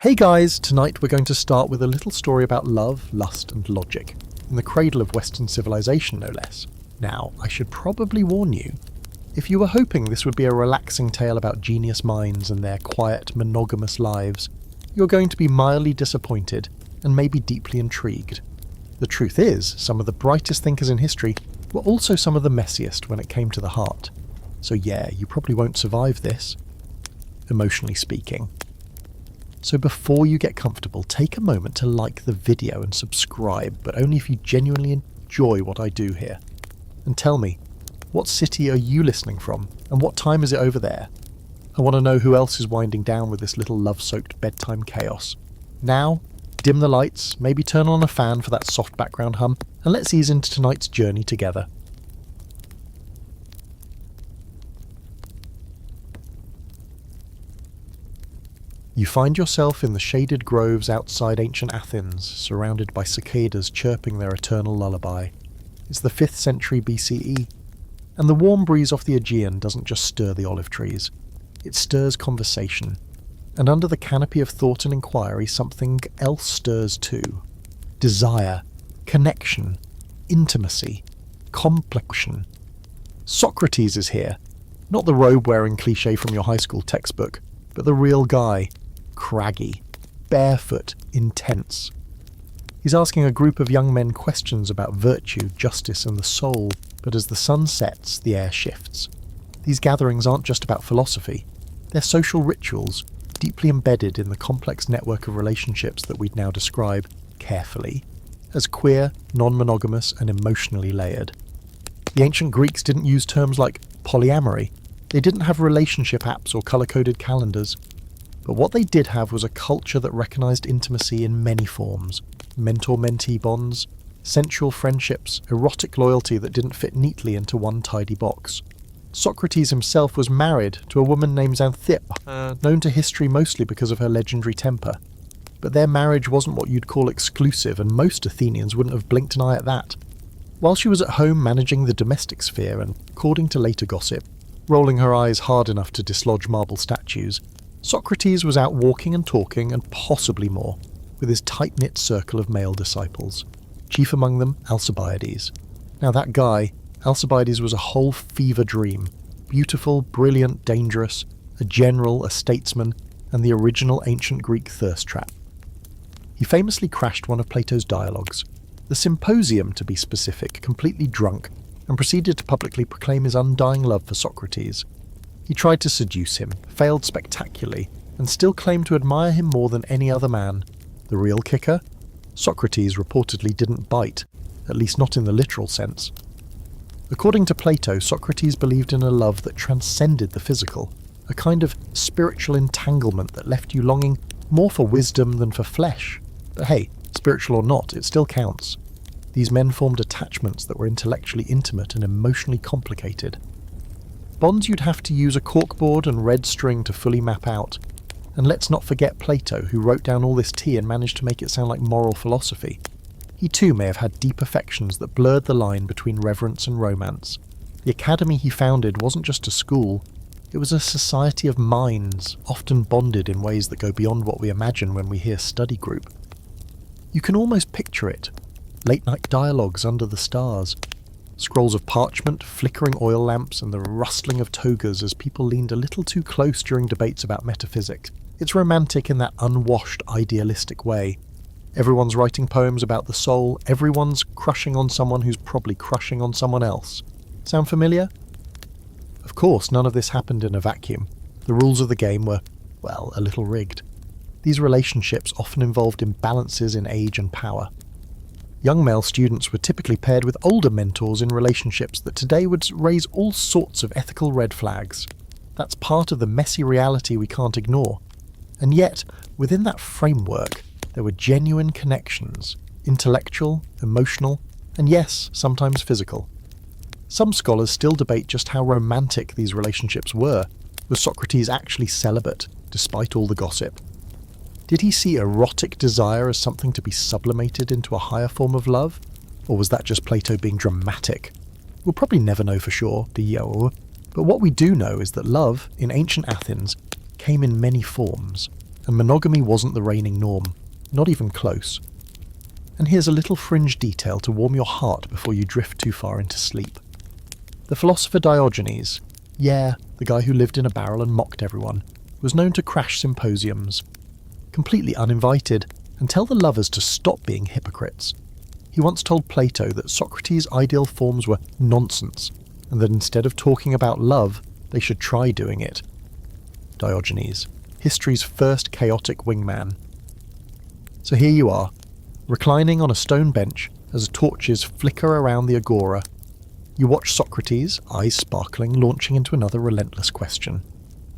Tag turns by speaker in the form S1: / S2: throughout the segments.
S1: Hey guys, tonight we're going to start with a little story about love, lust and logic, in the cradle of Western civilization no less. Now, I should probably warn you, if you were hoping this would be a relaxing tale about genius minds and their quiet, monogamous lives, you're going to be mildly disappointed and maybe deeply intrigued. The truth is, some of the brightest thinkers in history were also some of the messiest when it came to the heart. So yeah, you probably won't survive this, emotionally speaking. So before you get comfortable, take a moment to like the video and subscribe, but only if you genuinely enjoy what I do here. And tell me, what city are you listening from, and what time is it over there? I want to know who else is winding down with this little love-soaked bedtime chaos. Now, dim the lights, maybe turn on a fan for that soft background hum, and let's ease into tonight's journey together. You find yourself in the shaded groves outside ancient Athens, surrounded by cicadas chirping their eternal lullaby. It's the 5th century BCE, and the warm breeze off the Aegean doesn't just stir the olive trees. It stirs conversation, and under the canopy of thought and inquiry something else stirs too. Desire, connection, intimacy, complexion. Socrates is here, not the robe-wearing cliché from your high school textbook, but the real guy. Craggy, barefoot, intense. He's asking a group of young men questions about virtue, justice and the soul, but as the sun sets, the air shifts. These gatherings aren't just about philosophy, they're social rituals, deeply embedded in the complex network of relationships that we'd now describe, carefully, as queer, non-monogamous and emotionally layered. The ancient Greeks didn't use terms like polyamory, they didn't have relationship apps or colour-coded calendars. But what they did have was a culture that recognised intimacy in many forms. Mentor-mentee bonds, sensual friendships, erotic loyalty that didn't fit neatly into one tidy box. Socrates himself was married to a woman named Xanthippe, known to history mostly because of her legendary temper. But their marriage wasn't what you'd call exclusive, and most Athenians wouldn't have blinked an eye at that. While she was at home managing the domestic sphere and, according to later gossip, rolling her eyes hard enough to dislodge marble statues, Socrates was out walking and talking, and possibly more, with his tight-knit circle of male disciples, chief among them Alcibiades. Now that guy, Alcibiades, was a whole fever dream, beautiful, brilliant, dangerous, a general, a statesman, and the original ancient Greek thirst trap. He famously crashed one of Plato's dialogues, the Symposium to be specific, completely drunk, and proceeded to publicly proclaim his undying love for Socrates. He tried to seduce him, failed spectacularly, and still claimed to admire him more than any other man. The real kicker? Socrates reportedly didn't bite, at least not in the literal sense. According to Plato, Socrates believed in a love that transcended the physical, a kind of spiritual entanglement that left you longing more for wisdom than for flesh. But hey, spiritual or not, it still counts. These men formed attachments that were intellectually intimate and emotionally complicated. Bonds you'd have to use a corkboard and red string to fully map out. And let's not forget Plato, who wrote down all this tea and managed to make it sound like moral philosophy. He too may have had deep affections that blurred the line between reverence and romance. The academy he founded wasn't just a school, it was a society of minds, often bonded in ways that go beyond what we imagine when we hear study group. You can almost picture it. Late-night dialogues under the stars. Scrolls of parchment, flickering oil lamps, and the rustling of togas as people leaned a little too close during debates about metaphysics. It's romantic in that unwashed, idealistic way. Everyone's writing poems about the soul, everyone's crushing on someone who's probably crushing on someone else. Sound familiar? Of course, none of this happened in a vacuum. The rules of the game were, well, a little rigged. These relationships often involved imbalances in age and power. Young male students were typically paired with older mentors in relationships that today would raise all sorts of ethical red flags. That's part of the messy reality we can't ignore. And yet, within that framework, there were genuine connections, intellectual, emotional, and yes, sometimes physical. Some scholars still debate just how romantic these relationships were. Was Socrates actually celibate, despite all the gossip? Did he see erotic desire as something to be sublimated into a higher form of love? Or was that just Plato being dramatic? We'll probably never know for sure, but what we do know is that love, in ancient Athens, came in many forms. and monogamy wasn't the reigning norm, not even close. And here's a little fringe detail to warm your heart before you drift too far into sleep. The philosopher Diogenes, the guy who lived in a barrel and mocked everyone, was known to crash symposiums, completely uninvited, and tell the lovers to stop being hypocrites. He once told Plato that Socrates' ideal forms were nonsense, and that instead of talking about love, they should try doing it. Diogenes, history's first chaotic wingman. So here you are, reclining on a stone bench as torches flicker around the agora. You watch Socrates, eyes sparkling, launching into another relentless question.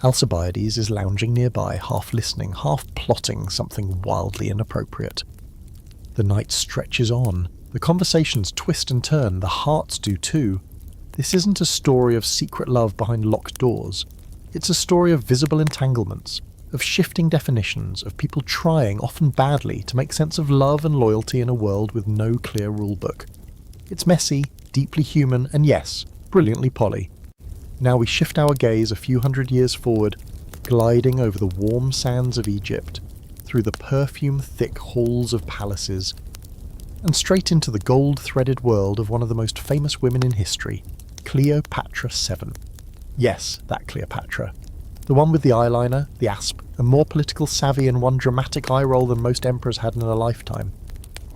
S1: Alcibiades is lounging nearby, half listening, half plotting something wildly inappropriate. The night stretches on. The conversations twist and turn, the hearts do too. This isn't a story of secret love behind locked doors. It's a story of visible entanglements, of shifting definitions, of people trying, often badly, to make sense of love and loyalty in a world with no clear rulebook. It's messy, deeply human, and yes, brilliantly Polly. Now we shift our gaze a few hundred years forward, gliding over the warm sands of Egypt, through the perfume-thick halls of palaces, and straight into the gold-threaded world of one of the most famous women in history, Cleopatra VII. Yes, that Cleopatra. The one with the eyeliner, the asp, and more political savvy in one dramatic eye roll than most emperors had in a lifetime.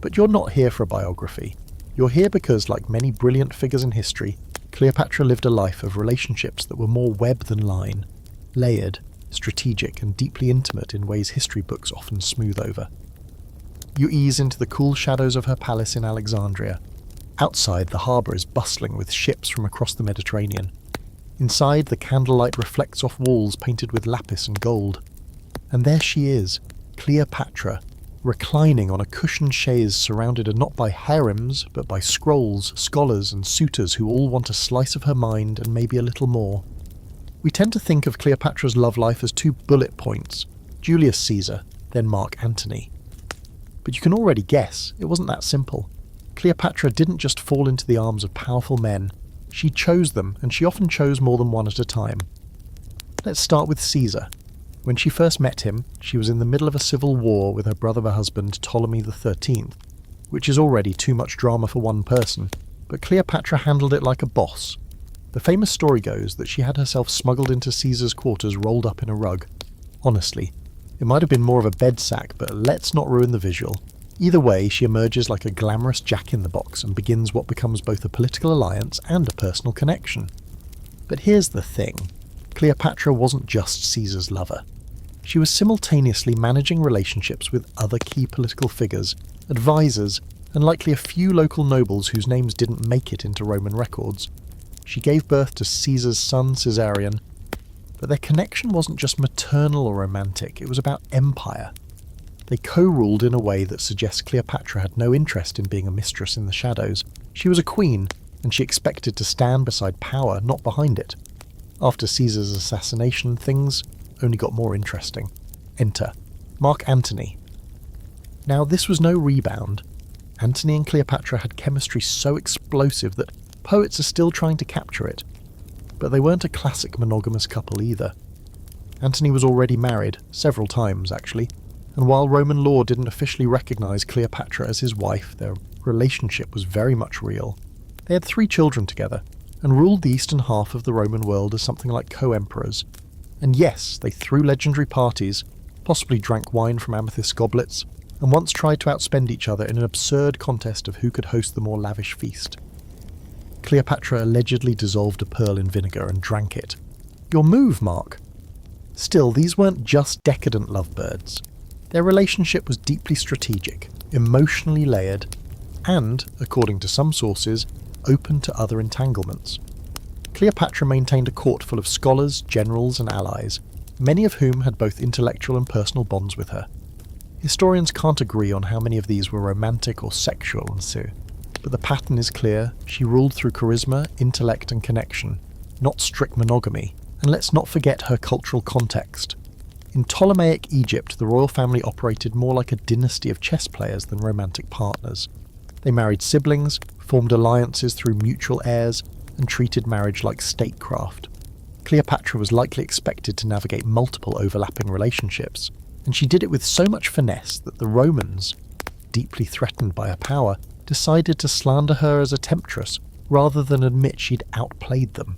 S1: But you're not here for a biography. You're here because, like many brilliant figures in history, Cleopatra lived a life of relationships that were more web than line, layered, strategic, and deeply intimate in ways history books often smooth over. You ease into the cool shadows of her palace in Alexandria. Outside, the harbour is bustling with ships from across the Mediterranean. Inside, the candlelight reflects off walls painted with lapis and gold. And there she is, Cleopatra, reclining on a cushioned chaise surrounded not by harems, but by scrolls, scholars, and suitors who all want a slice of her mind and maybe a little more. We tend to think of Cleopatra's love life as two bullet points, Julius Caesar, then Mark Antony. But you can already guess, it wasn't that simple. Cleopatra didn't just fall into the arms of powerful men, she chose them, and she often chose more than one at a time. Let's start with Caesar. When she first met him, she was in the middle of a civil war with her brother husband Ptolemy XIII, which is already too much drama for one person, but Cleopatra handled it like a boss. The famous story goes that she had herself smuggled into Caesar's quarters rolled up in a rug. Honestly, it might have been more of a bed sack, but let's not ruin the visual. Either way, she emerges like a glamorous jack-in-the-box and begins what becomes both a political alliance and a personal connection. But here's the thing. Cleopatra wasn't just Caesar's lover. She was simultaneously managing relationships with other key political figures, advisors, and likely a few local nobles whose names didn't make it into Roman records. She gave birth to Caesar's son Caesarion, but their connection wasn't just maternal or romantic, it was about empire. They co-ruled in a way that suggests Cleopatra had no interest in being a mistress in the shadows. She was a queen, and she expected to stand beside power, not behind it. After Caesar's assassination, things only got more interesting. Enter Mark Antony. Now, this was no rebound. Antony and Cleopatra had chemistry so explosive that poets are still trying to capture it. But they weren't a classic monogamous couple either. Antony was already married, several times actually, and while Roman law didn't officially recognise Cleopatra as his wife, their relationship was very much real. They had 3 children together, and ruled the eastern half of the Roman world as something like co-emperors. And yes, they threw legendary parties, possibly drank wine from amethyst goblets, and once tried to outspend each other in an absurd contest of who could host the more lavish feast. Cleopatra allegedly dissolved a pearl in vinegar and drank it. Your move, Mark! Still, these weren't just decadent lovebirds. Their relationship was deeply strategic, emotionally layered, and, according to some sources, open to other entanglements. Cleopatra maintained a court full of scholars, generals, and allies, many of whom had both intellectual and personal bonds with her. Historians can't agree on how many of these were romantic or sexual ensue, but the pattern is clear. She ruled through charisma, intellect, and connection, not strict monogamy, and let's not forget her cultural context. In Ptolemaic Egypt, the royal family operated more like a dynasty of chess players than romantic partners. They married siblings, formed alliances through mutual heirs, and treated marriage like statecraft. Cleopatra was likely expected to navigate multiple overlapping relationships, and she did it with so much finesse that the Romans, deeply threatened by her power, decided to slander her as a temptress rather than admit she'd outplayed them.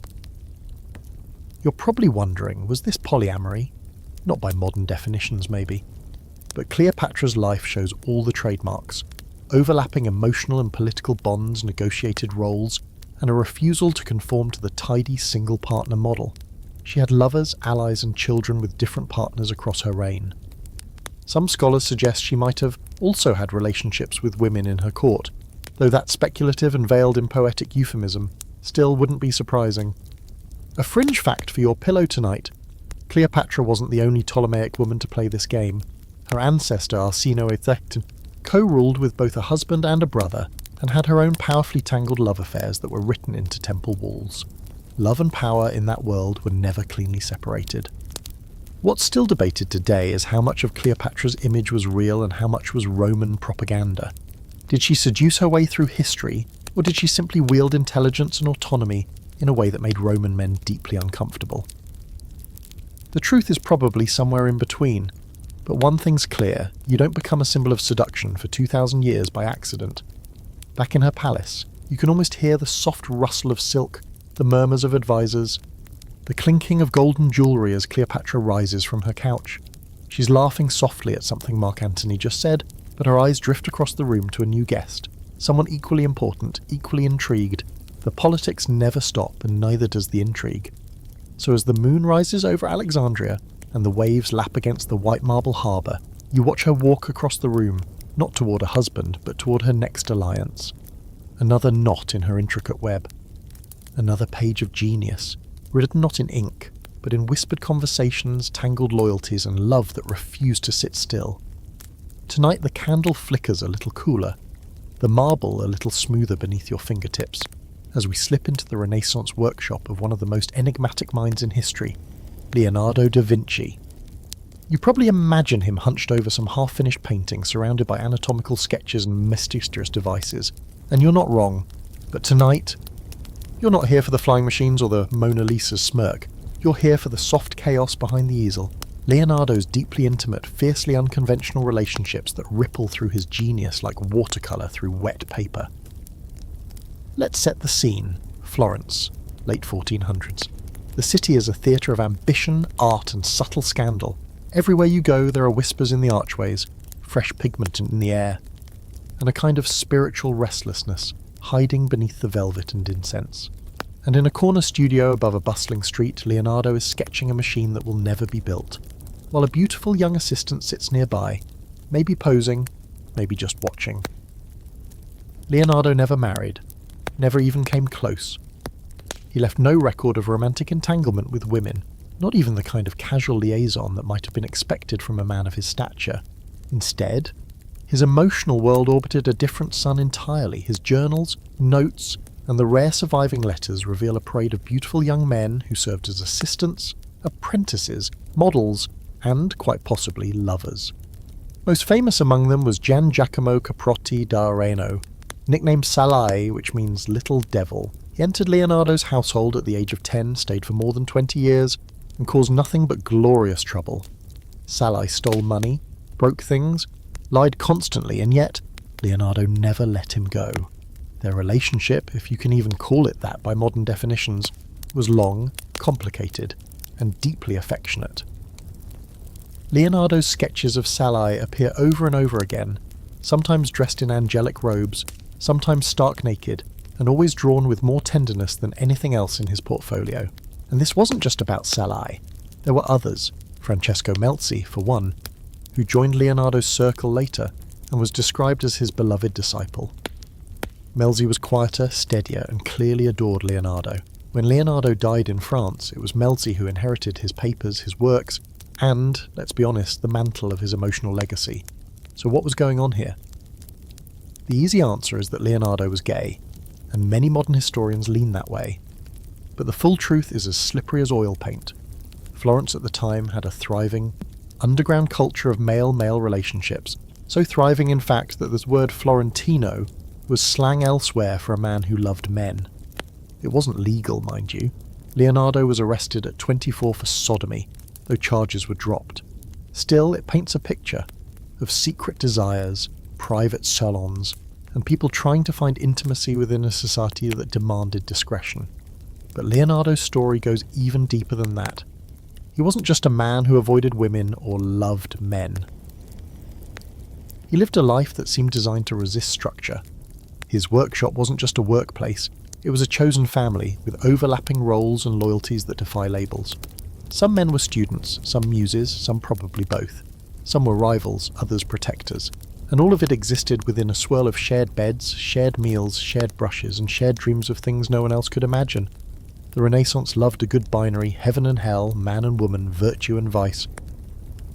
S1: You're probably wondering, was this polyamory? Not by modern definitions, maybe. But Cleopatra's life shows all the trademarks: overlapping emotional and political bonds, negotiated roles, and a refusal to conform to the tidy single-partner model. She had lovers, allies, and children with different partners across her reign. Some scholars suggest she might have also had relationships with women in her court, though that speculative and veiled in poetic euphemism still wouldn't be surprising. A fringe fact for your pillow tonight: Cleopatra wasn't the only Ptolemaic woman to play this game. Her ancestor Arsinoe co-ruled with both a husband and a brother, and had her own powerfully tangled love affairs that were written into temple walls. Love and power in that world were never cleanly separated. What's still debated today is how much of Cleopatra's image was real and how much was Roman propaganda. Did she seduce her way through history, or did she simply wield intelligence and autonomy in a way that made Roman men deeply uncomfortable? The truth is probably somewhere in between, but one thing's clear: you don't become a symbol of seduction for 2,000 years by accident. Back in her palace, you can almost hear the soft rustle of silk, the murmurs of advisors, the clinking of golden jewellery as Cleopatra rises from her couch. She's laughing softly at something Mark Antony just said, but her eyes drift across the room to a new guest, someone equally important, equally intrigued. The politics never stop, and neither does the intrigue. So as the moon rises over Alexandria and the waves lap against the white marble harbour, you watch her walk across the room, not toward a husband, but toward her next alliance. Another knot in her intricate web. Another page of genius, written not in ink, but in whispered conversations, tangled loyalties, and love that refuse to sit still. Tonight the candle flickers a little cooler, the marble a little smoother beneath your fingertips, as we slip into the Renaissance workshop of one of the most enigmatic minds in history, Leonardo da Vinci. You probably imagine him hunched over some half-finished painting surrounded by anatomical sketches and mysterious devices, and you're not wrong. But tonight, you're not here for the flying machines or the Mona Lisa's smirk. You're here for the soft chaos behind the easel, Leonardo's deeply intimate, fiercely unconventional relationships that ripple through his genius like watercolour through wet paper. Let's set the scene. Florence, late 1400s. The city is a theatre of ambition, art, and subtle scandal. Everywhere you go, there are whispers in the archways, fresh pigment in the air, and a kind of spiritual restlessness hiding beneath the velvet and incense. And in a corner studio above a bustling street, Leonardo is sketching a machine that will never be built, while a beautiful young assistant sits nearby, maybe posing, maybe just watching. Leonardo never married, never even came close. He left no record of romantic entanglement with women, not even the kind of casual liaison that might have been expected from a man of his stature. Instead, his emotional world orbited a different sun entirely. His journals, notes, and the rare surviving letters reveal a parade of beautiful young men who served as assistants, apprentices, models, and, quite possibly, lovers. Most famous among them was Gian Giacomo Caprotti da Areno, nicknamed Salai, which means little devil. He entered Leonardo's household at the age of 10, stayed for more than 20 years, and caused nothing but glorious trouble. Salai stole money, broke things, lied constantly, and yet Leonardo never let him go. Their relationship, if you can even call it that by modern definitions, was long, complicated, and deeply affectionate. Leonardo's sketches of Salai appear over and over again, sometimes dressed in angelic robes, sometimes stark naked, and always drawn with more tenderness than anything else in his portfolio. And this wasn't just about Salai. There were others, Francesco Melzi, for one, who joined Leonardo's circle later and was described as his beloved disciple. Melzi was quieter, steadier, and clearly adored Leonardo. When Leonardo died in France, it was Melzi who inherited his papers, his works, and, let's be honest, the mantle of his emotional legacy. So what was going on here? The easy answer is that Leonardo was gay, and many modern historians lean that way. But the full truth is as slippery as oil paint. Florence at the time had a thriving, underground culture of male-male relationships, so thriving in fact that the word Florentino was slang elsewhere for a man who loved men. It wasn't legal, mind you. Leonardo was arrested at 24 for sodomy, though charges were dropped. Still, it paints a picture of secret desires, private salons, and people trying to find intimacy within a society that demanded discretion. But Leonardo's story goes even deeper than that. He wasn't just a man who avoided women or loved men. He lived a life that seemed designed to resist structure. His workshop wasn't just a workplace, it was a chosen family with overlapping roles and loyalties that defy labels. Some men were students, some muses, some probably both. Some were rivals, others protectors. And all of it existed within a swirl of shared beds, shared meals, shared brushes, and shared dreams of things no one else could imagine. The Renaissance loved a good binary, heaven and hell, man and woman, virtue and vice.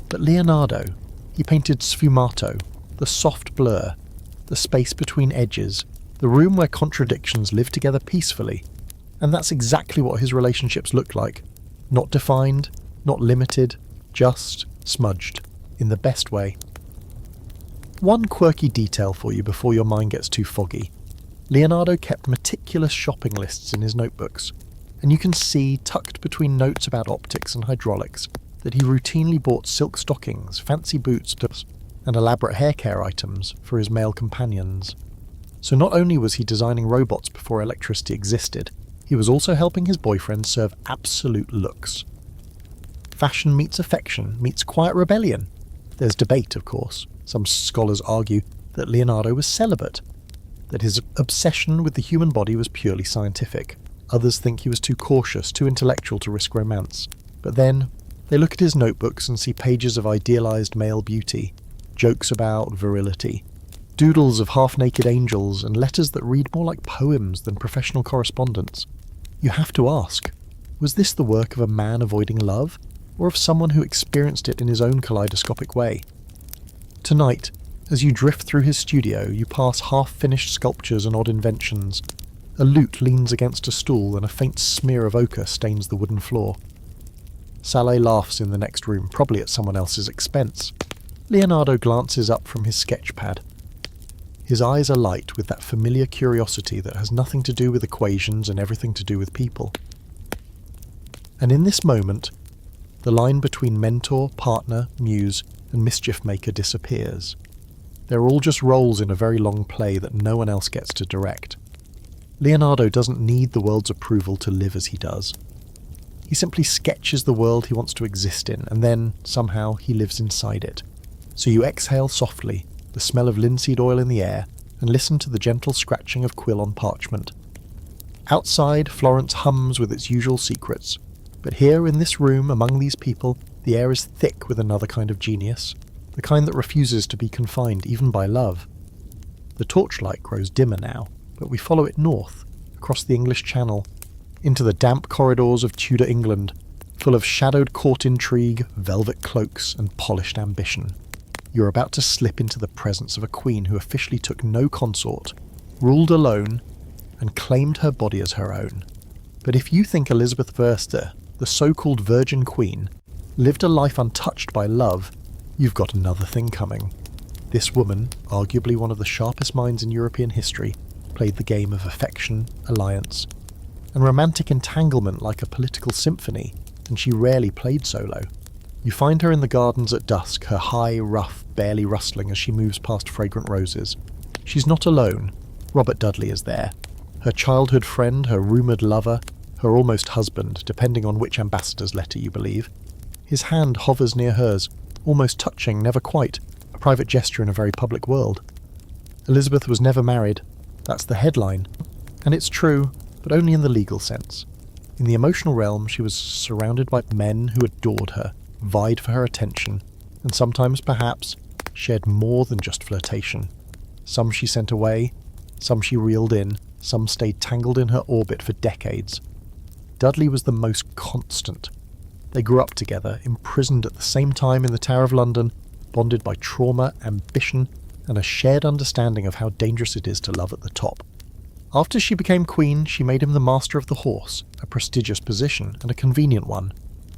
S1: But Leonardo, he painted sfumato, the soft blur, the space between edges, the room where contradictions live together peacefully. And that's exactly what his relationships looked like. Not defined, not limited, just smudged, in the best way. One quirky detail for you before your mind gets too foggy. Leonardo kept meticulous shopping lists in his notebooks, and you can see, tucked between notes about optics and hydraulics, that he routinely bought silk stockings, fancy boots, and elaborate hair care items for his male companions. So not only was he designing robots before electricity existed, he was also helping his boyfriend serve absolute looks. Fashion meets affection meets quiet rebellion. There's debate, of course. Some scholars argue that Leonardo was celibate, that his obsession with the human body was purely scientific. Others think he was too cautious, too intellectual to risk romance. But then, they look at his notebooks and see pages of idealized male beauty, jokes about virility, doodles of half-naked angels, and letters that read more like poems than professional correspondence. You have to ask, was this the work of a man avoiding love, or of someone who experienced it in his own kaleidoscopic way? Tonight, as you drift through his studio, you pass half-finished sculptures and odd inventions. A lute leans against a stool and a faint smear of ochre stains the wooden floor. Saleh laughs in the next room, probably at someone else's expense. Leonardo glances up from his sketch pad. His eyes are light with that familiar curiosity that has nothing to do with equations and everything to do with people. And in this moment, the line between mentor, partner, muse, and mischief maker disappears. They're all just roles in a very long play that no one else gets to direct. Leonardo doesn't need the world's approval to live as he does. He simply sketches the world he wants to exist in, and then, somehow, he lives inside it. So you exhale softly, the smell of linseed oil in the air, and listen to the gentle scratching of quill on parchment. Outside, Florence hums with its usual secrets, but here in this room, among these people, the air is thick with another kind of genius, the kind that refuses to be confined even by love. The torchlight grows dimmer now, but we follow it north, across the English Channel, into the damp corridors of Tudor England, full of shadowed court intrigue, velvet cloaks, and polished ambition. You're about to slip into the presence of a queen who officially took no consort, ruled alone, and claimed her body as her own. But if you think Elizabeth I, the so-called Virgin Queen, lived a life untouched by love, you've got another thing coming. This woman, arguably one of the sharpest minds in European history, played the game of affection, alliance, and romantic entanglement like a political symphony, and she rarely played solo. You find her in the gardens at dusk, her high, rough, barely rustling as she moves past fragrant roses. She's not alone. Robert Dudley is there. Her childhood friend, her rumoured lover, her almost husband, depending on which ambassador's letter you believe. His hand hovers near hers, almost touching, never quite, a private gesture in a very public world. Elizabeth was never married. That's the headline. And it's true, but only in the legal sense. In the emotional realm, she was surrounded by men who adored her, vied for her attention, and sometimes, perhaps, shared more than just flirtation. Some she sent away, some she reeled in, some stayed tangled in her orbit for decades. Dudley was the most constant. They grew up together, imprisoned at the same time in the Tower of London, bonded by trauma, ambition, and a shared understanding of how dangerous it is to love at the top. After she became queen, she made him the master of the horse, a prestigious position and a convenient one.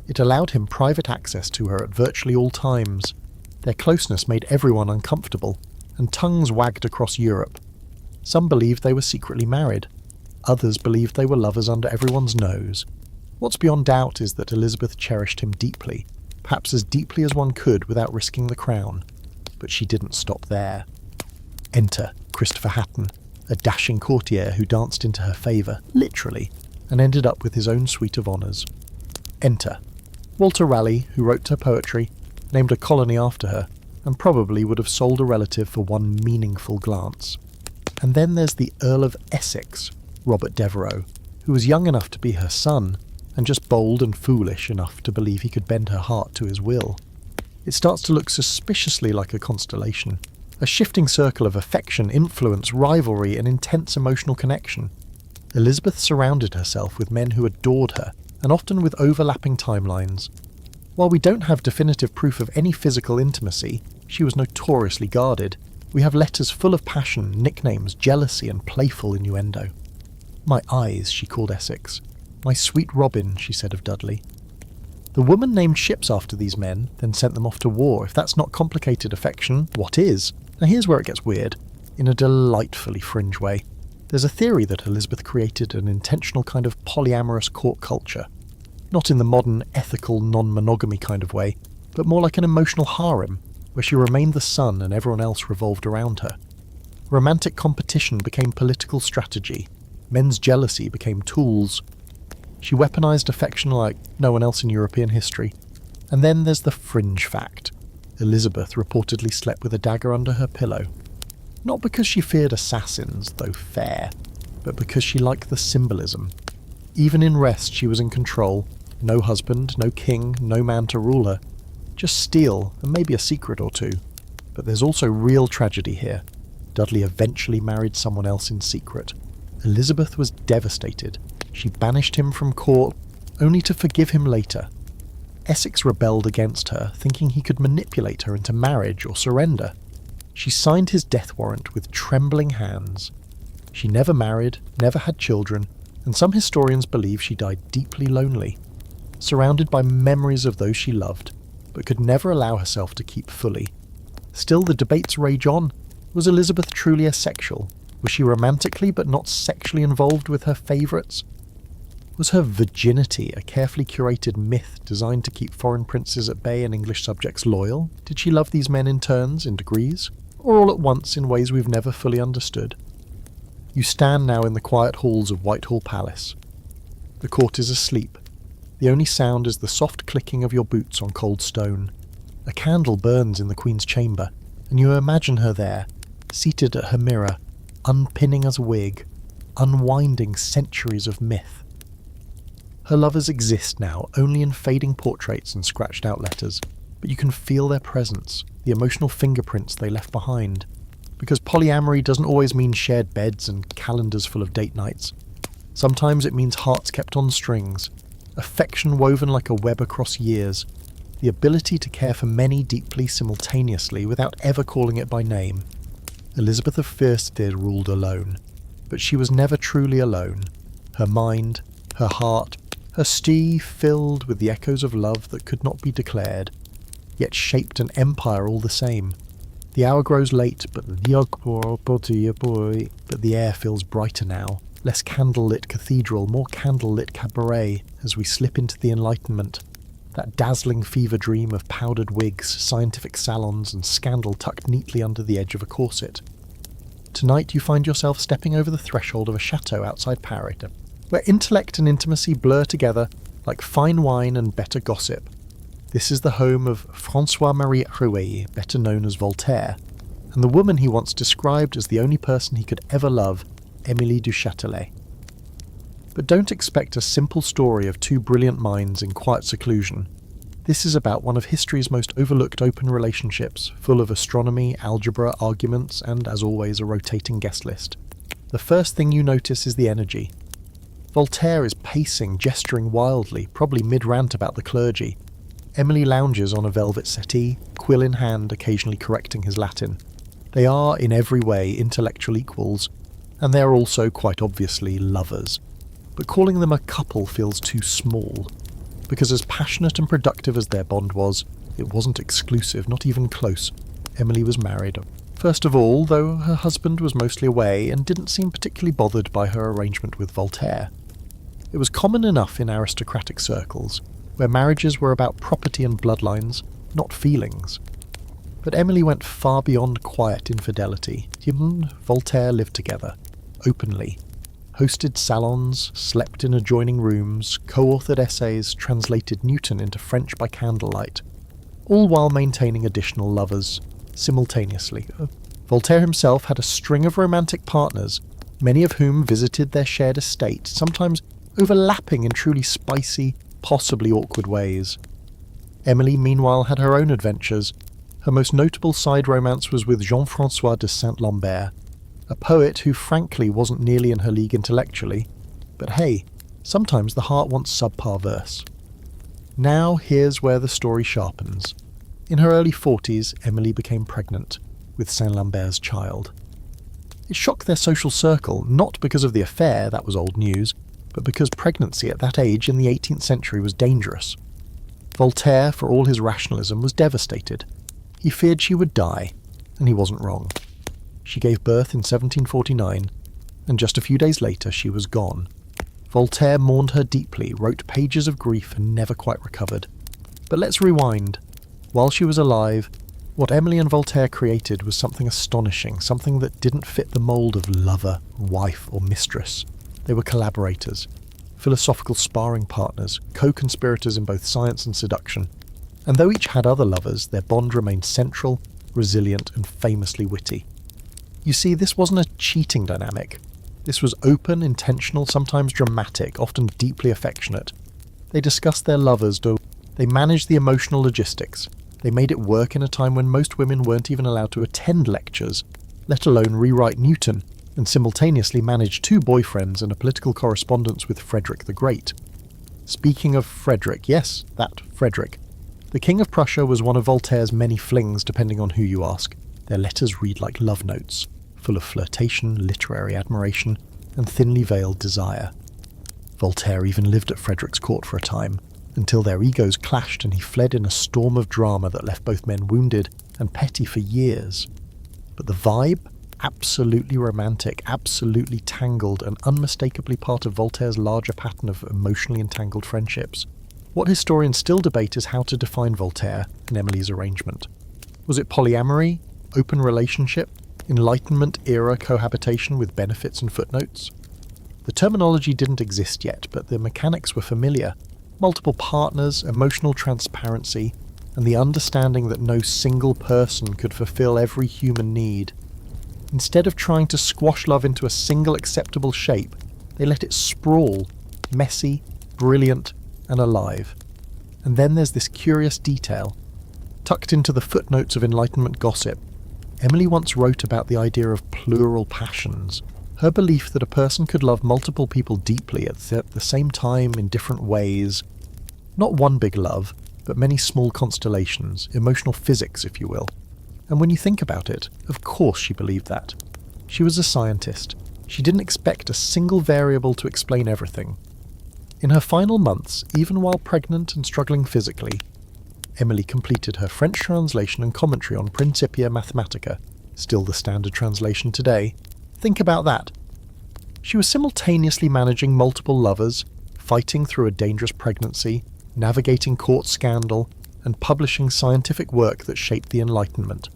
S1: It allowed him private access to her at virtually all times. Their closeness made everyone uncomfortable, and tongues wagged across Europe. Some believed they were secretly married. Others believed they were lovers under everyone's nose. What's beyond doubt is that Elizabeth cherished him deeply, perhaps as deeply as one could without risking the crown. But she didn't stop there. Enter Christopher Hatton, a dashing courtier who danced into her favour, literally, and ended up with his own suite of honours. Enter Walter Raleigh, who wrote her poetry, named a colony after her, and probably would have sold a relative for one meaningful glance. And then there's the Earl of Essex, Robert Devereux, who was young enough to be her son, and just bold and foolish enough to believe he could bend her heart to his will. It starts to look suspiciously like a constellation, a shifting circle of affection, influence, rivalry, and intense emotional connection. Elizabeth surrounded herself with men who adored her, and often with overlapping timelines. While we don't have definitive proof of any physical intimacy, she was notoriously guarded. We have letters full of passion, nicknames, jealousy, and playful innuendo. "My eyes," she called Essex. "My sweet Robin," she said of Dudley. The woman named ships after these men, then sent them off to war. If that's not complicated affection, what is? Now here's where it gets weird, in a delightfully fringe way. There's a theory that Elizabeth created an intentional kind of polyamorous court culture. Not in the modern, ethical, non-monogamy kind of way, but more like an emotional harem, where she remained the sun and everyone else revolved around her. Romantic competition became political strategy. Men's jealousy became tools. She weaponized affection like no one else in European history. And then there's the fringe fact. Elizabeth reportedly slept with a dagger under her pillow. Not because she feared assassins, though fair, but because she liked the symbolism. Even in rest she was in control. No husband, no king, no man to rule her. Just steel, and maybe a secret or two. But there's also real tragedy here. Dudley eventually married someone else in secret. Elizabeth was devastated. She banished him from court, only to forgive him later. Essex rebelled against her, thinking he could manipulate her into marriage or surrender. She signed his death warrant with trembling hands. She never married, never had children, and some historians believe she died deeply lonely, surrounded by memories of those she loved, but could never allow herself to keep fully. Still, the debates rage on. Was Elizabeth truly asexual? Was she romantically but not sexually involved with her favourites? Was her virginity a carefully curated myth designed to keep foreign princes at bay and English subjects loyal? Did she love these men in turns, in degrees, or all at once in ways we've never fully understood? You stand now in the quiet halls of Whitehall Palace. The court is asleep. The only sound is the soft clicking of your boots on cold stone. A candle burns in the Queen's chamber, and you imagine her there, seated at her mirror, unpinning a wig, unwinding centuries of myth. Her lovers exist now only in fading portraits and scratched out letters, but you can feel their presence, the emotional fingerprints they left behind. Because polyamory doesn't always mean shared beds and calendars full of date nights. Sometimes it means hearts kept on strings, affection woven like a web across years, the ability to care for many deeply simultaneously without ever calling it by name. Elizabeth of Fürstead ruled alone, but she was never truly alone. Her mind, her heart, her stee filled with the echoes of love that could not be declared, yet shaped an empire all the same. The hour grows late, but the air feels brighter now. Less candle-lit cathedral, more candle-lit cabaret as we slip into the Enlightenment. That dazzling fever dream of powdered wigs, scientific salons, and scandal tucked neatly under the edge of a corset. Tonight you find yourself stepping over the threshold of a chateau outside Paris, where intellect and intimacy blur together like fine wine and better gossip. This is the home of François-Marie Arouet, better known as Voltaire, and the woman he once described as the only person he could ever love, Émilie du Châtelet. But don't expect a simple story of two brilliant minds in quiet seclusion. This is about one of history's most overlooked open relationships, full of astronomy, algebra, arguments, and, as always, a rotating guest list. The first thing you notice is the energy. Voltaire is pacing, gesturing wildly, probably mid-rant about the clergy. Émilie lounges on a velvet settee, quill in hand, occasionally correcting his Latin. They are, in every way, intellectual equals, and they are also, quite obviously, lovers. But calling them a couple feels too small, because as passionate and productive as their bond was, it wasn't exclusive, not even close. Émilie was married. First of all, though her husband was mostly away and didn't seem particularly bothered by her arrangement with Voltaire. It was common enough in aristocratic circles, where marriages were about property and bloodlines, not feelings. But Émilie went far beyond quiet infidelity. Him and Voltaire lived together, openly, hosted salons, slept in adjoining rooms, co-authored essays, translated Newton into French by candlelight, all while maintaining additional lovers, simultaneously. Voltaire himself had a string of romantic partners, many of whom visited their shared estate, sometimes overlapping in truly spicy, possibly awkward ways. Émilie, meanwhile, had her own adventures. Her most notable side romance was with Jean-François de Saint-Lambert, a poet who frankly wasn't nearly in her league intellectually, but hey, sometimes the heart wants subpar verse. Now here's where the story sharpens. In her early 40s, Émilie became pregnant with Saint-Lambert's child. It shocked their social circle, not because of the affair, that was old news, but because pregnancy at that age in the 18th century was dangerous. Voltaire, for all his rationalism, was devastated. He feared she would die, and he wasn't wrong. She gave birth in 1749, and just a few days later she was gone. Voltaire mourned her deeply, wrote pages of grief, and never quite recovered. But let's rewind. While she was alive, what Émilie and Voltaire created was something astonishing, something that didn't fit the mould of lover, wife, or mistress. They were collaborators, philosophical sparring partners, co-conspirators in both science and seduction. And though each had other lovers, their bond remained central, resilient, and famously witty. You see, this wasn't a cheating dynamic. This was open, intentional, sometimes dramatic, often deeply affectionate. They discussed their lovers, they managed the emotional logistics. They made it work in a time when most women weren't even allowed to attend lectures, let alone rewrite Newton, and simultaneously manage 2 boyfriends and a political correspondence with Frederick the Great. Speaking of Frederick, yes, that Frederick. The King of Prussia was one of Voltaire's many flings, depending on who you ask. Their letters read like love notes, full of flirtation, literary admiration, and thinly veiled desire. Voltaire even lived at Frederick's court for a time, until their egos clashed and he fled in a storm of drama that left both men wounded and petty for years. But the vibe? Absolutely romantic, absolutely tangled, and unmistakably part of Voltaire's larger pattern of emotionally entangled friendships. What historians still debate is how to define Voltaire and Émilie's arrangement. Was it polyamory, open relationship, Enlightenment-era cohabitation with benefits and footnotes? The terminology didn't exist yet, but the mechanics were familiar. Multiple partners, emotional transparency, and the understanding that no single person could fulfill every human need. Instead of trying to squash love into a single acceptable shape, they let it sprawl, messy, brilliant, and alive. And then there's this curious detail. Tucked into the footnotes of Enlightenment gossip, Émilie once wrote about the idea of plural passions, her belief that a person could love multiple people deeply at the same time in different ways. Not one big love, but many small constellations, emotional physics, if you will. And when you think about it, of course she believed that. She was a scientist. She didn't expect a single variable to explain everything. In her final months, even while pregnant and struggling physically, Émilie completed her French translation and commentary on Principia Mathematica, still the standard translation today. Think about that. She was simultaneously managing multiple lovers, fighting through a dangerous pregnancy, navigating court scandal, and publishing scientific work that shaped the Enlightenment.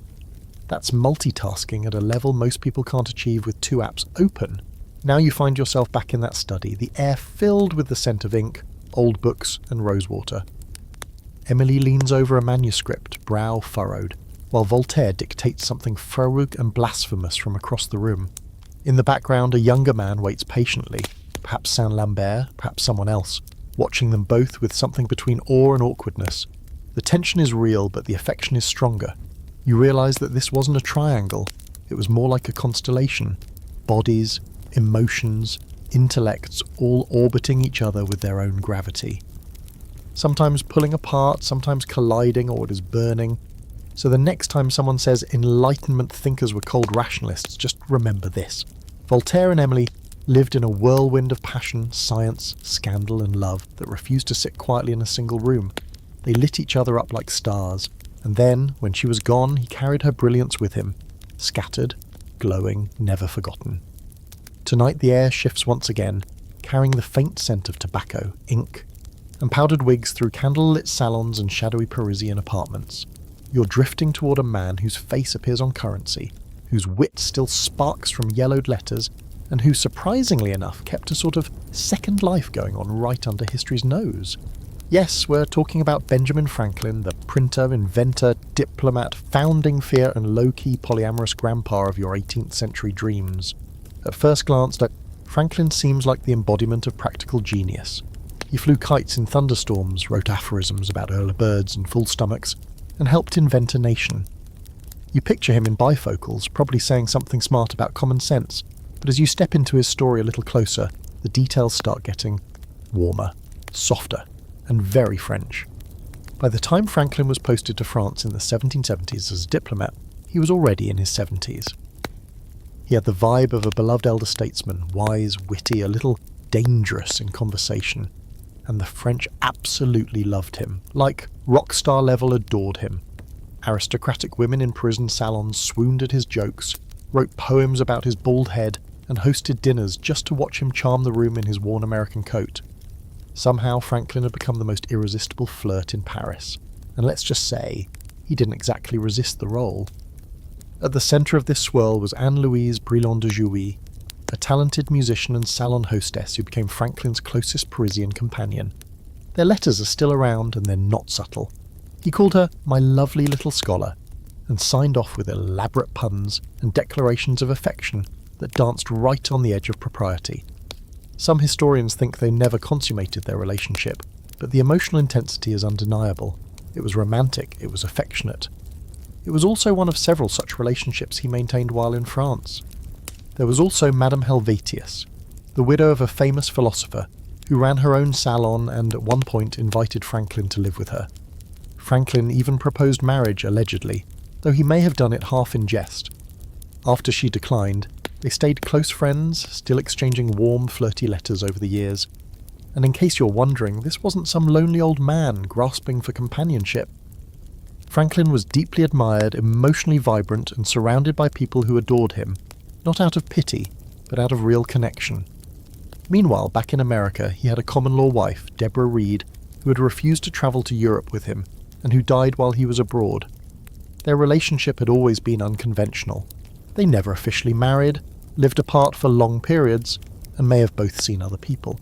S1: That's multitasking at a level most people can't achieve with 2 apps open. Now you find yourself back in that study, the air filled with the scent of ink, old books, and rosewater. Émilie leans over a manuscript, brow furrowed, while Voltaire dictates something froward and blasphemous from across the room. In the background, a younger man waits patiently, perhaps Saint-Lambert, perhaps someone else, watching them both with something between awe and awkwardness. The tension is real, but the affection is stronger. You realise that this wasn't a triangle, it was more like a constellation. Bodies, emotions, intellects all orbiting each other with their own gravity. Sometimes pulling apart, sometimes colliding, or it is burning. So the next time someone says Enlightenment thinkers were cold rationalists, just remember this. Voltaire and Émilie lived in a whirlwind of passion, science, scandal, and love that refused to sit quietly in a single room. They lit each other up like stars, and then, when she was gone, he carried her brilliance with him, scattered, glowing, never forgotten. Tonight the air shifts once again, carrying the faint scent of tobacco, ink, and powdered wigs through candlelit salons and shadowy Parisian apartments. You're drifting toward a man whose face appears on currency, whose wit still sparks from yellowed letters, and who, surprisingly enough, kept a sort of second life going on right under history's nose. Yes, we're talking about Benjamin Franklin, the printer, inventor, diplomat, founding fear and low-key polyamorous grandpa of your 18th century dreams. At first glance, Franklin seems like the embodiment of practical genius. He flew kites in thunderstorms, wrote aphorisms about early birds and full stomachs, and helped invent a nation. You picture him in bifocals, probably saying something smart about common sense, but as you step into his story a little closer, the details start getting warmer, softer, and very French. By the time Franklin was posted to France in the 1770s as a diplomat, he was already in his 70s. He had the vibe of a beloved elder statesman, wise, witty, a little dangerous in conversation, and the French absolutely loved him, like rock star level adored him. Aristocratic women in prison salons swooned at his jokes, wrote poems about his bald head, and hosted dinners just to watch him charm the room in his worn American coat. Somehow Franklin had become the most irresistible flirt in Paris, and let's just say, he didn't exactly resist the role. At the centre of this swirl was Anne-Louise Brillant de Jouy, a talented musician and salon hostess who became Franklin's closest Parisian companion. Their letters are still around, and they're not subtle. He called her "my lovely little scholar," and signed off with elaborate puns and declarations of affection that danced right on the edge of propriety. Some historians think they never consummated their relationship, but the emotional intensity is undeniable. It was romantic, it was affectionate. It was also one of several such relationships he maintained while in France. There was also Madame Helvetius, the widow of a famous philosopher, who ran her own salon and at one point invited Franklin to live with her. Franklin even proposed marriage, allegedly, though he may have done it half in jest. After she declined, they stayed close friends, still exchanging warm, flirty letters over the years. And in case you're wondering, this wasn't some lonely old man grasping for companionship. Franklin was deeply admired, emotionally vibrant, and surrounded by people who adored him, not out of pity, but out of real connection. Meanwhile, back in America, he had a common-law wife, Deborah Reed, who had refused to travel to Europe with him, and who died while he was abroad. Their relationship had always been unconventional. They never officially married, lived apart for long periods, and may have both seen other people.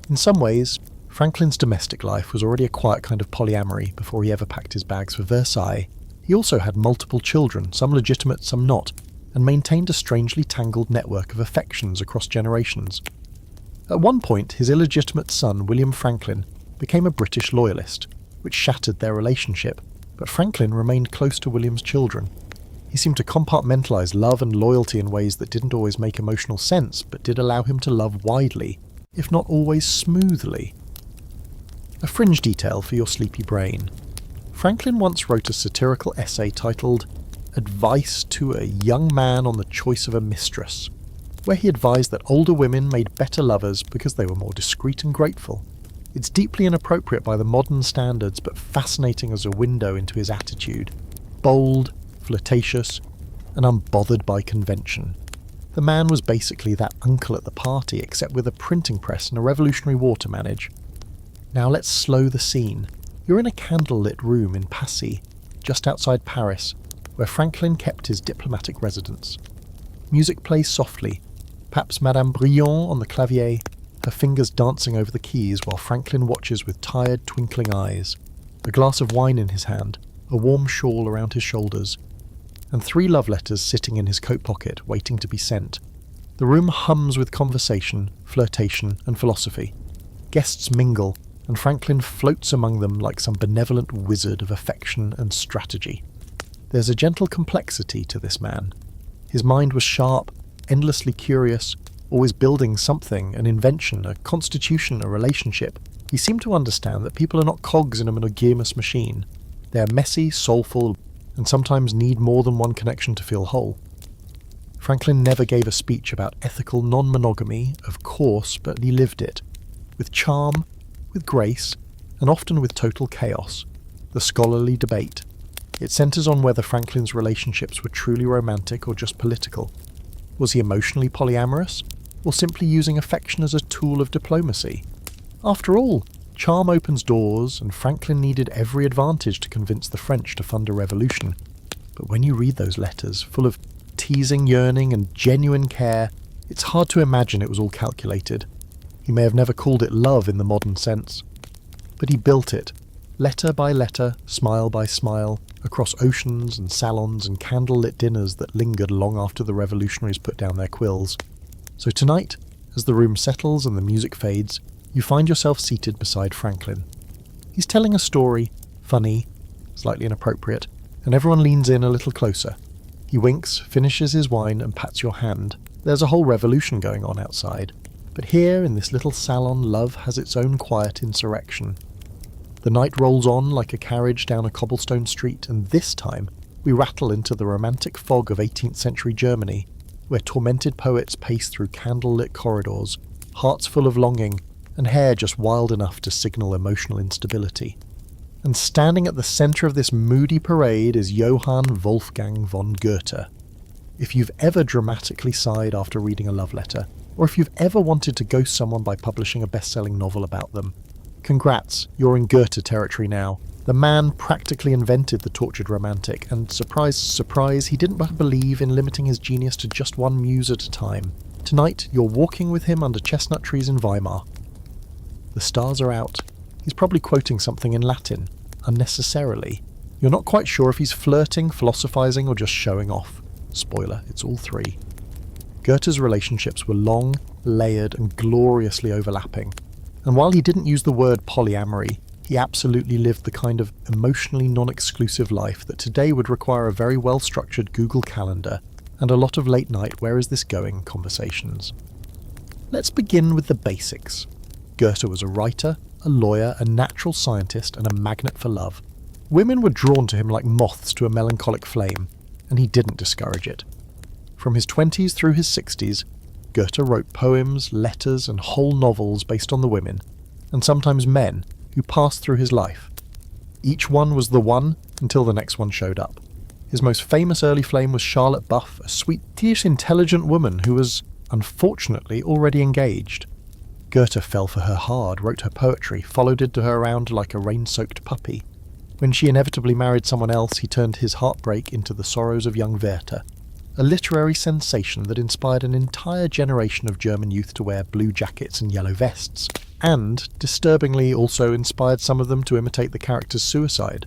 S1: In some ways, Franklin's domestic life was already a quiet kind of polyamory before he ever packed his bags for Versailles. He also had multiple children, some legitimate, some not, and maintained a strangely tangled network of affections across generations. At one point, his illegitimate son, William Franklin, became a British loyalist, which shattered their relationship, but Franklin remained close to William's children. He seemed to compartmentalise love and loyalty in ways that didn't always make emotional sense, but did allow him to love widely, if not always smoothly. A fringe detail for your sleepy brain. Franklin once wrote a satirical essay titled "Advice to a Young Man on the Choice of a Mistress," where he advised that older women made better lovers because they were more discreet and grateful. It's deeply inappropriate by the modern standards, but fascinating as a window into his attitude. Bold, flirtatious, and unbothered by convention. The man was basically that uncle at the party, except with a printing press and a Revolutionary War to manage. Now let's slow the scene. You're in a candlelit room in Passy, just outside Paris, where Franklin kept his diplomatic residence. Music plays softly, perhaps Madame Brillant on the clavier, her fingers dancing over the keys while Franklin watches with tired, twinkling eyes, a glass of wine in his hand, a warm shawl around his shoulders, and 3 love letters sitting in his coat pocket, waiting to be sent. The room hums with conversation, flirtation, and philosophy. Guests mingle, and Franklin floats among them like some benevolent wizard of affection and strategy. There's a gentle complexity to this man. His mind was sharp, endlessly curious, always building something, an invention, a constitution, a relationship. He seemed to understand that people are not cogs in a monogamous machine. They are messy, soulful, and sometimes need more than one connection to feel whole. Franklin never gave a speech about ethical non-monogamy, of course, but he lived it. With charm, with grace, and often with total chaos. The scholarly debate. It centres on whether Franklin's relationships were truly romantic or just political. Was he emotionally polyamorous, or simply using affection as a tool of diplomacy? After all, Charm opens doors, and Franklin needed every advantage to convince the French to fund a revolution. But when you read those letters, full of teasing yearning and genuine care, it's hard to imagine it was all calculated. He may have never called it love in the modern sense. But he built it, letter by letter, smile by smile, across oceans and salons and candle-lit dinners that lingered long after the revolutionaries put down their quills. So tonight, as the room settles and the music fades, you find yourself seated beside Franklin. He's telling a story, funny, slightly inappropriate, and everyone leans in a little closer. He winks, finishes his wine, and pats your hand. There's a whole revolution going on outside. But here, in this little salon, love has its own quiet insurrection. The night rolls on like a carriage down a cobblestone street, and this time we rattle into the romantic fog of 18th century Germany, where tormented poets pace through candle-lit corridors, hearts full of longing, and hair just wild enough to signal emotional instability. And standing at the centre of this moody parade is Johann Wolfgang von Goethe. If you've ever dramatically sighed after reading a love letter, or if you've ever wanted to ghost someone by publishing a best-selling novel about them, congrats, you're in Goethe territory now. The man practically invented the tortured romantic, and surprise, surprise, he didn't believe in limiting his genius to just one muse at a time. Tonight, you're walking with him under chestnut trees in Weimar. The stars are out. He's probably quoting something in Latin, unnecessarily. You're not quite sure if he's flirting, philosophizing, or just showing off. Spoiler, it's all three. Goethe's relationships were long, layered, and gloriously overlapping. And while he didn't use the word polyamory, he absolutely lived the kind of emotionally non-exclusive life that today would require a very well-structured Google Calendar and a lot of late-night "where is this going" conversations. Let's begin with the basics. Goethe was a writer, a lawyer, a natural scientist, and a magnet for love. Women were drawn to him like moths to a melancholic flame, and he didn't discourage it. From his 20s through his 60s, Goethe wrote poems, letters, and whole novels based on the women, and sometimes men, who passed through his life. Each one was the one until the next one showed up. His most famous early flame was Charlotte Buff, a sweet-ish, intelligent woman who was, unfortunately, already engaged. Goethe fell for her hard, wrote her poetry, followed her around like a rain-soaked puppy. When she inevitably married someone else, he turned his heartbreak into the sorrows of young Werther, a literary sensation that inspired an entire generation of German youth to wear blue jackets and yellow vests, and, disturbingly, also inspired some of them to imitate the character's suicide.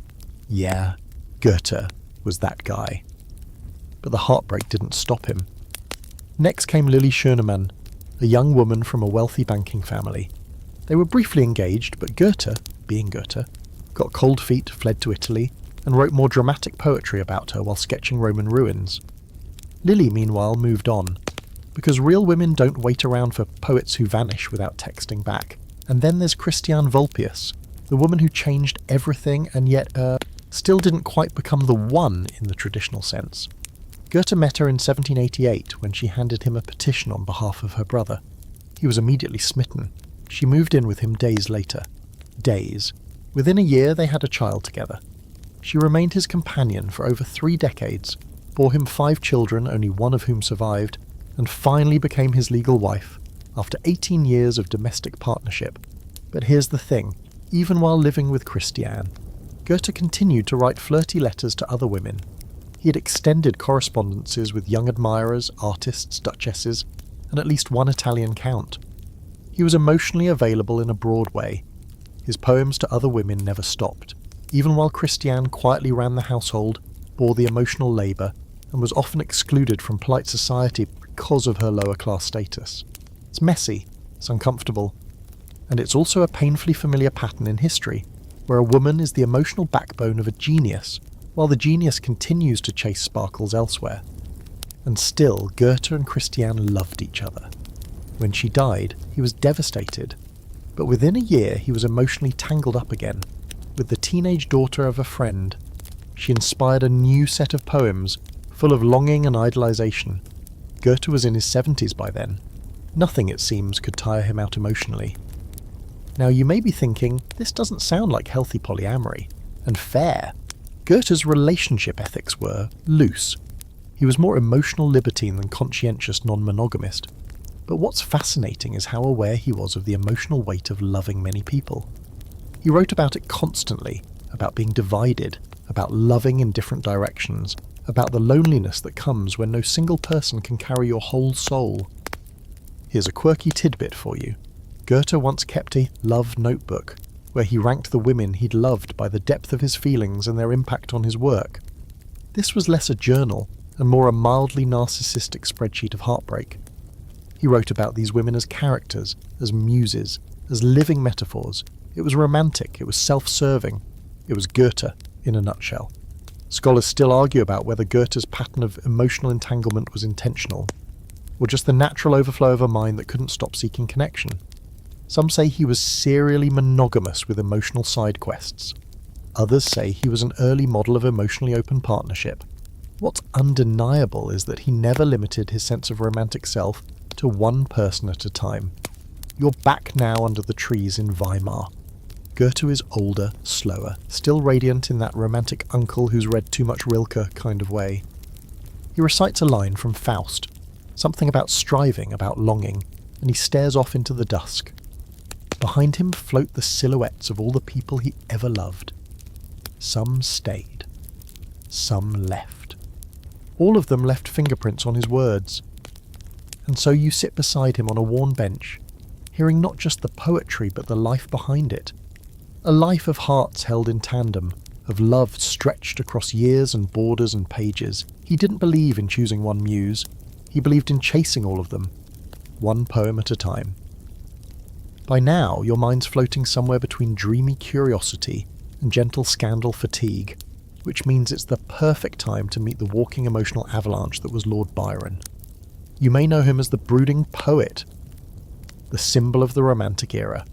S1: Yeah, Goethe was that guy. But the heartbreak didn't stop him. Next came Lily Schönemann, a young woman from a wealthy banking family. They were briefly engaged, but Goethe, being Goethe, got cold feet, fled to Italy, and wrote more dramatic poetry about her while sketching Roman ruins. Lily, meanwhile, moved on, because real women don't wait around for poets who vanish without texting back. And then there's Christiane Vulpius, the woman who changed everything and yet, still didn't quite become the one in the traditional sense. Goethe met her in 1788 when she handed him a petition on behalf of her brother. He was immediately smitten. She moved in with him days later. Days. Within a year they had a child together. She remained his companion for over 3 decades, bore him 5 children, only one of whom survived, and finally became his legal wife, after 18 years of domestic partnership. But here's the thing, even while living with Christiane, Goethe continued to write flirty letters to other women. He had extended correspondences with young admirers, artists, duchesses, and at least one Italian count. He was emotionally available in a broad way. His poems to other women never stopped, even while Christiane quietly ran the household, bore the emotional labour, and was often excluded from polite society because of her lower-class status. It's messy, it's uncomfortable, and it's also a painfully familiar pattern in history, where a woman is the emotional backbone of a genius, while the genius continues to chase sparkles elsewhere. And still, Goethe and Christiane loved each other. When she died, he was devastated, but within a year he was emotionally tangled up again, with the teenage daughter of a friend. She inspired a new set of poems, full of longing and idolization. Goethe was in his 70s by then. Nothing, it seems, could tire him out emotionally. Now you may be thinking, this doesn't sound like healthy polyamory, and fair. Goethe's relationship ethics were loose. He was more emotional libertine than conscientious non-monogamist. But what's fascinating is how aware he was of the emotional weight of loving many people. He wrote about it constantly, about being divided, about loving in different directions, about the loneliness that comes when no single person can carry your whole soul. Here's a quirky tidbit for you. Goethe once kept a love notebook, where he ranked the women he'd loved by the depth of his feelings and their impact on his work. This was less a journal and more a mildly narcissistic spreadsheet of heartbreak. He wrote about these women as characters, as muses, as living metaphors. It was romantic, it was self-serving. It was Goethe in a nutshell. Scholars still argue about whether Goethe's pattern of emotional entanglement was intentional, or just the natural overflow of a mind that couldn't stop seeking connection. Some say he was serially monogamous with emotional side quests. Others say he was an early model of emotionally open partnership. What's undeniable is that he never limited his sense of romantic self to one person at a time. You're back now under the trees in Weimar. Goethe is older, slower, still radiant in that romantic uncle who's read too much Rilke kind of way. He recites a line from Faust, something about striving, about longing, and he stares off into the dusk. Behind him float the silhouettes of all the people he ever loved. Some stayed. Some left. All of them left fingerprints on his words. And so you sit beside him on a worn bench, hearing not just the poetry but the life behind it. A life of hearts held in tandem, of love stretched across years and borders and pages. He didn't believe in choosing one muse. He believed in chasing all of them, one poem at a time. By now, your mind's floating somewhere between dreamy curiosity and gentle scandal fatigue, which means it's the perfect time to meet the walking emotional avalanche that was Lord Byron. You may know him as the brooding poet, the symbol of the Romantic era,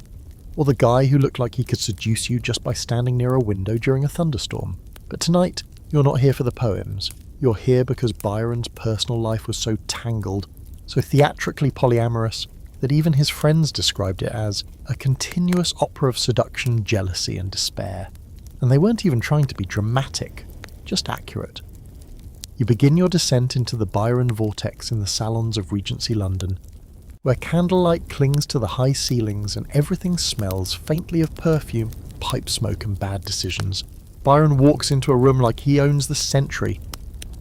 S1: or the guy who looked like he could seduce you just by standing near a window during a thunderstorm. But tonight, you're not here for the poems. You're here because Byron's personal life was so tangled, so theatrically polyamorous, that even his friends described it as a continuous opera of seduction, jealousy, and despair. And they weren't even trying to be dramatic, just accurate. You begin your descent into the Byron vortex in the salons of Regency London, where candlelight clings to the high ceilings and everything smells faintly of perfume, pipe smoke, and bad decisions. Byron walks into a room like he owns the century,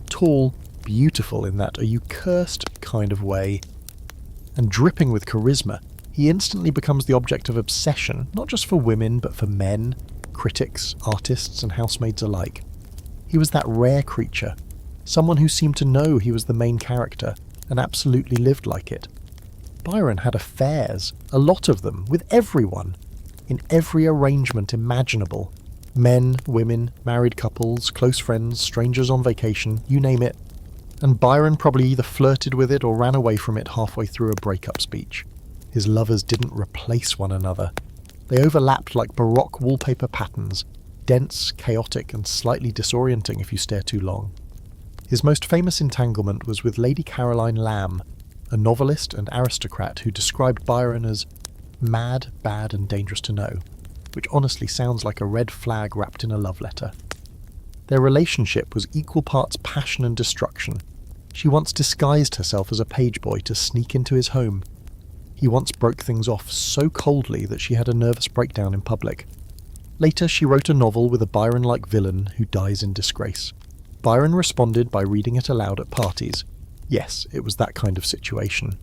S1: tall, beautiful in that "are you cursed" kind of way, and dripping with charisma. He instantly becomes the object of obsession, not just for women, but for men, critics, artists, and housemaids alike. He was that rare creature, someone who seemed to know he was the main character, and absolutely lived like it. Byron had affairs, a lot of them, with everyone, in every arrangement imaginable. Men, women, married couples, close friends, strangers on vacation, you name it. And Byron probably either flirted with it or ran away from it halfway through a breakup speech. His lovers didn't replace one another. They overlapped like Baroque wallpaper patterns, dense, chaotic, and slightly disorienting if you stare too long. His most famous entanglement was with Lady Caroline Lamb, a novelist and aristocrat who described Byron as mad, bad, and dangerous to know, which honestly sounds like a red flag wrapped in a love letter. Their relationship was equal parts passion and destruction. She once disguised herself as a page boy to sneak into his home. He once broke things off so coldly that she had a nervous breakdown in public. Later, she wrote a novel with a Byron-like villain who dies in disgrace. Byron responded by reading it aloud at parties. Yes, it was that kind of situation.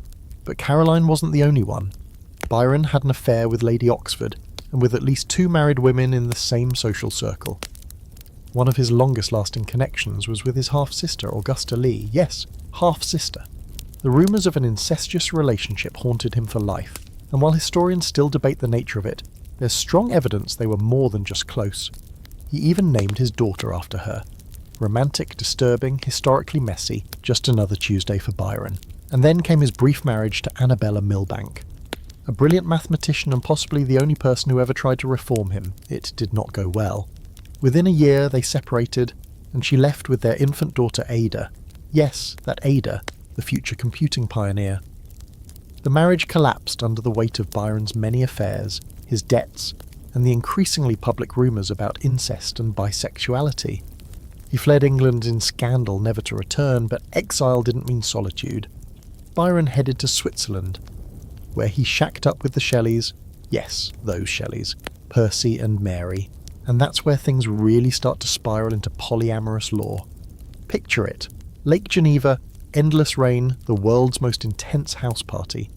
S1: But Caroline wasn't the only one. Byron had an affair with Lady Oxford, and with at least 2 married women in the same social circle. One of his longest-lasting connections was with his half-sister, Augusta Lee. Yes, half-sister. The rumours of an incestuous relationship haunted him for life, and while historians still debate the nature of it, there's strong evidence they were more than just close. He even named his daughter after her. Romantic, disturbing, historically messy, just another Tuesday for Byron. And then came his brief marriage to Annabella Milbank. A brilliant mathematician and possibly the only person who ever tried to reform him. It did not go well. Within a year they separated, and she left with their infant daughter Ada. Yes, that Ada, the future computing pioneer. The marriage collapsed under the weight of Byron's many affairs, his debts, and the increasingly public rumours about incest and bisexuality. He fled England in scandal, never to return, but exile didn't mean solitude. Byron headed to Switzerland, where he shacked up with the Shelleys. Yes, those Shelleys. Percy and Mary, and that's where things really start to spiral into polyamorous lore. Picture it. Lake Geneva, endless rain, the world's most intense house party.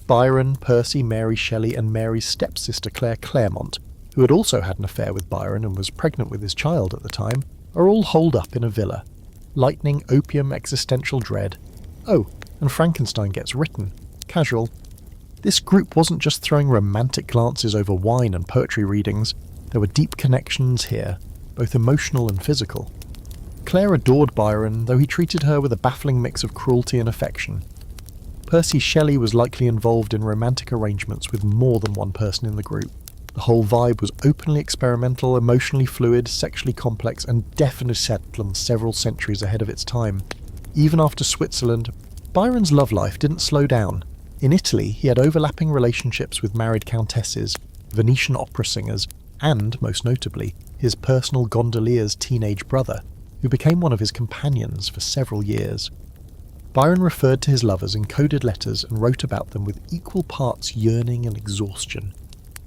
S1: Byron, Percy, Mary Shelley, and Mary's stepsister Claire Claremont, who had also had an affair with Byron and was pregnant with his child at the time, are all holed up in a villa. Lightning, opium, existential dread. Oh, and Frankenstein gets written. Casual. This group wasn't just throwing romantic glances over wine and poetry readings. There were deep connections here, both emotional and physical. Claire adored Byron, though he treated her with a baffling mix of cruelty and affection. Percy Shelley was likely involved in romantic arrangements with more than one person in the group. The whole vibe was openly experimental, emotionally fluid, sexually complex, and definitely set on several centuries ahead of its time. Even after Switzerland, Byron's love life didn't slow down. In Italy, he had overlapping relationships with married countesses, Venetian opera singers, and, most notably, his personal gondolier's teenage brother, who became one of his companions for several years. Byron referred to his lovers in coded letters and wrote about them with equal parts yearning and exhaustion.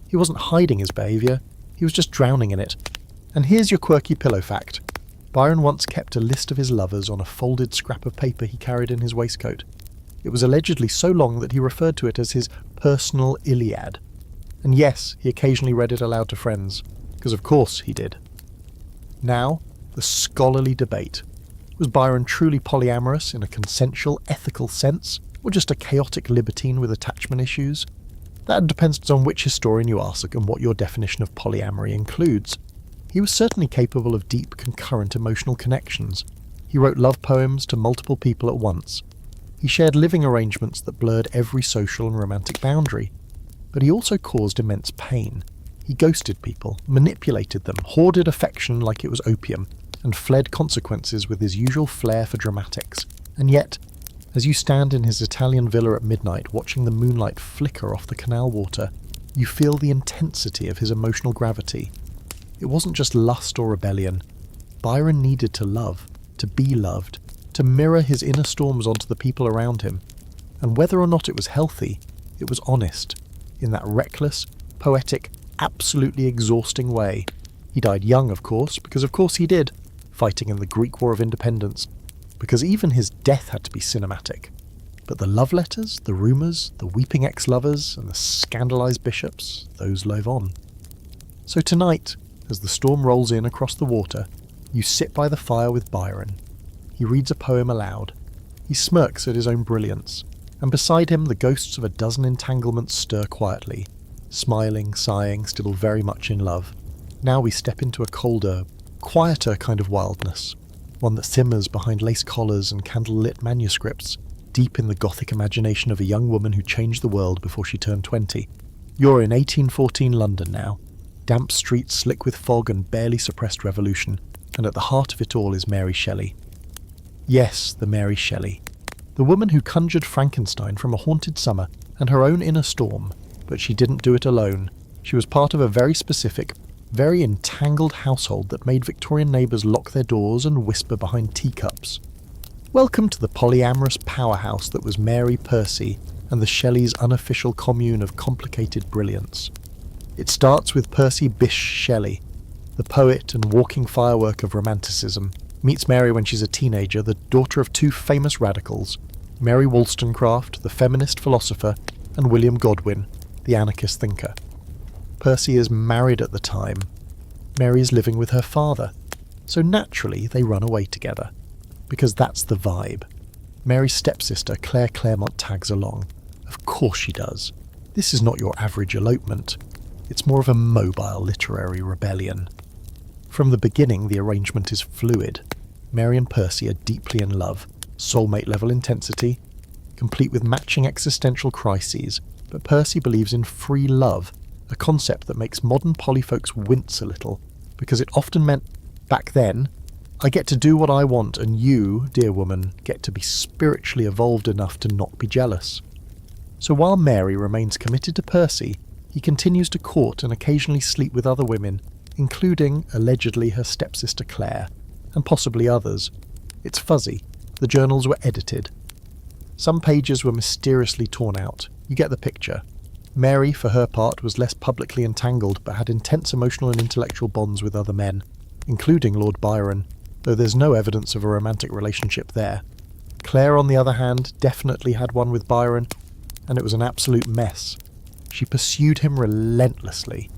S1: He wasn't hiding his behaviour, he was just drowning in it. And here's your quirky pillow fact. Byron once kept a list of his lovers on a folded scrap of paper he carried in his waistcoat. It was allegedly so long that he referred to it as his personal Iliad. And yes, he occasionally read it aloud to friends, because of course he did. Now, the scholarly debate. Was Byron truly polyamorous in a consensual, ethical sense, or just a chaotic libertine with attachment issues? That depends on which historian you ask and what your definition of polyamory includes. He was certainly capable of deep, concurrent emotional connections. He wrote love poems to multiple people at once. He shared living arrangements that blurred every social and romantic boundary. But he also caused immense pain. He ghosted people, manipulated them, hoarded affection like it was opium, and fled consequences with his usual flair for dramatics. And yet, as you stand in his Italian villa at midnight watching the moonlight flicker off the canal water, you feel the intensity of his emotional gravity. It wasn't just lust or rebellion. Byron needed to love, to be loved, to mirror his inner storms onto the people around him. And whether or not it was healthy, it was honest, in that reckless, poetic, absolutely exhausting way. He died young, of course, because of course he did, fighting in the Greek War of Independence, because even his death had to be cinematic. But the love letters, the rumours, the weeping ex-lovers, and the scandalised bishops, those live on. So tonight, as the storm rolls in across the water, you sit by the fire with Byron. He reads a poem aloud. He smirks at his own brilliance, and beside him the ghosts of a dozen entanglements stir quietly, smiling, sighing, still very much in love. Now we step into a colder, quieter kind of wildness, one that simmers behind lace collars and candle-lit manuscripts, deep in the Gothic imagination of a young woman who changed the world before she turned 20. You're in 1814 London now, damp streets slick with fog and barely suppressed revolution, and at the heart of it all is Mary Shelley. Yes, the Mary Shelley, the woman who conjured Frankenstein from a haunted summer and her own inner storm, but she didn't do it alone. She was part of a very specific, very entangled household that made Victorian neighbours lock their doors and whisper behind teacups. Welcome to the polyamorous powerhouse that was Mary Percy and the Shelleys' unofficial commune of complicated brilliance. It starts with Percy Bysshe Shelley, the poet and walking firework of romanticism, meets Mary when she's a teenager, the daughter of two famous radicals, Mary Wollstonecraft, the feminist philosopher, and William Godwin, the anarchist thinker. Percy is married at the time. Mary is living with her father, so naturally they run away together, because that's the vibe. Mary's stepsister, Claire Claremont, tags along. Of course she does. This is not your average elopement. It's more of a mobile literary rebellion. From the beginning, the arrangement is fluid. Mary and Percy are deeply in love, soulmate-level intensity, complete with matching existential crises, but Percy believes in free love, a concept that makes modern polyfolks wince a little, because it often meant, back then, I get to do what I want and you, dear woman, get to be spiritually evolved enough to not be jealous. So while Mary remains committed to Percy, he continues to court and occasionally sleep with other women, including, allegedly, her stepsister Claire, and possibly others. It's fuzzy. The journals were edited. Some pages were mysteriously torn out. You get the picture. Mary, for her part, was less publicly entangled but had intense emotional and intellectual bonds with other men, including Lord Byron, though there's no evidence of a romantic relationship there. Claire, on the other hand, definitely had one with Byron, and it was an absolute mess. She pursued him relentlessly.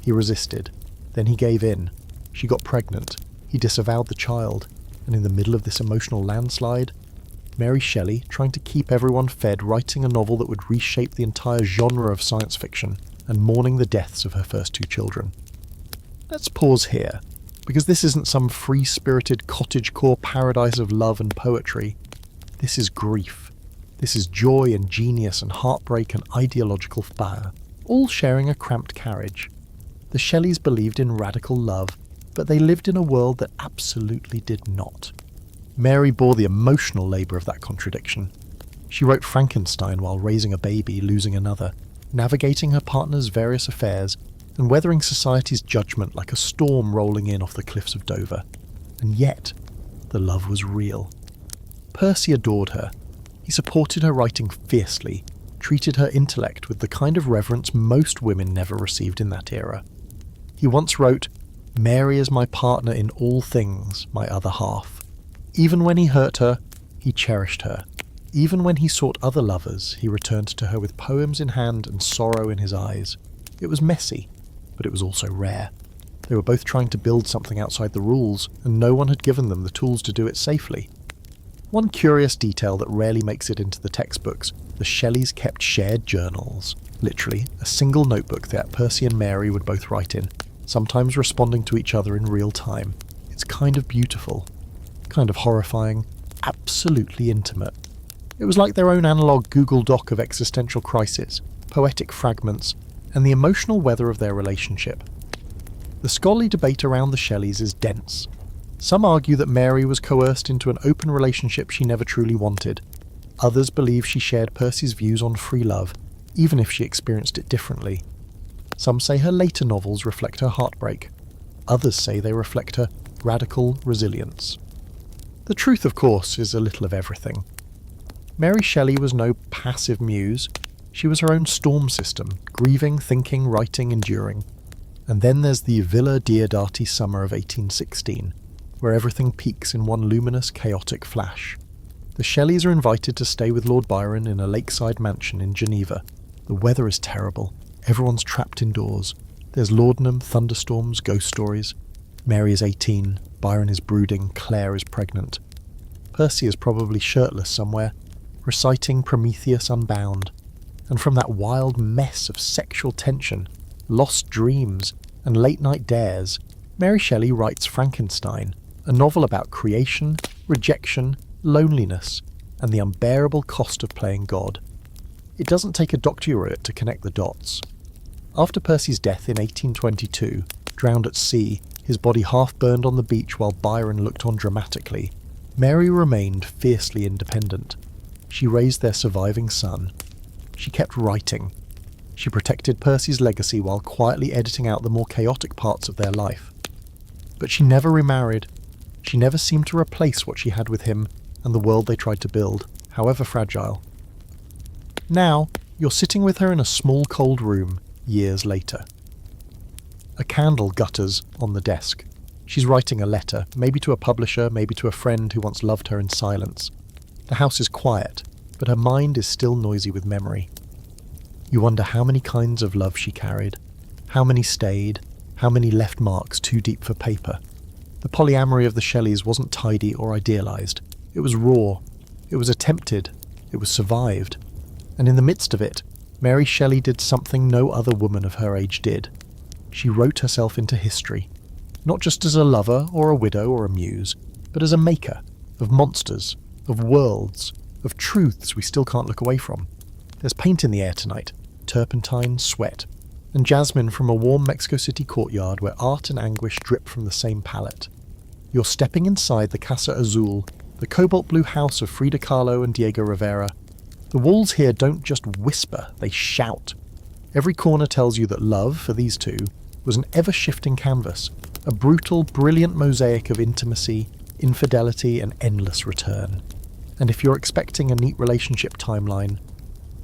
S1: He resisted. Then he gave in. She got pregnant. He disavowed the child. And in the middle of this emotional landslide, Mary Shelley, trying to keep everyone fed, writing a novel that would reshape the entire genre of science fiction, and mourning the deaths of her first 2 children. Let's pause here, because this isn't some free-spirited cottagecore paradise of love and poetry. This is grief. This is joy and genius and heartbreak and ideological fire, all sharing a cramped carriage. The Shelleys believed in radical love, but they lived in a world that absolutely did not. Mary bore the emotional labour of that contradiction. She wrote Frankenstein while raising a baby, losing another, navigating her partner's various affairs, and weathering society's judgment like a storm rolling in off the cliffs of Dover. And yet, the love was real. Percy adored her. He supported her writing fiercely, treated her intellect with the kind of reverence most women never received in that era. He once wrote, "Mary is my partner in all things, my other half." Even when he hurt her, he cherished her. Even when he sought other lovers, he returned to her with poems in hand and sorrow in his eyes. It was messy, but it was also rare. They were both trying to build something outside the rules, and no one had given them the tools to do it safely. One curious detail that rarely makes it into the textbooks, the Shelleys kept shared journals. Literally, a single notebook that Percy and Mary would both write in, sometimes responding to each other in real time. It's kind of beautiful, kind of horrifying, absolutely intimate. It was like their own analogue Google Doc of existential crisis, poetic fragments, and the emotional weather of their relationship. The scholarly debate around the Shelleys is dense. Some argue that Mary was coerced into an open relationship she never truly wanted. Others believe she shared Percy's views on free love, even if she experienced it differently. Some say her later novels reflect her heartbreak. Others say they reflect her radical resilience. The truth, of course, is a little of everything. Mary Shelley was no passive muse. She was her own storm system, grieving, thinking, writing, enduring. And then there's the Villa Diodati summer of 1816, where everything peaks in one luminous, chaotic flash. The Shelleys are invited to stay with Lord Byron in a lakeside mansion in Geneva. The weather is terrible. Everyone's trapped indoors. There's laudanum, thunderstorms, ghost stories. Mary is 18, Byron is brooding, Claire is pregnant. Percy is probably shirtless somewhere, reciting Prometheus Unbound. And from that wild mess of sexual tension, lost dreams, and late-night dares, Mary Shelley writes Frankenstein, a novel about creation, rejection, loneliness, and the unbearable cost of playing God. It doesn't take a doctorate to connect the dots. After Percy's death in 1822, drowned at sea, his body half burned on the beach while Byron looked on dramatically, Mary remained fiercely independent. She raised their surviving son. She kept writing. She protected Percy's legacy while quietly editing out the more chaotic parts of their life. But she never remarried. She never seemed to replace what she had with him and the world they tried to build, however fragile. Now, you're sitting with her in a small cold room, years later. A candle gutters on the desk. She's writing a letter, maybe to a publisher, maybe to a friend who once loved her in silence. The house is quiet, but her mind is still noisy with memory. You wonder how many kinds of love she carried, how many stayed, how many left marks too deep for paper. The polyamory of the Shelleys wasn't tidy or idealised. It was raw. It was attempted. It was survived. And in the midst of it, Mary Shelley did something no other woman of her age did. She wrote herself into history, not just as a lover or a widow or a muse, but as a maker of monsters, of worlds, of truths we still can't look away from. There's paint in the air tonight, turpentine, sweat, and jasmine from a warm Mexico City courtyard where art and anguish drip from the same palette. You're stepping inside the Casa Azul, the cobalt blue house of Frida Kahlo and Diego Rivera. The walls here don't just whisper, they shout. Every corner tells you that love, for these two, was an ever-shifting canvas, a brutal, brilliant mosaic of intimacy, infidelity, and endless return. And if you're expecting a neat relationship timeline,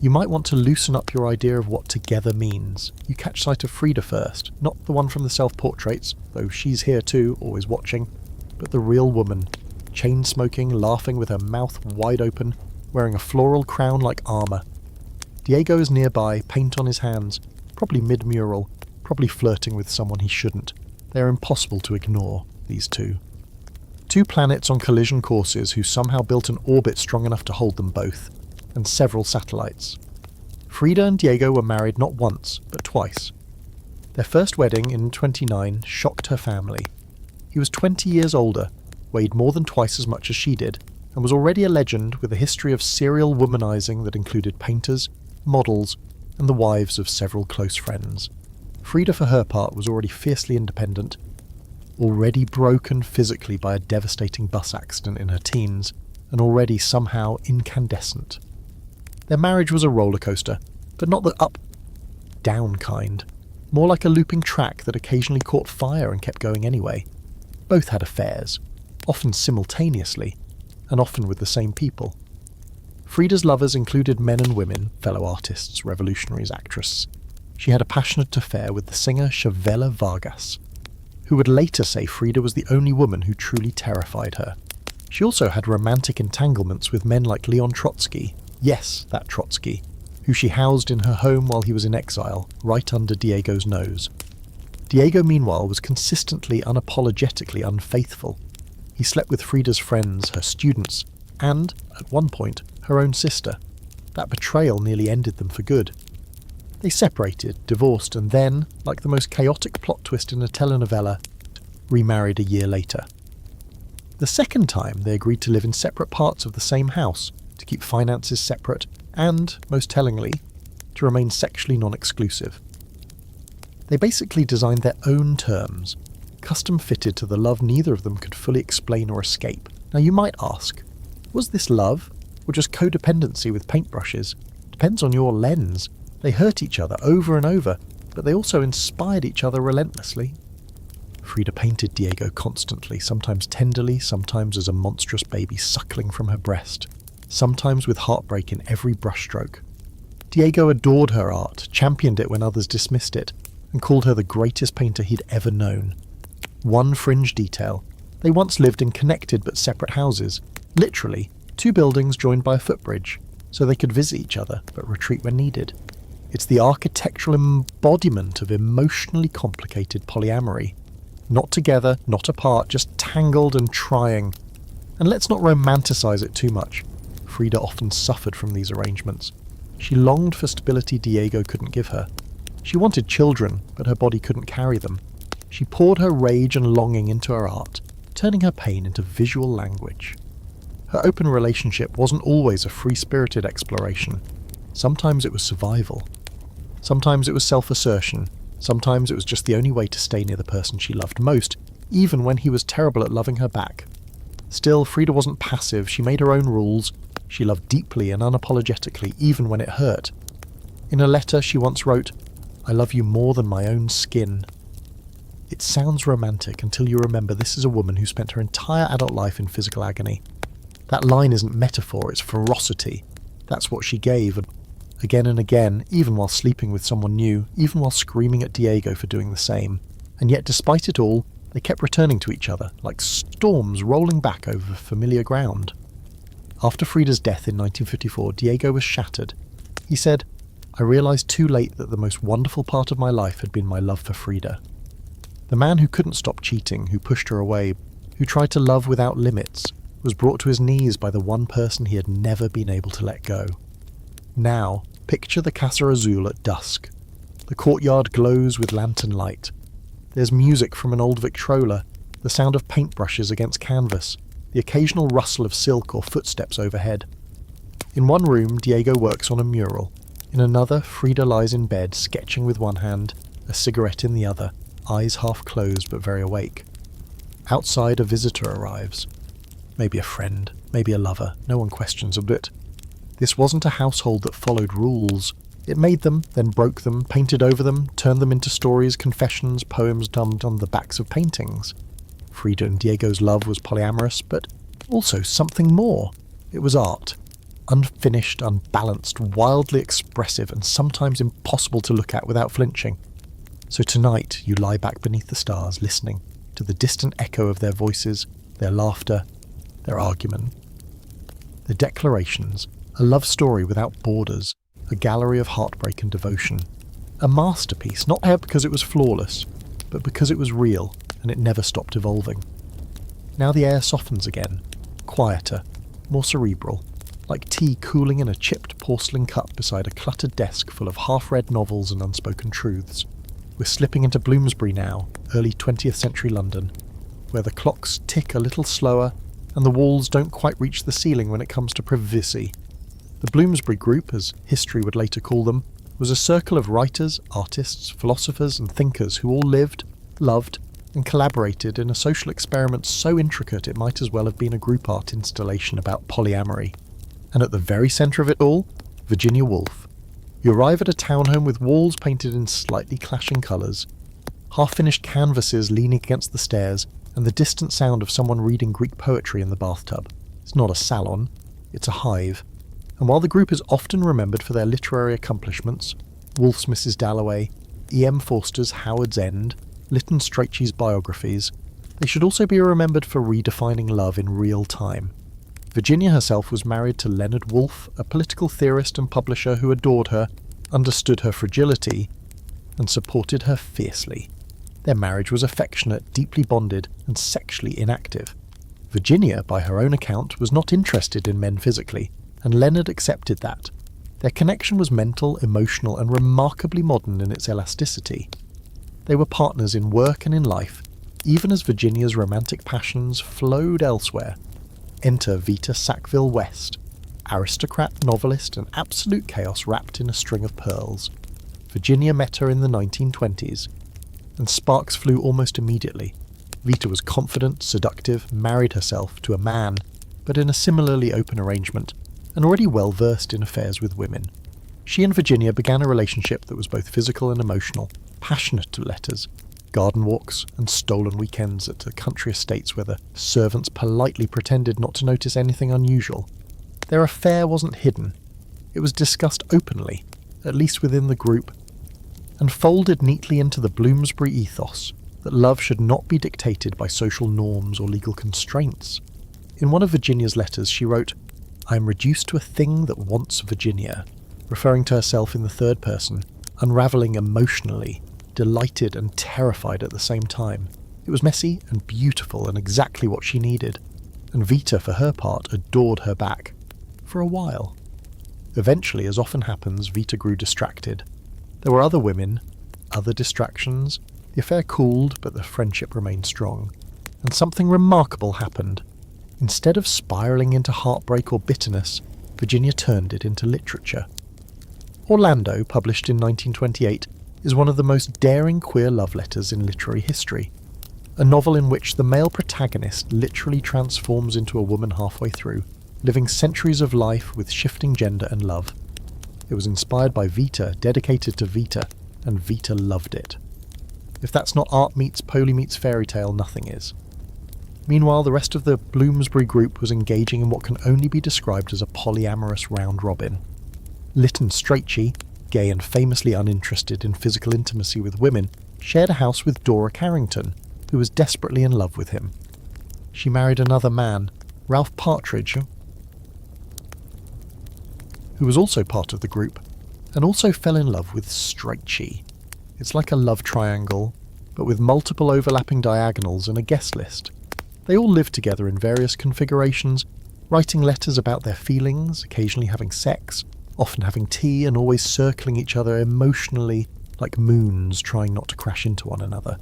S1: You might want to loosen up your idea of what together means. You catch sight of Frida first, not the one from the self-portraits, though she's here too, always watching, but the real woman, chain-smoking, laughing with her mouth wide open, wearing a floral crown like armour. Diego is nearby, paint on his hands, probably mid-mural, probably flirting with someone he shouldn't. They are impossible to ignore, these two. Two planets on collision courses who somehow built an orbit strong enough to hold them both, and several satellites. Frida and Diego were married not once, but twice. Their first wedding in 1929 shocked her family. He was 20 years older, weighed more than twice as much as she did, and was already a legend with a history of serial womanizing that included painters, models, and the wives of several close friends. Frida, for her part, was already fiercely independent, already broken physically by a devastating bus accident in her teens, and already somehow incandescent. Their marriage was a roller coaster, but not the up-down kind, more like a looping track that occasionally caught fire and kept going anyway. Both had affairs, often simultaneously, and often with the same people. Frida's lovers included men and women, fellow artists, revolutionaries, actresses. She had a passionate affair with the singer Chavela Vargas, who would later say Frida was the only woman who truly terrified her. She also had romantic entanglements with men like Leon Trotsky, yes, that Trotsky, who she housed in her home while he was in exile, right under Diego's nose. Diego, meanwhile, was consistently, unapologetically unfaithful. He slept with Frida's friends, her students, and, at one point, her own sister. That betrayal nearly ended them for good. They separated, divorced, and then, like the most chaotic plot twist in a telenovela, remarried a year later. The second time, they agreed to live in separate parts of the same house, to keep finances separate, and, most tellingly, to remain sexually non-exclusive. They basically designed their own terms, custom-fitted to the love neither of them could fully explain or escape. Now you might ask, was this love, or just codependency with paintbrushes? Depends on your lens. They hurt each other over and over, but they also inspired each other relentlessly. Frida painted Diego constantly, sometimes tenderly, sometimes as a monstrous baby suckling from her breast, sometimes with heartbreak in every brushstroke. Diego adored her art, championed it when others dismissed it, and called her the greatest painter he'd ever known. One fringe detail: they once lived in connected but separate houses, literally, two buildings joined by a footbridge, so they could visit each other but retreat when needed. It's the architectural embodiment of emotionally complicated polyamory. Not together, not apart, just tangled and trying. And let's not romanticize it too much. Frida often suffered from these arrangements. She longed for stability Diego couldn't give her. She wanted children, but her body couldn't carry them. She poured her rage and longing into her art, turning her pain into visual language. Her open relationship wasn't always a free-spirited exploration. Sometimes it was survival. Sometimes it was self-assertion. Sometimes it was just the only way to stay near the person she loved most, even when he was terrible at loving her back. Still, Frida wasn't passive. She made her own rules. She loved deeply and unapologetically, even when it hurt. In a letter she once wrote, "I love you more than my own skin." It sounds romantic until you remember this is a woman who spent her entire adult life in physical agony. That line isn't metaphor, it's ferocity. That's what she gave, again and again, even while sleeping with someone new, even while screaming at Diego for doing the same. And yet, despite it all, they kept returning to each other, like storms rolling back over familiar ground. After Frida's death in 1954, Diego was shattered. He said, "I realized too late that the most wonderful part of my life had been my love for Frida." The man who couldn't stop cheating, who pushed her away, who tried to love without limits, was brought to his knees by the one person he had never been able to let go. Now, picture the Casa Azul at dusk. The courtyard glows with lantern light. There's music from an old Victrola, the sound of paintbrushes against canvas, the occasional rustle of silk or footsteps overhead. In one room, Diego works on a mural. In another, Frida lies in bed, sketching with one hand, a cigarette in the other, eyes half closed but very awake. Outside, a visitor arrives. Maybe a friend, maybe a lover, no one questions a bit. This wasn't a household that followed rules. It made them, then broke them, painted over them, turned them into stories, confessions, poems dumbed on the backs of paintings. Frida and Diego's love was polyamorous, but also something more. It was art. unfinished, unbalanced, wildly expressive, and sometimes impossible to look at without flinching. So tonight you lie back beneath the stars, listening to the distant echo of their voices, their laughter, their argument. Their declarations, a love story without borders, a gallery of heartbreak and devotion. A masterpiece, not because it was flawless, but because it was real and it never stopped evolving. Now the air softens again, quieter, more cerebral, like tea cooling in a chipped porcelain cup beside a cluttered desk full of half-read novels and unspoken truths. We're slipping into Bloomsbury now, early 20th century London, where the clocks tick a little slower and the walls don't quite reach the ceiling when it comes to privacy. The Bloomsbury Group, as history would later call them, was a circle of writers, artists, philosophers and thinkers who all lived, loved and collaborated in a social experiment so intricate it might as well have been a group art installation about polyamory. And at the very centre of it all, Virginia Woolf. You arrive at a townhome with walls painted in slightly clashing colours, half-finished canvases leaning against the stairs, and the distant sound of someone reading Greek poetry in the bathtub. It's not a salon, it's a hive. And while the group is often remembered for their literary accomplishments, Woolf's Mrs. Dalloway, E.M. Forster's Howard's End, Lytton Strachey's biographies, they should also be remembered for redefining love in real time. Virginia herself was married to Leonard Woolf, a political theorist and publisher who adored her, understood her fragility, and supported her fiercely. Their marriage was affectionate, deeply bonded, and sexually inactive. Virginia, by her own account, was not interested in men physically, and Leonard accepted that. Their connection was mental, emotional, and remarkably modern in its elasticity. They were partners in work and in life, even as Virginia's romantic passions flowed elsewhere. Enter Vita Sackville-West, aristocrat, novelist, and absolute chaos wrapped in a string of pearls. Virginia met her in the 1920s, and sparks flew almost immediately. Vita was confident, seductive, married herself to a man, but in a similarly open arrangement, and already well versed in affairs with women. She and Virginia began a relationship that was both physical and emotional, passionate letters, garden walks, and stolen weekends at the country estates where the servants politely pretended not to notice anything unusual. Their affair wasn't hidden. It was discussed openly, at least within the group, and folded neatly into the Bloomsbury ethos that love should not be dictated by social norms or legal constraints. In one of Virginia's letters she wrote, "I am reduced to a thing that wants Virginia," referring to herself in the third person, unravelling emotionally, delighted and terrified at the same time. It was messy and beautiful and exactly what she needed, and Vita, for her part, adored her back. For a while. Eventually, as often happens, Vita grew distracted. There were other women, other distractions. The affair cooled, but the friendship remained strong. And something remarkable happened. Instead of spiralling into heartbreak or bitterness, Virginia turned it into literature. Orlando, published in 1928, is one of the most daring queer love letters in literary history. A novel in which the male protagonist literally transforms into a woman halfway through, living centuries of life with shifting gender and love. It was inspired by Vita, dedicated to Vita, and Vita loved it. If that's not art meets poly meets fairy tale, nothing is. Meanwhile, the rest of the Bloomsbury group was engaging in what can only be described as a polyamorous round robin. Lytton Strachey, gay and famously uninterested in physical intimacy with women, shared a house with Dora Carrington, who was desperately in love with him. She married another man, Ralph Partridge, who was also part of the group, and also fell in love with Strachey. It's like a love triangle, but with multiple overlapping diagonals and a guest list. They all lived together in various configurations, writing letters about their feelings, occasionally having sex, often having tea, and always circling each other emotionally like moons trying not to crash into one another.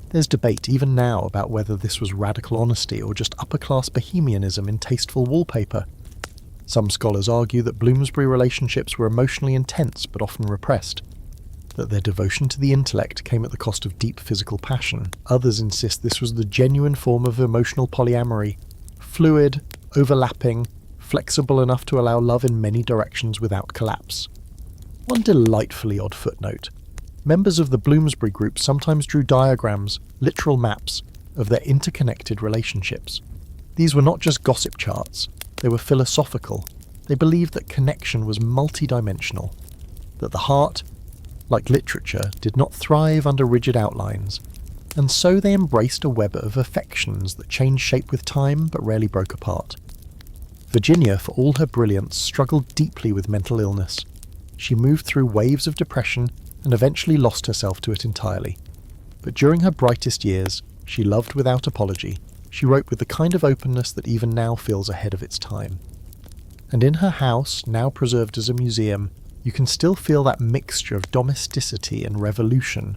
S1: There's debate even now about whether this was radical honesty or just upper-class bohemianism in tasteful wallpaper. Some scholars argue that Bloomsbury relationships were emotionally intense but often repressed, that their devotion to the intellect came at the cost of deep physical passion. Others insist this was the genuine form of emotional polyamory, fluid, overlapping, flexible enough to allow love in many directions without collapse. One delightfully odd footnote. Members of the Bloomsbury group sometimes drew diagrams, literal maps, of their interconnected relationships. These were not just gossip charts, they were philosophical. They believed that connection was multidimensional, that the heart, like literature, did not thrive under rigid outlines, and so they embraced a web of affections that changed shape with time but rarely broke apart. Virginia, for all her brilliance, struggled deeply with mental illness. She moved through waves of depression and eventually lost herself to it entirely. But during her brightest years, she loved without apology. She wrote with the kind of openness that even now feels ahead of its time. And in her house, now preserved as a museum, you can still feel that mixture of domesticity and revolution.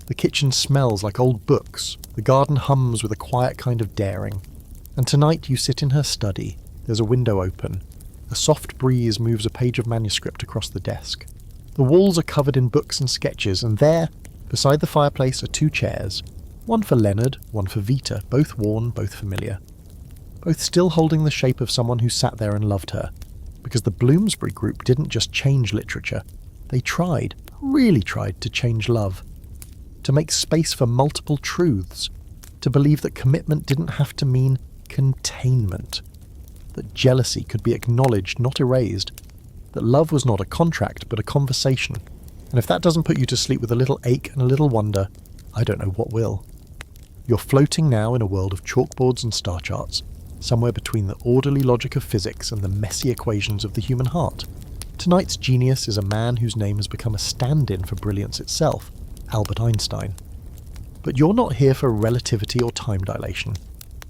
S1: The kitchen smells like old books, the garden hums with a quiet kind of daring. And tonight you sit in her study. There's a window open. A soft breeze moves a page of manuscript across the desk. The walls are covered in books and sketches, and there, beside the fireplace, are 2 chairs. One for Leonard, one for Vita, both worn, both familiar. Both still holding the shape of someone who sat there and loved her. Because the Bloomsbury group didn't just change literature. They tried, really tried, to change love. To make space for multiple truths. To believe that commitment didn't have to mean containment. That jealousy could be acknowledged, not erased. That love was not a contract, but a conversation. And if that doesn't put you to sleep with a little ache and a little wonder, I don't know what will. You're floating now in a world of chalkboards and star charts, somewhere between the orderly logic of physics and the messy equations of the human heart. Tonight's genius is a man whose name has become a stand-in for brilliance itself, Albert Einstein. But you're not here for relativity or time dilation.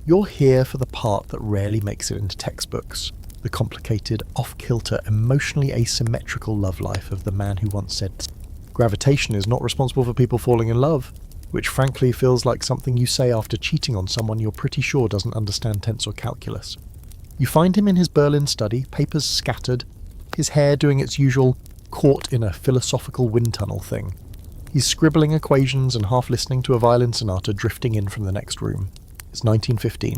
S1: You're here for the part that rarely makes it into textbooks, the complicated, off-kilter, emotionally asymmetrical love life of the man who once said, "Gravitation is not responsible for people falling in love," which frankly feels like something you say after cheating on someone you're pretty sure doesn't understand tense or calculus. You find him in his Berlin study, papers scattered, his hair doing its usual caught in a philosophical wind tunnel thing. He's scribbling equations and half listening to a violin sonata drifting in from the next room. It's 1915,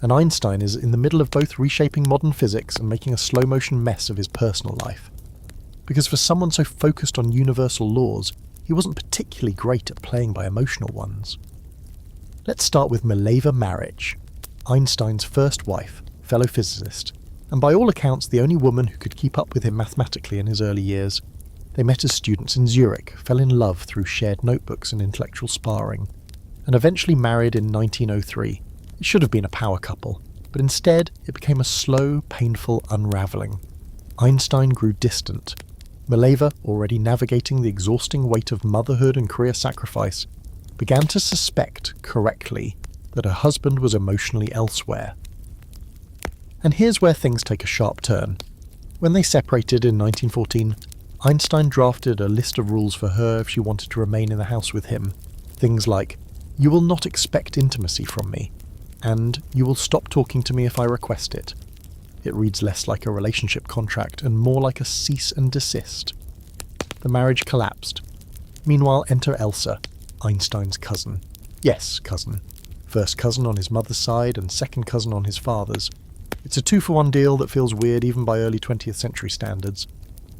S1: and Einstein is in the middle of both reshaping modern physics and making a slow-motion mess of his personal life. Because for someone so focused on universal laws, he wasn't particularly great at playing by emotional ones. Let's start with Mileva Maric, Einstein's first wife, fellow physicist, and by all accounts the only woman who could keep up with him mathematically in his early years. They met as students in Zurich, fell in love through shared notebooks and intellectual sparring, and eventually married in 1903. It should have been a power couple, but instead it became a slow, painful unravelling. Einstein grew distant. Mileva, already navigating the exhausting weight of motherhood and career sacrifice, began to suspect, correctly, that her husband was emotionally elsewhere. And here's where things take a sharp turn. When they separated in 1914, Einstein drafted a list of rules for her if she wanted to remain in the house with him. Things like, "You will not expect intimacy from me," and "You will stop talking to me if I request it." It reads less like a relationship contract and more like a cease and desist. The marriage collapsed. Meanwhile, enter Elsa, Einstein's cousin. Yes, cousin. First cousin on his mother's side and second cousin on his father's. It's a 2-for-1 deal that feels weird even by early 20th century standards.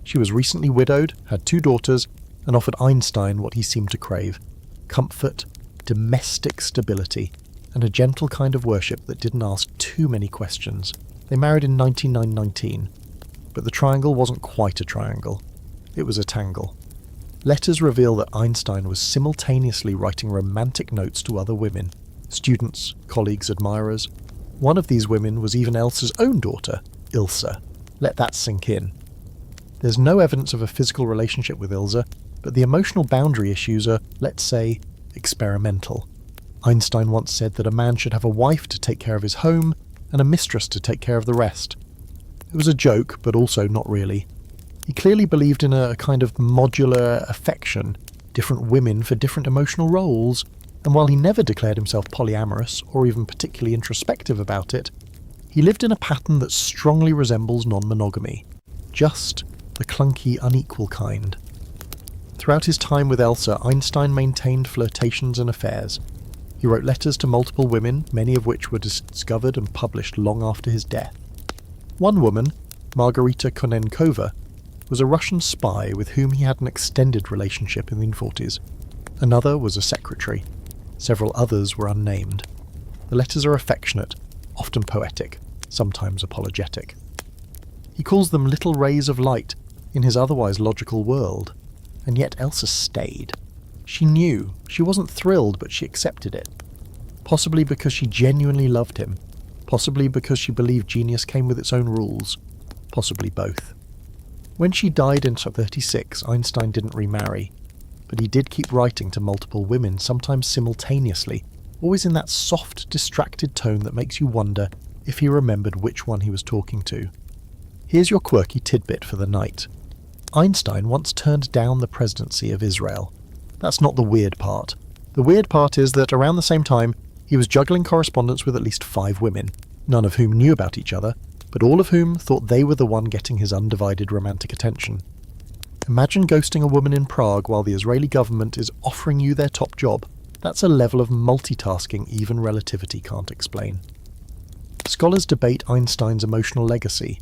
S1: She was recently widowed, had 2 daughters, and offered Einstein what he seemed to crave: comfort, domestic stability, and a gentle kind of worship that didn't ask too many questions. They married in 1919, but the triangle wasn't quite a triangle. It was a tangle. Letters reveal that Einstein was simultaneously writing romantic notes to other women, students, colleagues, admirers. One of these women was even Elsa's own daughter, Ilse. Let that sink in. There's no evidence of a physical relationship with Ilse, but the emotional boundary issues are, let's say, experimental. Einstein once said that a man should have a wife to take care of his home and a mistress to take care of the rest. It was a joke, but also not really. He clearly believed in a kind of modular affection, different women for different emotional roles, and while he never declared himself polyamorous or even particularly introspective about it, he lived in a pattern that strongly resembles non-monogamy, just the clunky, unequal kind. Throughout his time with Elsa, Einstein maintained flirtations and affairs. He wrote letters to multiple women, many of which were discovered and published long after his death. One woman, Margarita Konenkova, was a Russian spy with whom he had an extended relationship in the 1940s. Another was a secretary. Several others were unnamed. The letters are affectionate, often poetic, sometimes apologetic. He calls them little rays of light in his otherwise logical world. And yet Elsa stayed. She knew. She wasn't thrilled, but she accepted it. Possibly because she genuinely loved him. Possibly because she believed genius came with its own rules. Possibly both. When she died in 36, Einstein didn't remarry, but he did keep writing to multiple women, sometimes simultaneously, always in that soft, distracted tone that makes you wonder if he remembered which one he was talking to. Here's your quirky tidbit for the night. Einstein once turned down the presidency of Israel. That's not the weird part. The weird part is that around the same time, he was juggling correspondence with at least 5 women, none of whom knew about each other, but all of whom thought they were the one getting his undivided romantic attention. Imagine ghosting a woman in Prague while the Israeli government is offering you their top job. That's a level of multitasking even relativity can't explain. Scholars debate Einstein's emotional legacy.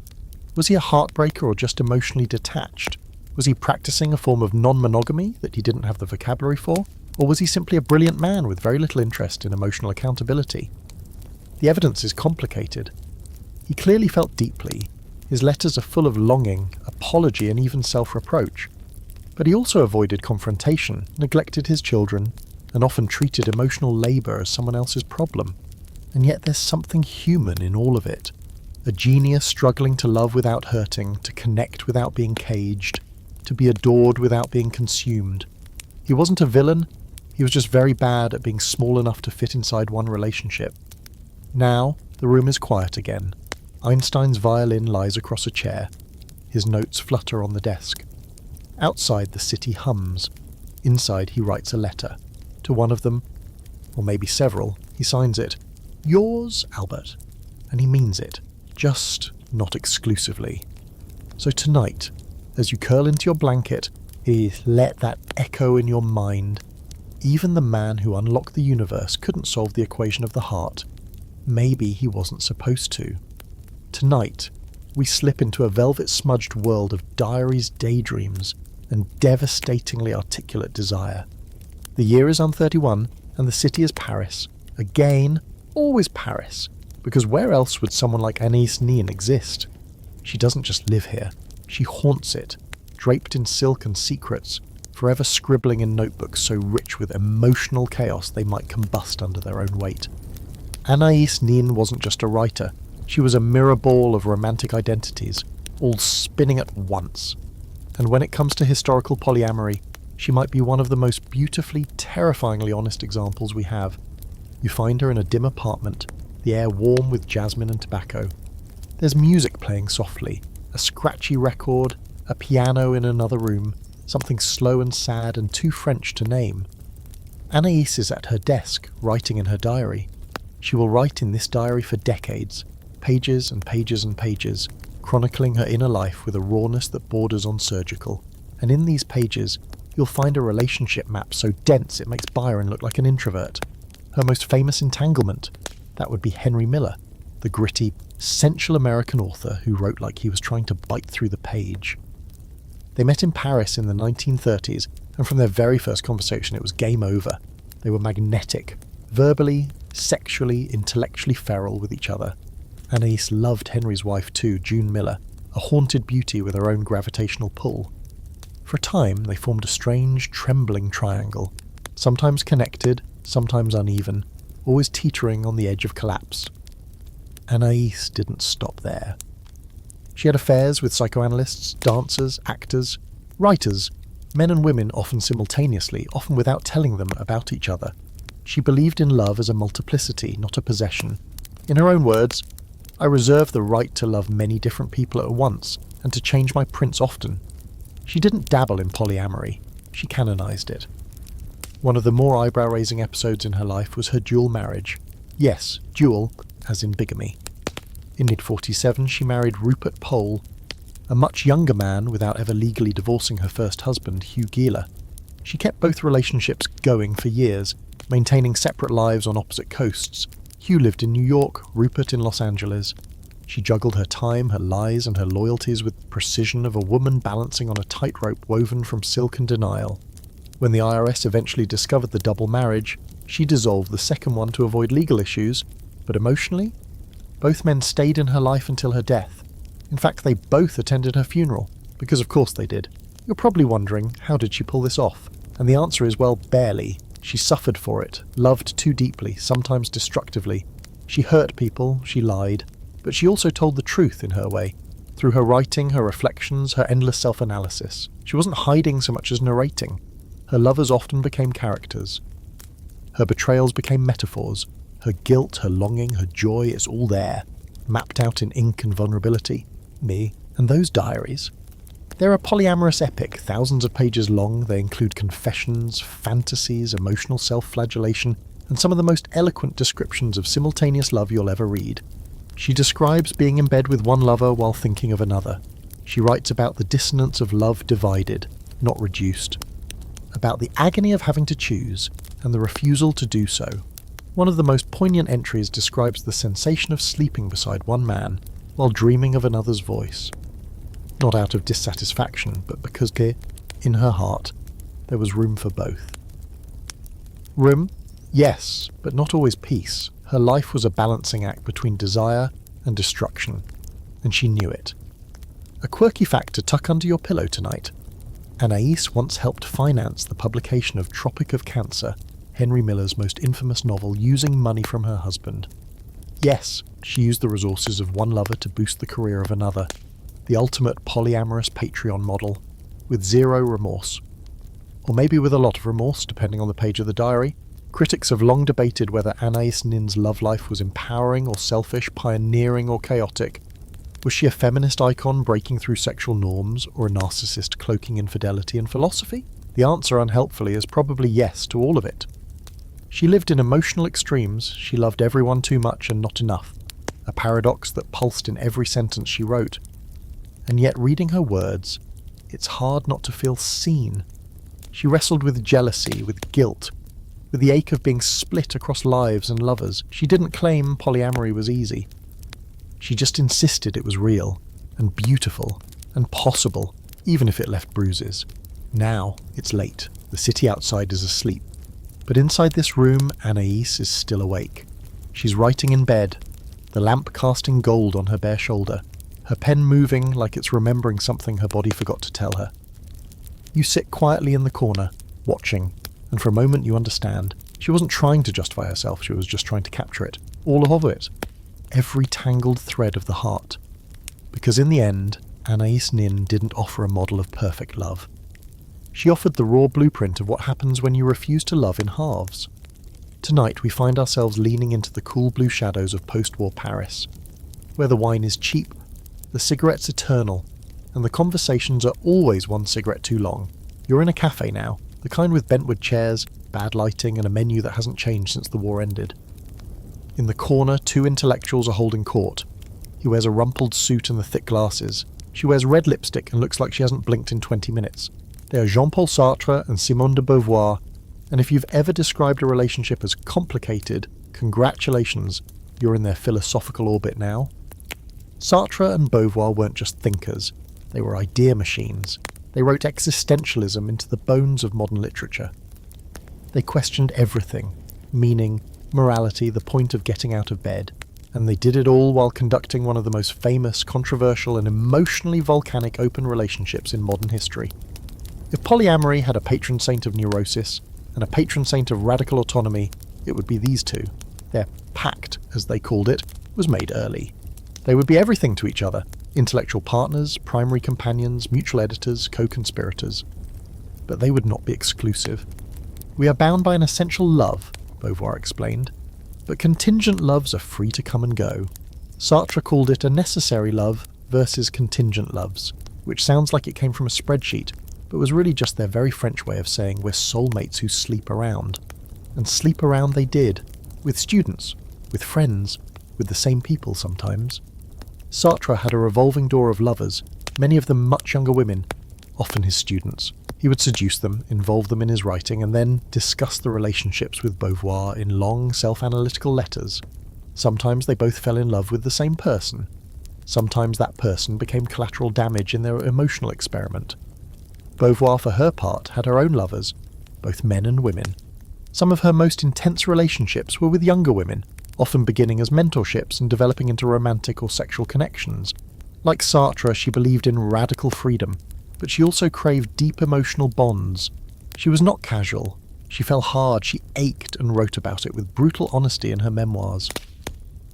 S1: Was he a heartbreaker or just emotionally detached? Was he practicing a form of non-monogamy that he didn't have the vocabulary for? Or was he simply a brilliant man with very little interest in emotional accountability? The evidence is complicated. He clearly felt deeply. His letters are full of longing, apology, and even self-reproach. But he also avoided confrontation, neglected his children, and often treated emotional labour as someone else's problem. And yet there's something human in all of it. A genius struggling to love without hurting, to connect without being caged, to be adored without being consumed. He wasn't a villain, he was just very bad at being small enough to fit inside one relationship. Now, the room is quiet again. Einstein's violin lies across a chair. His notes flutter on the desk. Outside, the city hums. Inside, he writes a letter. To one of them, or maybe several, he signs it, "Yours, Albert." And he means it, just not exclusively. So tonight, as you curl into your blanket, let that echo in your mind. Even the man who unlocked the universe couldn't solve the equation of the heart. Maybe he wasn't supposed to. Tonight, we slip into a velvet-smudged world of diaries, daydreams, and devastatingly articulate desire. The year is 31, and the city is Paris. Again, always Paris, because where else would someone like Anaïs Nin exist? She doesn't just live here, she haunts it, draped in silk and secrets, forever scribbling in notebooks so rich with emotional chaos they might combust under their own weight. Anaïs Nin wasn't just a writer, she was a mirror ball of romantic identities, all spinning at once. And when it comes to historical polyamory, she might be one of the most beautifully, terrifyingly honest examples we have. You find her in a dim apartment, the air warm with jasmine and tobacco. There's music playing softly, a scratchy record, a piano in another room, something slow and sad and too French to name. Anaïs is at her desk, writing in her diary. She will write in this diary for decades, pages and pages and pages, chronicling her inner life with a rawness that borders on surgical. And in these pages, you'll find a relationship map so dense it makes Byron look like an introvert. Her most famous entanglement, that would be Henry Miller, the gritty, sensual American author who wrote like he was trying to bite through the page. They met in Paris in the 1930s, and from their very first conversation it was game over. They were magnetic, verbally, sexually, intellectually feral with each other. Anaïs loved Henry's wife too, June Miller, a haunted beauty with her own gravitational pull. For a time, they formed a strange, trembling triangle, sometimes connected, sometimes uneven, always teetering on the edge of collapse. Anaïs didn't stop there. She had affairs with psychoanalysts, dancers, actors, writers, men and women often simultaneously, often without telling them about each other. She believed in love as a multiplicity, not a possession. In her own words, "I reserve the right to love many different people at once, and to change my prince often." She didn't dabble in polyamory, she canonized it. One of the more eyebrow-raising episodes in her life was her dual marriage. Yes, dual, as in bigamy. In mid-47 she married Rupert Pole, a much younger man without ever legally divorcing her first husband, Hugh Geeler. She kept both relationships going for years, maintaining separate lives on opposite coasts. Hugh lived in New York, Rupert in Los Angeles. She juggled her time, her lies, and her loyalties with the precision of a woman balancing on a tightrope woven from silk and denial. When the IRS eventually discovered the double marriage, she dissolved the second one to avoid legal issues, but emotionally? Both men stayed in her life until her death. In fact, they both attended her funeral, because of course they did. You're probably wondering, how did she pull this off? And the answer is, well, barely. She suffered for it, loved too deeply, sometimes destructively. She hurt people, she lied, but she also told the truth in her way. Through her writing, her reflections, her endless self-analysis. She wasn't hiding so much as narrating. Her lovers often became characters. Her betrayals became metaphors. Her guilt, her longing, her joy, it's all there, mapped out in ink and vulnerability. Me and those diaries. They're a polyamorous epic, thousands of pages long. They include confessions, fantasies, emotional self-flagellation, and some of the most eloquent descriptions of simultaneous love you'll ever read. She describes being in bed with one lover while thinking of another. She writes about the dissonance of love divided, not reduced. About the agony of having to choose, and the refusal to do so. One of the most poignant entries describes the sensation of sleeping beside one man, while dreaming of another's voice. Not out of dissatisfaction, but because in her heart, there was room for both. Room? Yes, but not always peace. Her life was a balancing act between desire and destruction, and she knew it. A quirky fact to tuck under your pillow tonight. Anaïs once helped finance the publication of Tropic of Cancer, Henry Miller's most infamous novel, using money from her husband. Yes, she used the resources of one lover to boost the career of another. The ultimate polyamorous Patreon model, with zero remorse. Or maybe with a lot of remorse, depending on the page of the diary. Critics have long debated whether Anaïs Nin's love life was empowering or selfish, pioneering or chaotic. Was she a feminist icon breaking through sexual norms, or a narcissist cloaking infidelity and philosophy? The answer, unhelpfully, is probably yes to all of it. She lived in emotional extremes. She loved everyone too much and not enough, a paradox that pulsed in every sentence she wrote. And yet, reading her words, it's hard not to feel seen. She wrestled with jealousy, with guilt, with the ache of being split across lives and lovers. She didn't claim polyamory was easy. She just insisted it was real, and beautiful, and possible, even if it left bruises. Now, it's late. The city outside is asleep. But inside this room, Anaïs is still awake. She's writing in bed, the lamp casting gold on her bare shoulder, her pen moving like it's remembering something her body forgot to tell her. You sit quietly in the corner, watching, and for a moment you understand. She wasn't trying to justify herself, she was just trying to capture it. All of it. Every tangled thread of the heart. Because in the end, Anaïs Nin didn't offer a model of perfect love. She offered the raw blueprint of what happens when you refuse to love in halves. Tonight we find ourselves leaning into the cool blue shadows of post-war Paris, where the wine is cheap, the cigarette's eternal, and the conversations are always one cigarette too long. You're in a cafe now, the kind with bentwood chairs, bad lighting, and a menu that hasn't changed since the war ended. In the corner, two intellectuals are holding court. He wears a rumpled suit and the thick glasses. She wears red lipstick and looks like she hasn't blinked in 20 minutes. They are Jean-Paul Sartre and Simone de Beauvoir, and if you've ever described a relationship as complicated, congratulations, you're in their philosophical orbit now. Sartre and Beauvoir weren't just thinkers, they were idea machines. They wrote existentialism into the bones of modern literature. They questioned everything, meaning, morality, the point of getting out of bed, and they did it all while conducting one of the most famous, controversial, and emotionally volcanic open relationships in modern history. If polyamory had a patron saint of neurosis and a patron saint of radical autonomy, it would be these two. Their pact, as they called it, was made early. They would be everything to each other, intellectual partners, primary companions, mutual editors, co-conspirators. But they would not be exclusive. We are bound by an essential love, Beauvoir explained, but contingent loves are free to come and go. Sartre called it a necessary love versus contingent loves, which sounds like it came from a spreadsheet, but was really just their very French way of saying we're soulmates who sleep around. And sleep around they did, with students, with friends, with the same people sometimes. Sartre had a revolving door of lovers, many of them much younger women, often his students. He would seduce them, involve them in his writing, and then discuss the relationships with Beauvoir in long, self-analytical letters. Sometimes they both fell in love with the same person. Sometimes that person became collateral damage in their emotional experiment. Beauvoir, for her part, had her own lovers, both men and women. Some of her most intense relationships were with younger women, often beginning as mentorships and developing into romantic or sexual connections. Like Sartre, she believed in radical freedom, but she also craved deep emotional bonds. She was not casual. She fell hard, she ached, and wrote about it with brutal honesty in her memoirs.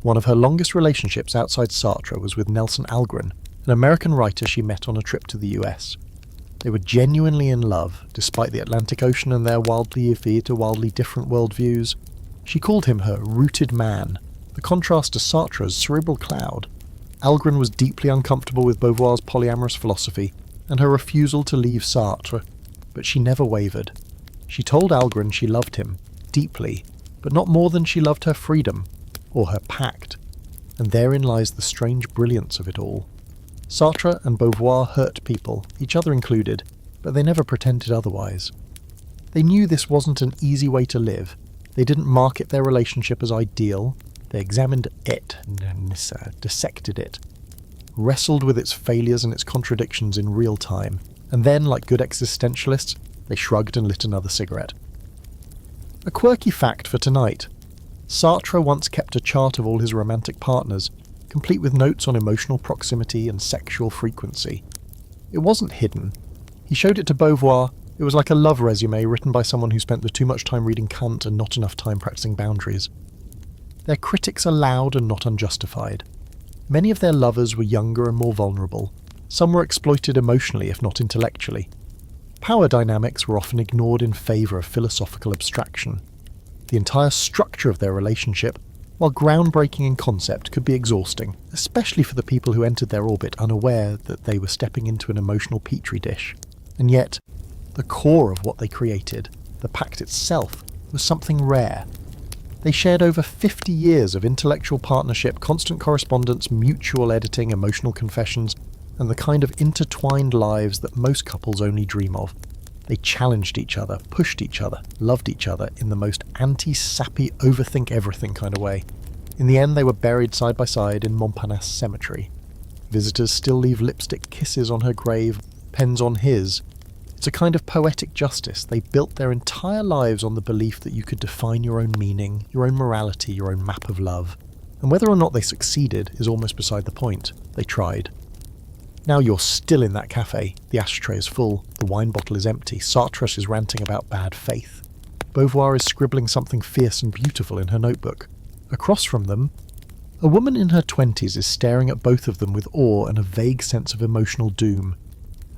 S1: One of her longest relationships outside Sartre was with Nelson Algren, an American writer she met on a trip to the US. They were genuinely in love, despite the Atlantic Ocean and their wildly different worldviews. She called him her rooted man, the contrast to Sartre's cerebral cloud. Algren was deeply uncomfortable with Beauvoir's polyamorous philosophy and her refusal to leave Sartre, but she never wavered. She told Algren she loved him, deeply, but not more than she loved her freedom, or her pact. And therein lies the strange brilliance of it all. Sartre and Beauvoir hurt people, each other included, but they never pretended otherwise. They knew this wasn't an easy way to live. They didn't market their relationship as ideal. They examined it, dissected it, wrestled with its failures and its contradictions in real time, and then, like good existentialists, they shrugged and lit another cigarette. A quirky fact for tonight. Sartre once kept a chart of all his romantic partners, complete with notes on emotional proximity and sexual frequency. It wasn't hidden. He showed it to Beauvoir. It was like a love resume written by someone who spent too much time reading Kant and not enough time practicing boundaries. Their critics are loud and not unjustified. Many of their lovers were younger and more vulnerable. Some were exploited emotionally, if not intellectually. Power dynamics were often ignored in favour of philosophical abstraction. The entire structure of their relationship, while groundbreaking in concept, could be exhausting, especially for the people who entered their orbit unaware that they were stepping into an emotional petri dish. And yet, the core of what they created, the pact itself, was something rare. They shared over 50 years of intellectual partnership, constant correspondence, mutual editing, emotional confessions, and the kind of intertwined lives that most couples only dream of. They challenged each other, pushed each other, loved each other in the most anti-sappy, overthink everything kind of way. In the end, they were buried side by side in Montparnasse Cemetery. Visitors still leave lipstick kisses on her grave, pens on his. It's a kind of poetic justice. They built their entire lives on the belief that you could define your own meaning, your own morality, your own map of love. And whether or not they succeeded is almost beside the point. They tried. Now you're still in that cafe. The ashtray is full. The wine bottle is empty. Sartre is ranting about bad faith. Beauvoir is scribbling something fierce and beautiful in her notebook. Across from them, a woman in her 20s is staring at both of them with awe and a vague sense of emotional doom.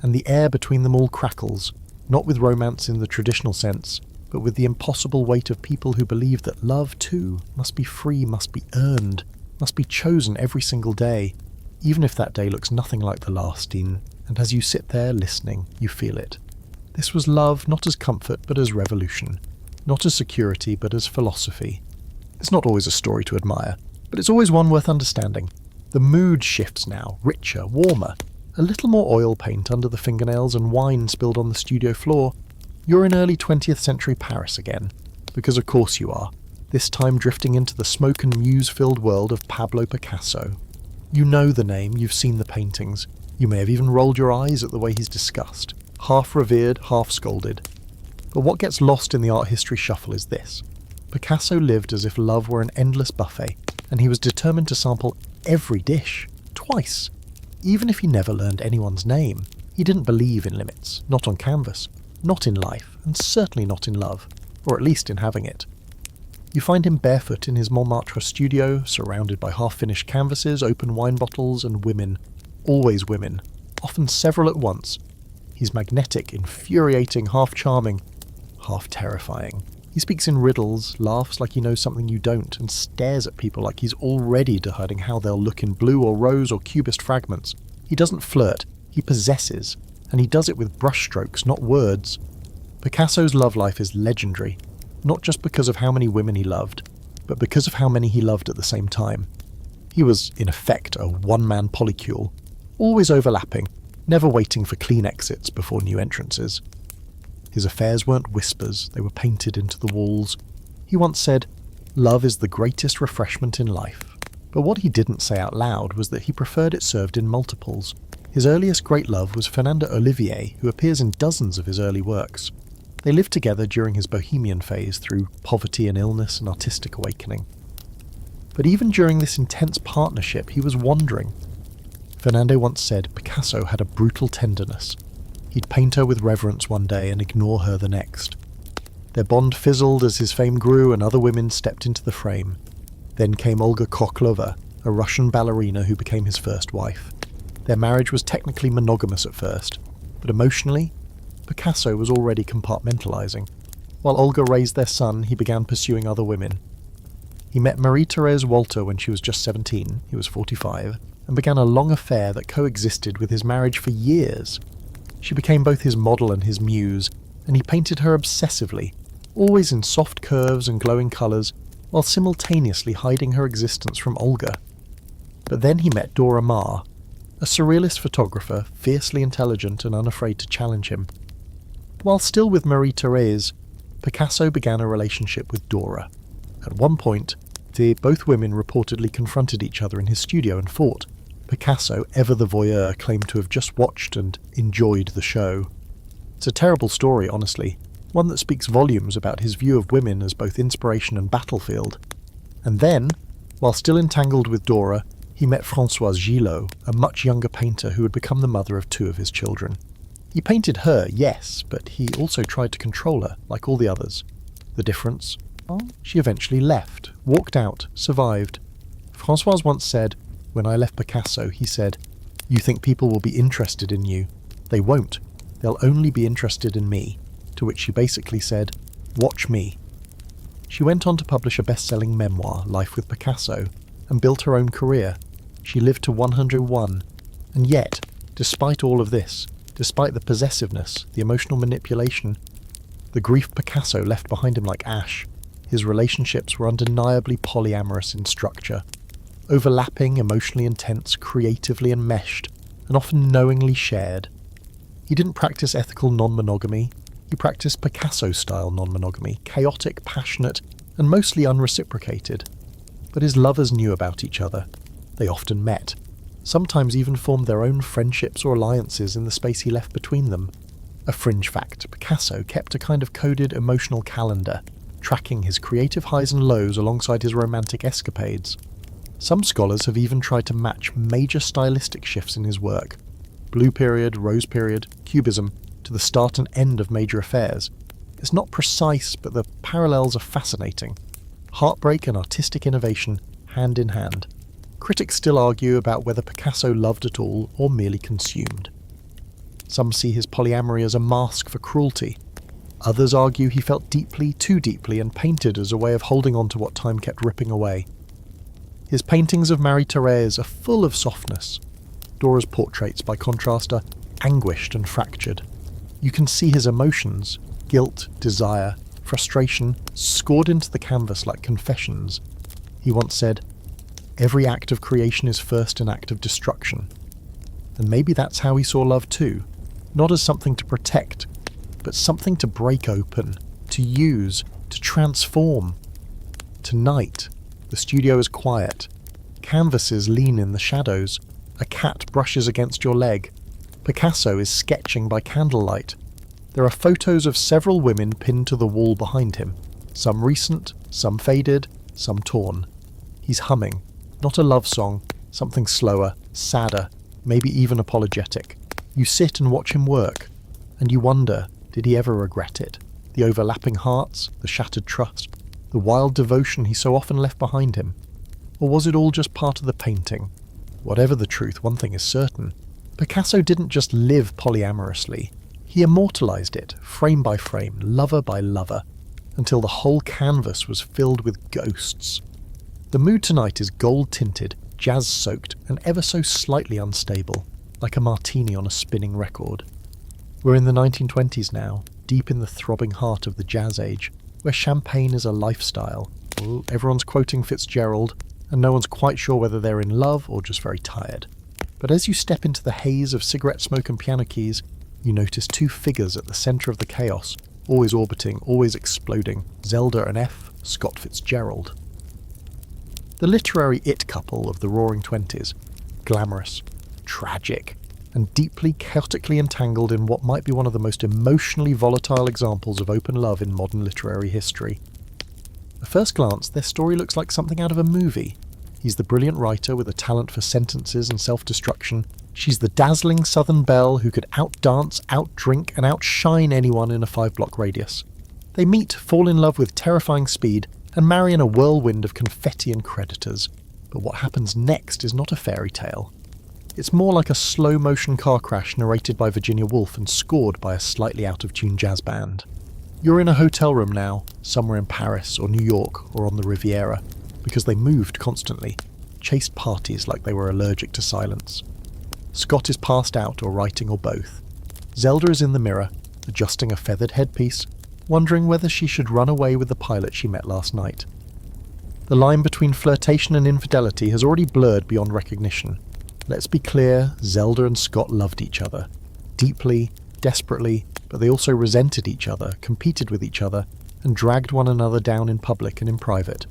S1: And the air between them all crackles, not with romance in the traditional sense, but with the impossible weight of people who believe that love, too, must be free, must be earned, must be chosen every single day, even if that day looks nothing like the last, and as you sit there listening, you feel it. This was love not as comfort but as revolution, not as security but as philosophy. It's not always a story to admire, but it's always one worth understanding. The mood shifts now, richer, warmer. A little more oil paint under the fingernails and wine spilled on the studio floor. You're in early 20th century Paris again, because of course you are, this time drifting into the smoke and muse-filled world of Pablo Picasso. You know the name, you've seen the paintings. You may have even rolled your eyes at the way he's discussed, half revered, half scolded. But what gets lost in the art history shuffle is this. Picasso lived as if love were an endless buffet, and he was determined to sample every dish, twice. Even if he never learned anyone's name, he didn't believe in limits, not on canvas, not in life, and certainly not in love, or at least in having it. You find him barefoot in his Montmartre studio, surrounded by half-finished canvases, open wine bottles, and women. Always women, often several at once. He's magnetic, infuriating, half-charming, half-terrifying. He speaks in riddles, laughs like he knows something you don't, and stares at people like he's already deciding how they'll look in blue or rose or cubist fragments. He doesn't flirt, he possesses, and he does it with brushstrokes, not words. Picasso's love life is legendary, not just because of how many women he loved, but because of how many he loved at the same time. He was, in effect, a one-man polycule, always overlapping, never waiting for clean exits before new entrances. His affairs weren't whispers, they were painted into the walls. He once said, "Love is the greatest refreshment in life." But what he didn't say out loud was that he preferred it served in multiples. His earliest great love was Fernanda Olivier, who appears in dozens of his early works. They lived together during his bohemian phase through poverty and illness and artistic awakening. But even during this intense partnership, he was wandering. Fernando once said Picasso had a brutal tenderness. He'd paint her with reverence one day and ignore her the next. Their bond fizzled as his fame grew and other women stepped into the frame. Then came Olga Khokhlova, a Russian ballerina who became his first wife. Their marriage was technically monogamous at first, but emotionally, Picasso was already compartmentalizing. While Olga raised their son, he began pursuing other women. He met Marie-Thérèse Walter when she was just 17, he was 45, and began a long affair that coexisted with his marriage for years. She became both his model and his muse, and he painted her obsessively, always in soft curves and glowing colours, while simultaneously hiding her existence from Olga. But then he met Dora Maar, a surrealist photographer, fiercely intelligent and unafraid to challenge him. While still with Marie-Thérèse, Picasso began a relationship with Dora. At one point, both women reportedly confronted each other in his studio and fought. Picasso, ever the voyeur, claimed to have just watched and enjoyed the show. It's a terrible story, honestly, one that speaks volumes about his view of women as both inspiration and battlefield. And then, while still entangled with Dora, he met Françoise Gillot, a much younger painter who had become the mother of 2 of his children. He painted her, yes, but he also tried to control her, like all the others. The difference? Well, she eventually left, walked out, survived. Françoise once said, "When I left Picasso," he said, "you think people will be interested in you. They won't. They'll only be interested in me." To which she basically said, "Watch me." She went on to publish a best-selling memoir, Life with Picasso, and built her own career. She lived to 101, and yet, despite all of this, despite the possessiveness, the emotional manipulation, the grief Picasso left behind him like ash, his relationships were undeniably polyamorous in structure, overlapping, emotionally intense, creatively enmeshed, and often knowingly shared. He didn't practice ethical non-monogamy, he practiced Picasso-style non-monogamy, chaotic, passionate, and mostly unreciprocated. But his lovers knew about each other. They often met, sometimes even formed their own friendships or alliances in the space he left between them. A fringe fact, Picasso kept a kind of coded emotional calendar, tracking his creative highs and lows alongside his romantic escapades. Some scholars have even tried to match major stylistic shifts in his work, Blue Period, Rose Period, Cubism, to the start and end of major affairs. It's not precise, but the parallels are fascinating. Heartbreak and artistic innovation, hand in hand. Critics still argue about whether Picasso loved at all or merely consumed. Some see his polyamory as a mask for cruelty. Others argue he felt deeply, too deeply, and painted as a way of holding on to what time kept ripping away. His paintings of Marie-Thérèse are full of softness. Dora's portraits, by contrast, are anguished and fractured. You can see his emotions, guilt, desire, frustration, scored into the canvas like confessions. He once said, "Every act of creation is first an act of destruction." And maybe that's how he saw love too, not as something to protect, but something to break open, to use, to transform. Tonight, the studio is quiet. Canvases lean in the shadows. A cat brushes against your leg. Picasso is sketching by candlelight. There are photos of several women pinned to the wall behind him, some recent, some faded, some torn. He's humming, not a love song, something slower, sadder, maybe even apologetic. You sit and watch him work, and you wonder, did he ever regret it? The overlapping hearts, the shattered trust, the wild devotion he so often left behind him? Or was it all just part of the painting? Whatever the truth, one thing is certain. Picasso didn't just live polyamorously. He immortalized it, frame by frame, lover by lover, until the whole canvas was filled with ghosts. The mood tonight is gold-tinted, jazz-soaked, and ever so slightly unstable, like a martini on a spinning record. We're in the 1920s now, deep in the throbbing heart of the jazz age, where champagne is a lifestyle. Everyone's quoting Fitzgerald, and no one's quite sure whether they're in love or just very tired. But as you step into the haze of cigarette smoke and piano keys, you notice 2 figures at the centre of the chaos, always orbiting, always exploding, Zelda and F. Scott Fitzgerald. The literary it couple of the Roaring Twenties, glamorous, tragic, and deeply chaotically entangled in what might be one of the most emotionally volatile examples of open love in modern literary history. At first glance, their story looks like something out of a movie. He's the brilliant writer with a talent for sentences and self-destruction. She's the dazzling southern belle who could outdance, outdrink, and outshine anyone in a 5-block radius. They meet, fall in love with terrifying speed, and marry in a whirlwind of confetti and creditors. But what happens next is not a fairy tale. It's more like a slow-motion car crash narrated by Virginia Woolf and scored by a slightly out-of-tune jazz band. You're in a hotel room now, somewhere in Paris or New York or on the Riviera, because they moved constantly, chased parties like they were allergic to silence. Scott is passed out or writing or both. Zelda is in the mirror, adjusting a feathered headpiece, wondering whether she should run away with the pilot she met last night. The line between flirtation and infidelity has already blurred beyond recognition. Let's be clear, Zelda and Scott loved each other. Deeply, desperately, but they also resented each other, competed with each other, and dragged one another down in public and in private.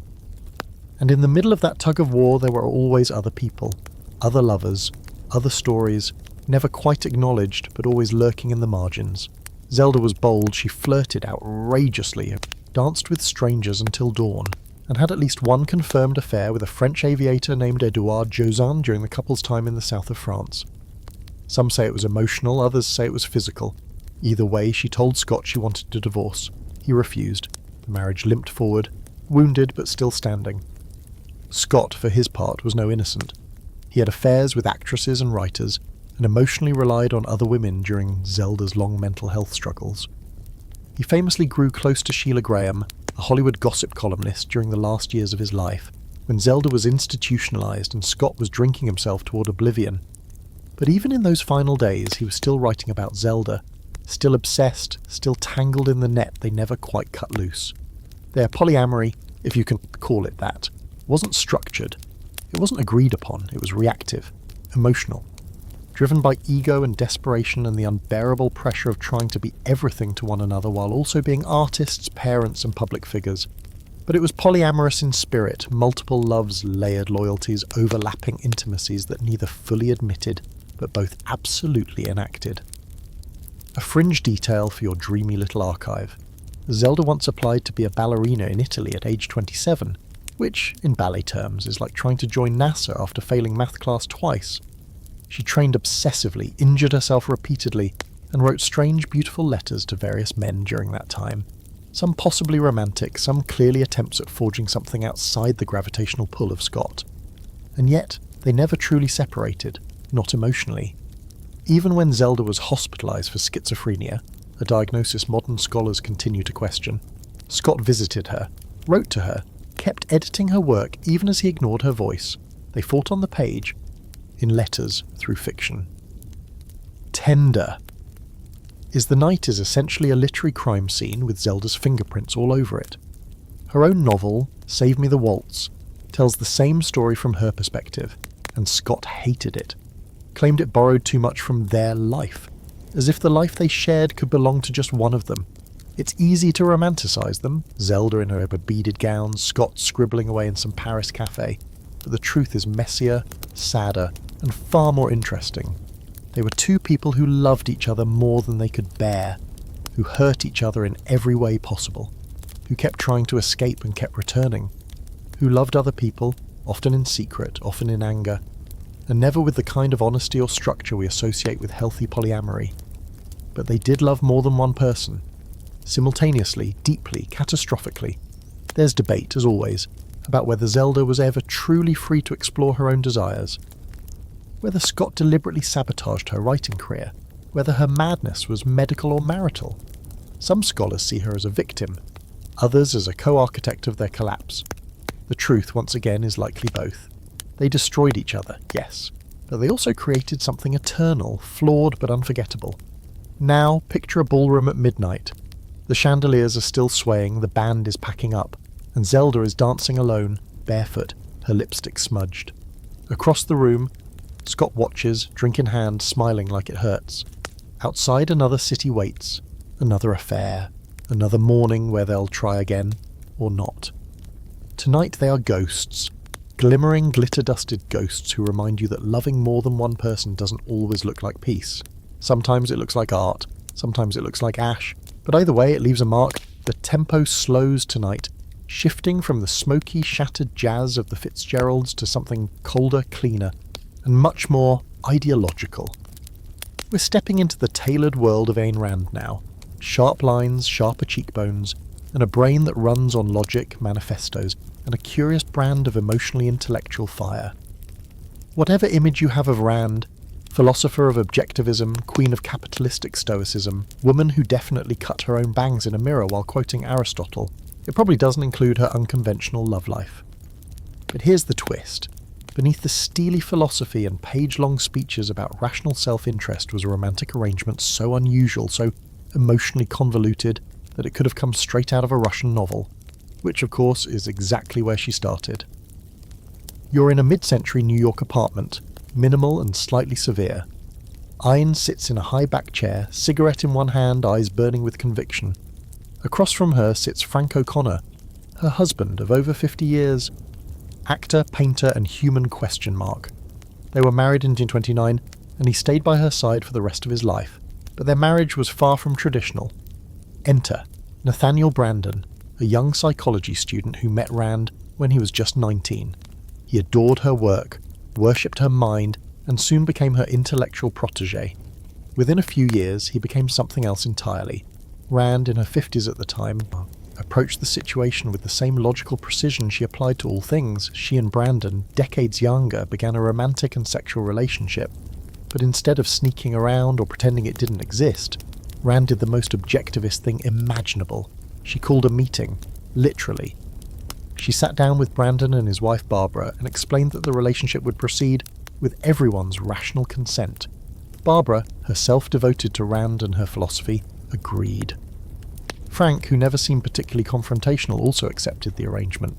S1: And in the middle of that tug of war there were always other people, other lovers, other stories, never quite acknowledged but always lurking in the margins. Zelda was bold, she flirted outrageously, danced with strangers until dawn, and had at least one confirmed affair with a French aviator named Edouard Jozin during the couple's time in the south of France. Some say it was emotional, others say it was physical. Either way, she told Scott she wanted a divorce. He refused. The marriage limped forward, wounded but still standing. Scott, for his part, was no innocent. He had affairs with actresses and writers, and emotionally relied on other women during Zelda's long mental health struggles. He famously grew close to Sheila Graham, a Hollywood gossip columnist, during the last years of his life, when Zelda was institutionalized and Scott was drinking himself toward oblivion. But even in those final days, he was still writing about Zelda, still obsessed, still tangled in the net they never quite cut loose. Their polyamory, if you can call it that, wasn't structured. It wasn't agreed upon, it was reactive, emotional, driven by ego and desperation and the unbearable pressure of trying to be everything to one another while also being artists, parents, and public figures. But it was polyamorous in spirit, multiple loves, layered loyalties, overlapping intimacies that neither fully admitted, but both absolutely enacted. A fringe detail for your dreamy little archive. Zelda once applied to be a ballerina in Italy at age 27, which, in ballet terms, is like trying to join NASA after failing math class twice. She trained obsessively, injured herself repeatedly, and wrote strange, beautiful letters to various men during that time. Some possibly romantic, some clearly attempts at forging something outside the gravitational pull of Scott. And yet, they never truly separated, not emotionally. Even when Zelda was hospitalized for schizophrenia, a diagnosis modern scholars continue to question, Scott visited her, wrote to her, kept editing her work even as he ignored her voice. They fought on the page, in letters through fiction. Tender. The Night is essentially a literary crime scene with Zelda's fingerprints all over it. Her own novel, Save Me the Waltz, tells the same story from her perspective, and Scott hated it, claimed it borrowed too much from their life, as if the life they shared could belong to just one of them. It's easy to romanticize them, Zelda in her beaded gowns, Scott scribbling away in some Paris cafe, but the truth is messier, sadder, and far more interesting. They were two people who loved each other more than they could bear, who hurt each other in every way possible, who kept trying to escape and kept returning, who loved other people, often in secret, often in anger, and never with the kind of honesty or structure we associate with healthy polyamory. But they did love more than one person, simultaneously, deeply, catastrophically. There's debate, as always, about whether Zelda was ever truly free to explore her own desires, whether Scott deliberately sabotaged her writing career, whether her madness was medical or marital. Some scholars see her as a victim, others as a co-architect of their collapse. The truth, once again, is likely both. They destroyed each other, yes, but they also created something eternal, flawed but unforgettable. Now, picture a ballroom at midnight. The chandeliers are still swaying, the band is packing up, and Zelda is dancing alone, barefoot, her lipstick smudged. Across the room, Scott watches, drink in hand, smiling like it hurts. Outside, another city waits, another affair, another morning where they'll try again, or not. Tonight they are ghosts, glimmering, glitter-dusted ghosts who remind you that loving more than one person doesn't always look like peace. Sometimes it looks like art, sometimes it looks like ash, but either way it leaves a mark. The tempo slows tonight, shifting from the smoky, shattered jazz of the Fitzgeralds to something colder, cleaner, and much more ideological. We're stepping into the tailored world of Ayn Rand now. Sharp lines, sharper cheekbones, and a brain that runs on logic, manifestos, and a curious brand of emotionally intellectual fire. Whatever image you have of Rand, philosopher of objectivism, queen of capitalistic stoicism, woman who definitely cut her own bangs in a mirror while quoting Aristotle, it probably doesn't include her unconventional love life. But here's the twist. Beneath the steely philosophy and page-long speeches about rational self-interest was a romantic arrangement so unusual, so emotionally convoluted, that it could have come straight out of a Russian novel, which of course is exactly where she started. You're in a mid-century New York apartment, minimal and slightly severe. Ayn sits in a high-back chair, cigarette in one hand, eyes burning with conviction. Across from her sits Frank O'Connor, her husband of over 50 years, actor, painter, and human question mark. They were married in 1929, and he stayed by her side for the rest of his life, but their marriage was far from traditional. Enter Nathaniel Brandon, a young psychology student who met Rand when he was just 19. He adored her work, worshipped her mind, and soon became her intellectual protégé. Within a few years, he became something else entirely. Rand, in her 50s at the time, approached the situation with the same logical precision she applied to all things. She and Brandon, decades younger, began a romantic and sexual relationship. But instead of sneaking around or pretending it didn't exist, Rand did the most objectivist thing imaginable. She called a meeting, literally. She sat down with Brandon and his wife Barbara and explained that the relationship would proceed with everyone's rational consent. Barbara, herself devoted to Rand and her philosophy, agreed. Frank, who never seemed particularly confrontational, also accepted the arrangement.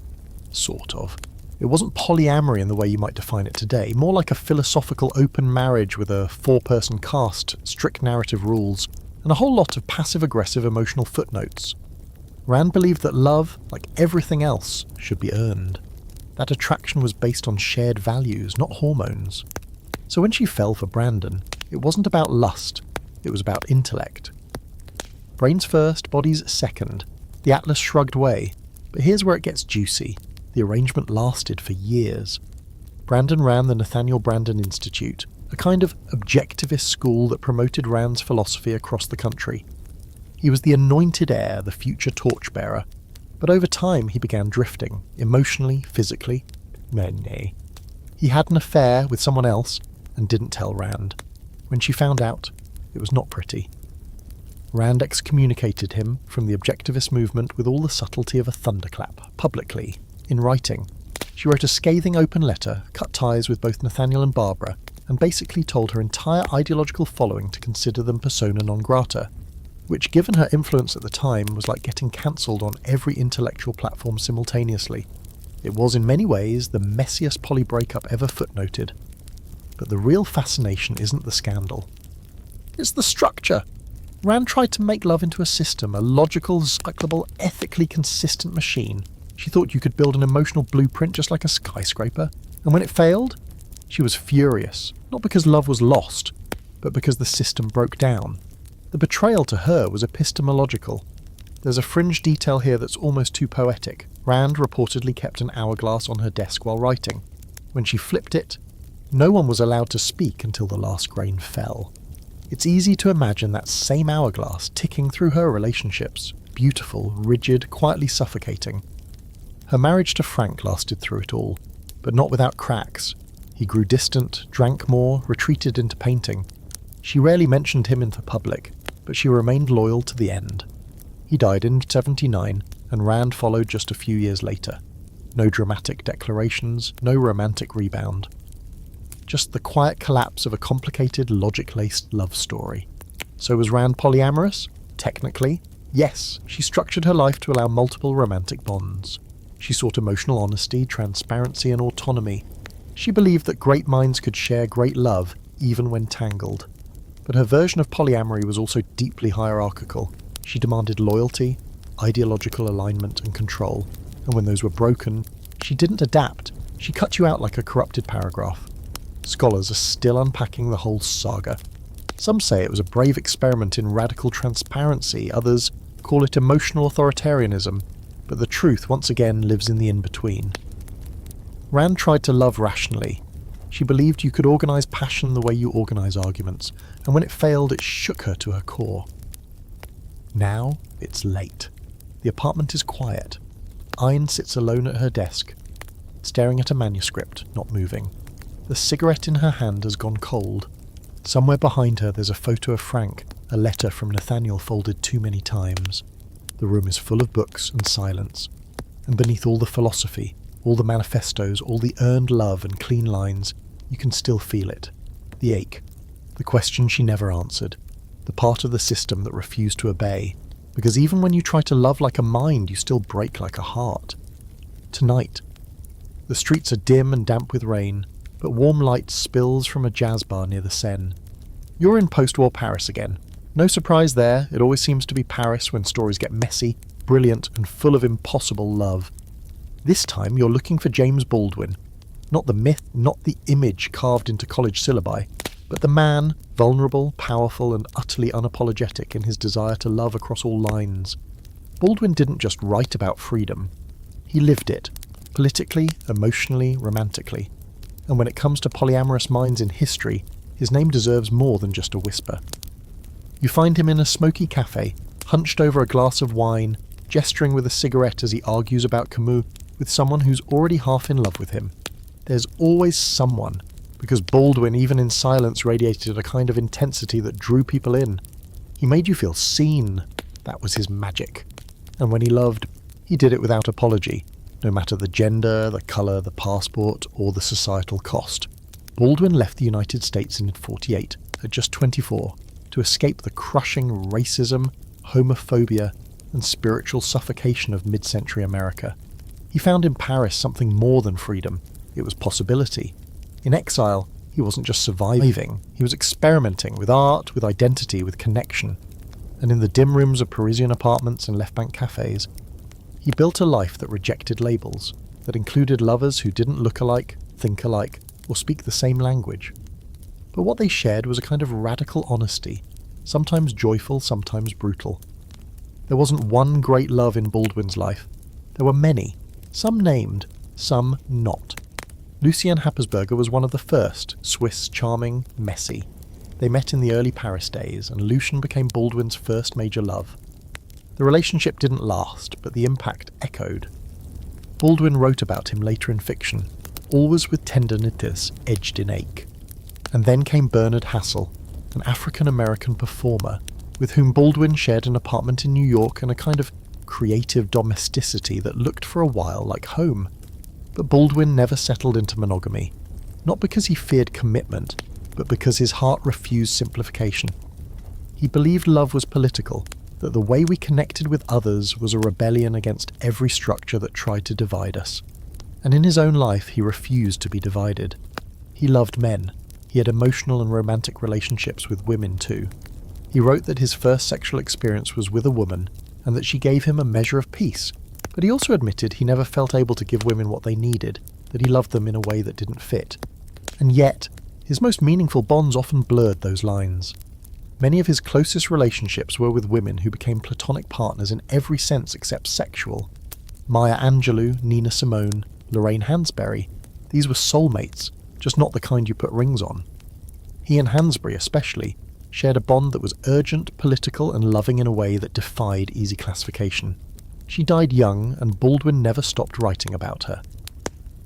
S1: Sort of. It wasn't polyamory in the way you might define it today, more like a philosophical open marriage with a 4-person cast, strict narrative rules, and a whole lot of passive-aggressive emotional footnotes. Rand believed that love, like everything else, should be earned. That attraction was based on shared values, not hormones. So when she fell for Brandon, it wasn't about lust, it was about intellect. Brains first, bodies second. The Atlas shrugged away, but here's where it gets juicy. The arrangement lasted for years. Brandon ran the Nathaniel Brandon Institute, a kind of objectivist school that promoted Rand's philosophy across the country. He was the anointed heir, the future torchbearer, but over time he began drifting, emotionally, physically. Nay. He had an affair with someone else and didn't tell Rand. When she found out, it was not pretty. Rand excommunicated him from the objectivist movement with all the subtlety of a thunderclap, publicly, in writing. She wrote a scathing open letter, cut ties with both Nathaniel and Barbara, and basically told her entire ideological following to consider them persona non grata, which, given her influence at the time, was like getting cancelled on every intellectual platform simultaneously. It was in many ways the messiest poly breakup ever footnoted. But the real fascination isn't the scandal. It's the structure. Rand tried to make love into a system, a logical, cyclable, ethically consistent machine. She thought you could build an emotional blueprint just like a skyscraper. And when it failed, she was furious. Not because love was lost, but because the system broke down. The betrayal to her was epistemological. There's a fringe detail here that's almost too poetic. Rand reportedly kept an hourglass on her desk while writing. When she flipped it, no one was allowed to speak until the last grain fell. It's easy to imagine that same hourglass ticking through her relationships, beautiful, rigid, quietly suffocating. Her marriage to Frank lasted through it all, but not without cracks. He grew distant, drank more, retreated into painting. She rarely mentioned him in the public, but she remained loyal to the end. He died in 1979, and Rand followed just a few years later. No dramatic declarations, no romantic rebound. Just the quiet collapse of a complicated, logic-laced love story. So was Rand polyamorous? Technically, yes. She structured her life to allow multiple romantic bonds. She sought emotional honesty, transparency, and autonomy. She believed that great minds could share great love, even when tangled. But her version of polyamory was also deeply hierarchical. She demanded loyalty, ideological alignment, and control. And when those were broken, she didn't adapt. She cut you out like a corrupted paragraph. Scholars are still unpacking the whole saga. Some say it was a brave experiment in radical transparency, others call it emotional authoritarianism. but the truth once again lives in the in-between. Rand tried to love rationally. She believed you could organise passion the way you organise arguments, and when it failed, it shook her to her core. Now it's late. The apartment is quiet. Ayn sits alone at her desk, staring at a manuscript, not moving. The cigarette in her hand has gone cold. Somewhere behind her there's a photo of Frank, a letter from Nathaniel folded too many times. The room is full of books and silence, and beneath all the philosophy, all the manifestos, all the earned love and clean lines, you can still feel it. The ache, the question she never answered, the part of the system that refused to obey, because even when you try to love like a mind, you still break like a heart. Tonight, the streets are dim and damp with rain, but warm light spills from a jazz bar near the Seine. You're in post-war Paris again. No surprise there, it always seems to be Paris when stories get messy, brilliant, and full of impossible love. This time you're looking for James Baldwin. Not the myth, not the image carved into college syllabi, but the man, vulnerable, powerful, and utterly unapologetic in his desire to love across all lines. Baldwin didn't just write about freedom. He lived it, politically, emotionally, romantically. And when it comes to polyamorous minds in history, his name deserves more than just a whisper. You find him in a smoky cafe, hunched over a glass of wine, gesturing with a cigarette as he argues about Camus with someone who's already half in love with him. There's always someone, because Baldwin, even in silence, radiated a kind of intensity that drew people in. He made you feel seen. That was his magic. And when he loved, he did it without apology, no matter the gender, the colour, the passport, or the societal cost. Baldwin left the United States in 1948, at just 24, to escape the crushing racism, homophobia, and spiritual suffocation of mid-century America. He found in Paris something more than freedom. It was possibility. In exile, he wasn't just surviving, he was experimenting with art, with identity, with connection. And in the dim rooms of Parisian apartments and left-bank cafes, he built a life that rejected labels, that included lovers who didn't look alike, think alike, or speak the same language. But what they shared was a kind of radical honesty, sometimes joyful, sometimes brutal. There wasn't one great love in Baldwin's life. There were many, some named, some not. Lucien Happersberger was one of the first, Swiss, charming, messy. They met in the early Paris days, and Lucien became Baldwin's first major love. The relationship didn't last, but the impact echoed. Baldwin wrote about him later in fiction, always with tendinitis edged in ache. And then came Bernard Hassel, an African-American performer, with whom Baldwin shared an apartment in New York and a kind of creative domesticity that looked for a while like home. But Baldwin never settled into monogamy, not because he feared commitment, but because his heart refused simplification. He believed love was political, that the way we connected with others was a rebellion against every structure that tried to divide us. And in his own life he refused to be divided. He loved men. He had emotional and romantic relationships with women too. He wrote that his first sexual experience was with a woman, and that she gave him a measure of peace. But he also admitted he never felt able to give women what they needed, that he loved them in a way that didn't fit. And yet, his most meaningful bonds often blurred those lines. Many of his closest relationships were with women who became platonic partners in every sense except sexual. Maya Angelou, Nina Simone, Lorraine Hansberry. These were soulmates, just not the kind you put rings on. He and Hansberry especially shared a bond that was urgent, political, and loving in a way that defied easy classification. She died young, and Baldwin never stopped writing about her.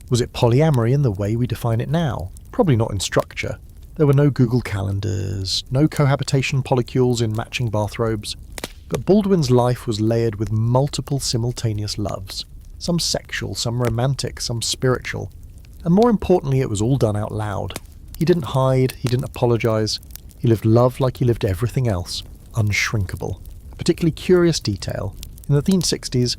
S1: Was it polyamory in the way we define it now? Probably not in structure. There were no Google calendars, no cohabitation polycules in matching bathrobes. But Baldwin's life was layered with multiple simultaneous loves. Some sexual, some romantic, some spiritual. And more importantly, it was all done out loud. He didn't hide, he didn't apologise. He lived love like he lived everything else, unshrinkable. A particularly curious detail. In the 1960s,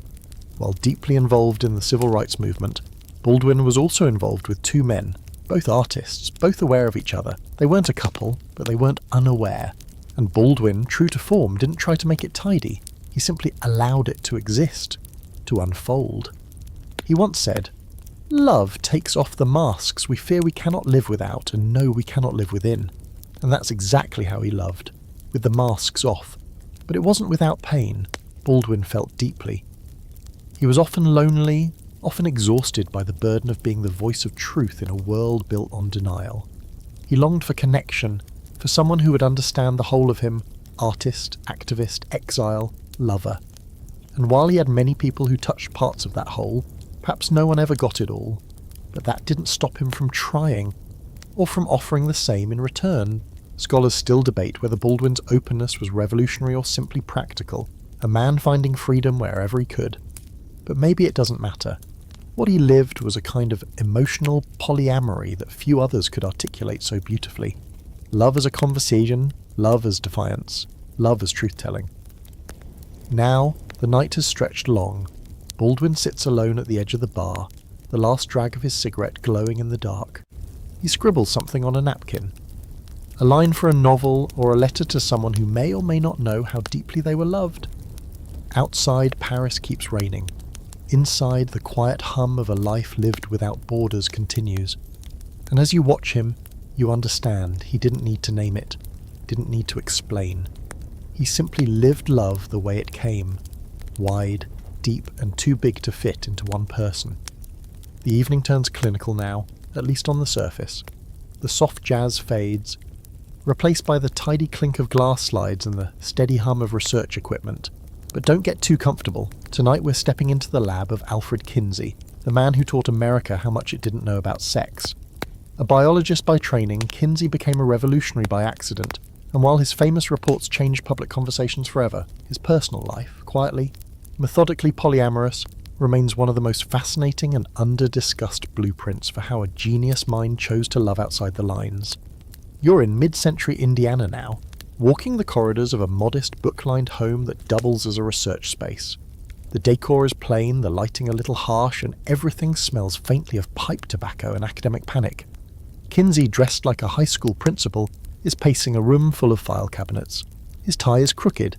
S1: while deeply involved in the civil rights movement, Baldwin was also involved with two men, both artists, both aware of each other. They weren't a couple, but they weren't unaware. And Baldwin, true to form, didn't try to make it tidy. He simply allowed it to exist, to unfold. He once said, "Love takes off the masks we fear we cannot live without and know we cannot live within." And that's exactly how he loved, with the masks off. But it wasn't without pain. Baldwin felt deeply. He He was often lonely, often exhausted by the burden of being the voice of truth in a world built on denial. He longed for connection, for someone who would understand the whole of him, artist, activist, exile, lover. And while he had many people who touched parts of that whole, perhaps no one ever got it all, but that didn't stop him from trying, or from offering the same in return. Scholars still debate whether Baldwin's openness was revolutionary or simply practical, a man finding freedom wherever he could. But maybe it doesn't matter. What he lived was a kind of emotional polyamory that few others could articulate so beautifully. Love as a conversation, love as defiance, love as truth-telling. Now, the night has stretched long. Baldwin sits alone at the edge of the bar, the last drag of his cigarette glowing in the dark. He scribbles something on a napkin. A line for a novel or a letter to someone who may or may not know how deeply they were loved. Outside, Paris keeps raining. Inside, the quiet hum of a life lived without borders continues. And as you watch him, you understand he didn't need to name it, didn't need to explain. He simply lived love the way it came, wide, deep, and too big to fit into one person. The evening turns clinical now, at least on the surface. The soft jazz fades, replaced by the tidy clink of glass slides and the steady hum of research equipment. But don't get too comfortable. Tonight we're stepping into the lab of Alfred Kinsey, the man who taught America how much it didn't know about sex. A biologist by training, Kinsey became a revolutionary by accident, and while his famous reports changed public conversations forever, his personal life, quietly, methodically polyamorous, remains one of the most fascinating and under-discussed blueprints for how a genius mind chose to love outside the lines. You're in mid-century Indiana now, walking the corridors of a modest book-lined home that doubles as a research space. The decor is plain, the lighting a little harsh, and everything smells faintly of pipe tobacco and academic panic. Kinsey, dressed like a high school principal, is pacing a room full of file cabinets. His tie is crooked,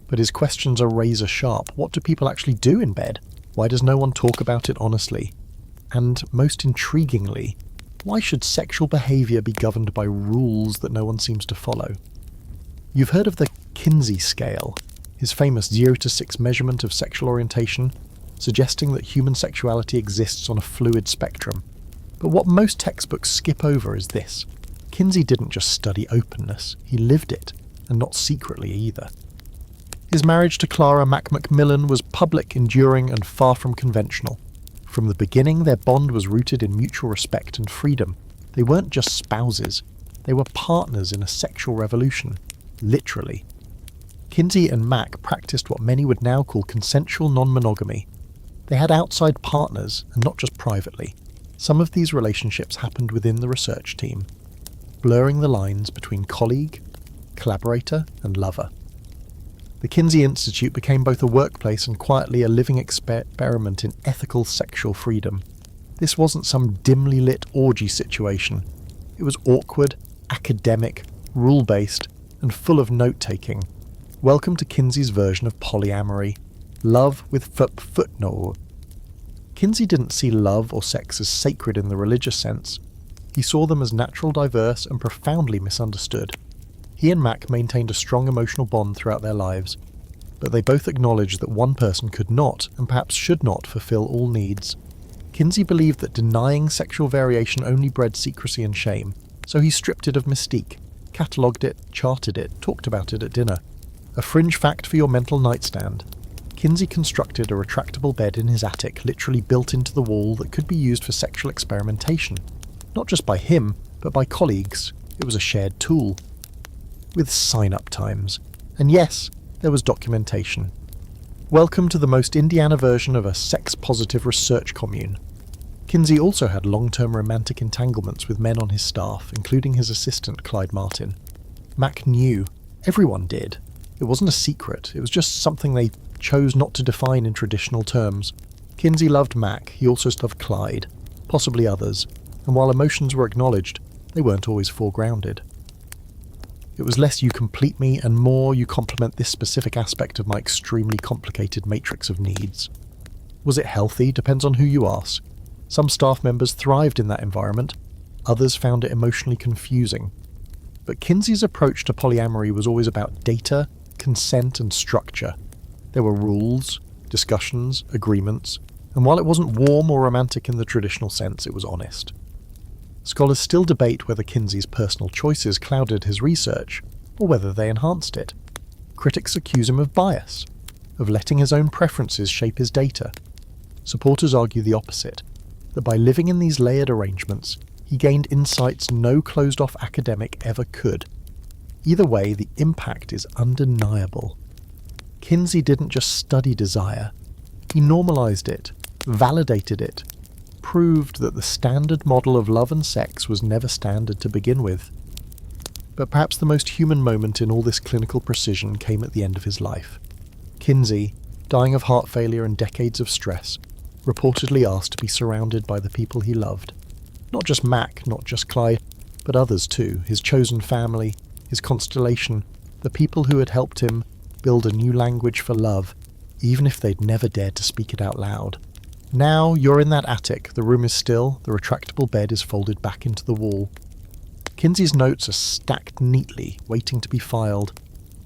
S1: but his questions are razor sharp. What do people actually do in bed? Why does no one talk about it honestly? And, most intriguingly, why should sexual behaviour be governed by rules that no one seems to follow? You've heard of the Kinsey scale, his famous 0 to 6 measurement of sexual orientation, suggesting that human sexuality exists on a fluid spectrum. But what most textbooks skip over is this. Kinsey didn't just study openness, he lived it, and not secretly either. His marriage to Clara Mac Macmillan was public, enduring, and far from conventional. From the beginning, their bond was rooted in mutual respect and freedom. They weren't just spouses, they were partners in a sexual revolution. Literally. Kinsey and Mac practiced what many would now call consensual non-monogamy. They had outside partners, and not just privately. Some of these relationships happened within the research team, blurring the lines between colleague, collaborator, and lover. The Kinsey Institute became both a workplace and quietly a living experiment in ethical sexual freedom. This wasn't some dimly lit orgy situation. It was awkward, academic, rule-based, and full of note-taking. Welcome to Kinsey's version of polyamory. Love with footnote. Kinsey didn't see love or sex as sacred in the religious sense. He saw them as natural, diverse, and profoundly misunderstood. He and Mac maintained a strong emotional bond throughout their lives, but they both acknowledged that one person could not, and perhaps should not, fulfill all needs. Kinsey believed that denying sexual variation only bred secrecy and shame, so he stripped it of mystique, catalogued it, charted it, talked about it at dinner. A fringe fact for your mental nightstand. Kinsey constructed a retractable bed in his attic, literally built into the wall, that could be used for sexual experimentation. Not just by him, but by colleagues. It was a shared tool. With sign-up times. And yes, there was documentation. Welcome to the most Indiana version of a sex-positive research commune. Kinsey also had long-term romantic entanglements with men on his staff, including his assistant Clyde Martin. Mac knew. Everyone did. It wasn't a secret, it was just something they chose not to define in traditional terms. Kinsey loved Mac, he also loved Clyde, possibly others, and while emotions were acknowledged, they weren't always foregrounded. It was less you complete me and more you complement this specific aspect of my extremely complicated matrix of needs. Was it healthy? Depends on who you ask. Some staff members thrived in that environment, others found it emotionally confusing. But Kinsey's approach to polyamory was always about data, consent, and structure. There were rules, discussions, agreements, and while it wasn't warm or romantic in the traditional sense, it was honest. Scholars still debate whether Kinsey's personal choices clouded his research, or whether they enhanced it. Critics accuse him of bias, of letting his own preferences shape his data. Supporters argue the opposite, that by living in these layered arrangements, he gained insights no closed-off academic ever could. Either way, the impact is undeniable. Kinsey didn't just study desire, he normalized it, validated it, proved that the standard model of love and sex was never standard to begin with. But perhaps the most human moment in all this clinical precision came at the end of his life. Kinsey, dying of heart failure and decades of stress, reportedly asked to be surrounded by the people he loved. Not just Mac, not just Clyde, but others too, his chosen family, his constellation, the people who had helped him build a new language for love, even if they'd never dared to speak it out loud. Now you're in that attic, the room is still, the retractable bed is folded back into the wall. Kinsey's notes are stacked neatly, waiting to be filed.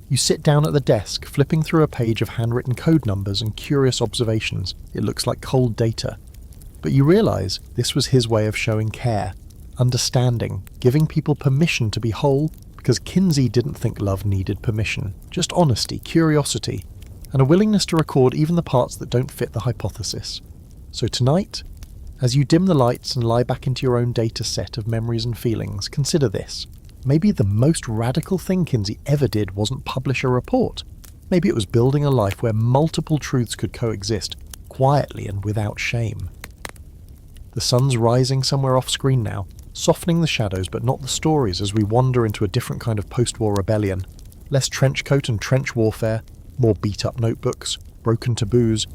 S1: You sit down at the desk, flipping through a page of handwritten code numbers and curious observations. It looks like cold data. But you realise this was his way of showing care, understanding, giving people permission to be whole, because Kinsey didn't think love needed permission, just honesty, curiosity, and a willingness to record even the parts that don't fit the hypothesis. So tonight, as you dim the lights and lie back into your own data set of memories and feelings, consider this. Maybe the most radical thing Kinsey ever did wasn't publish a report. Maybe it was building a life where multiple truths could coexist, quietly and without shame. The sun's rising somewhere off-screen now, softening the shadows but not the stories as we wander into a different kind of post-war rebellion. Less trench coat and trench warfare, more beat-up notebooks, broken taboos,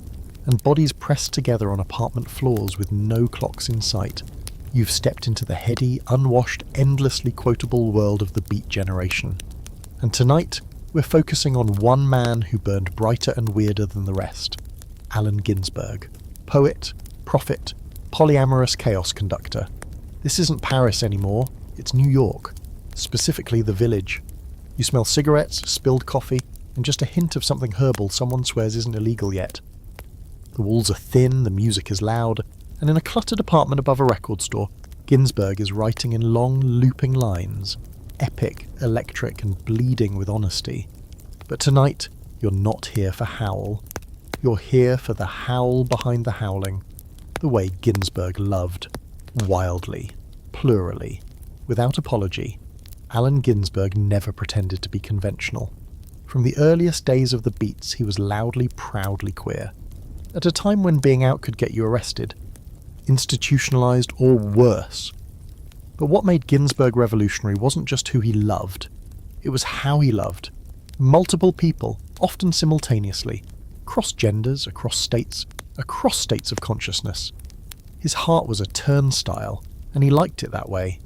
S1: and bodies pressed together on apartment floors with no clocks in sight. You've stepped into the heady, unwashed, endlessly quotable world of the Beat generation. And tonight, we're focusing on one man who burned brighter and weirder than the rest. Allen Ginsberg. Poet, prophet, polyamorous chaos conductor. This isn't Paris anymore, it's New York. Specifically the Village. You smell cigarettes, spilled coffee, and just a hint of something herbal someone swears isn't illegal yet. The walls are thin, the music is loud, and in a cluttered apartment above a record store, Ginsberg is writing in long, looping lines, epic, electric, and bleeding with honesty. But tonight, you're not here for howl. You're here for the howl behind the howling, the way Ginsberg loved, wildly, plurally, without apology. Allen Ginsberg never pretended to be conventional. From the earliest days of the Beats, he was loudly, proudly queer. At a time when being out could get you arrested, institutionalized or worse. But what made Ginsberg revolutionary wasn't just who he loved, it was how he loved. Multiple people, often simultaneously, across genders, across states of consciousness. His heart was a turnstile, and he liked it that way.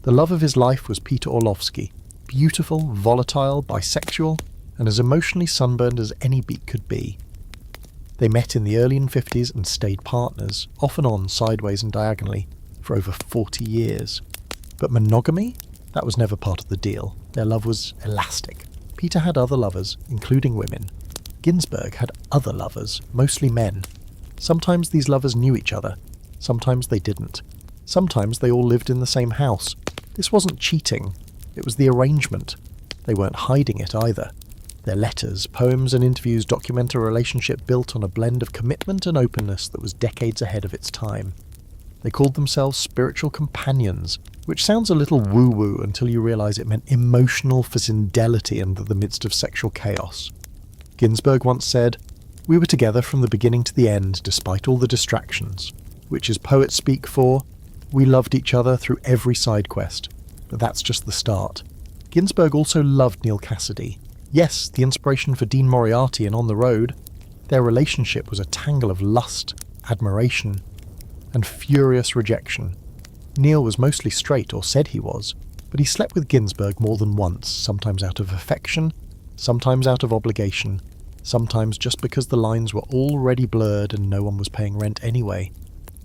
S1: The love of his life was Peter Orlovsky, beautiful, volatile, bisexual, and as emotionally sunburned as any Beat could be. They met in the early 50s and stayed partners, off and on, sideways and diagonally, for over 40 years. But monogamy? That was never part of the deal. Their love was elastic. Peter had other lovers, including women. Ginsberg had other lovers, mostly men. Sometimes these lovers knew each other. Sometimes they didn't. Sometimes they all lived in the same house. This wasn't cheating. It was the arrangement. They weren't hiding it either. Their letters, poems and interviews document a relationship built on a blend of commitment and openness that was decades ahead of its time. They called themselves spiritual companions, which sounds a little woo-woo until you realise it meant emotional fidelity in the midst of sexual chaos. Ginsberg once said, "We were together from the beginning to the end despite all the distractions, which is poet speak for, we loved each other through every side quest, but that's just the start." Ginsberg also loved Neil Cassidy. Yes, the inspiration for Dean Moriarty in On the Road. Their relationship was a tangle of lust, admiration, and furious rejection. Neil was mostly straight, or said he was, but he slept with Ginsberg more than once, sometimes out of affection, sometimes out of obligation, sometimes just because the lines were already blurred and no one was paying rent anyway.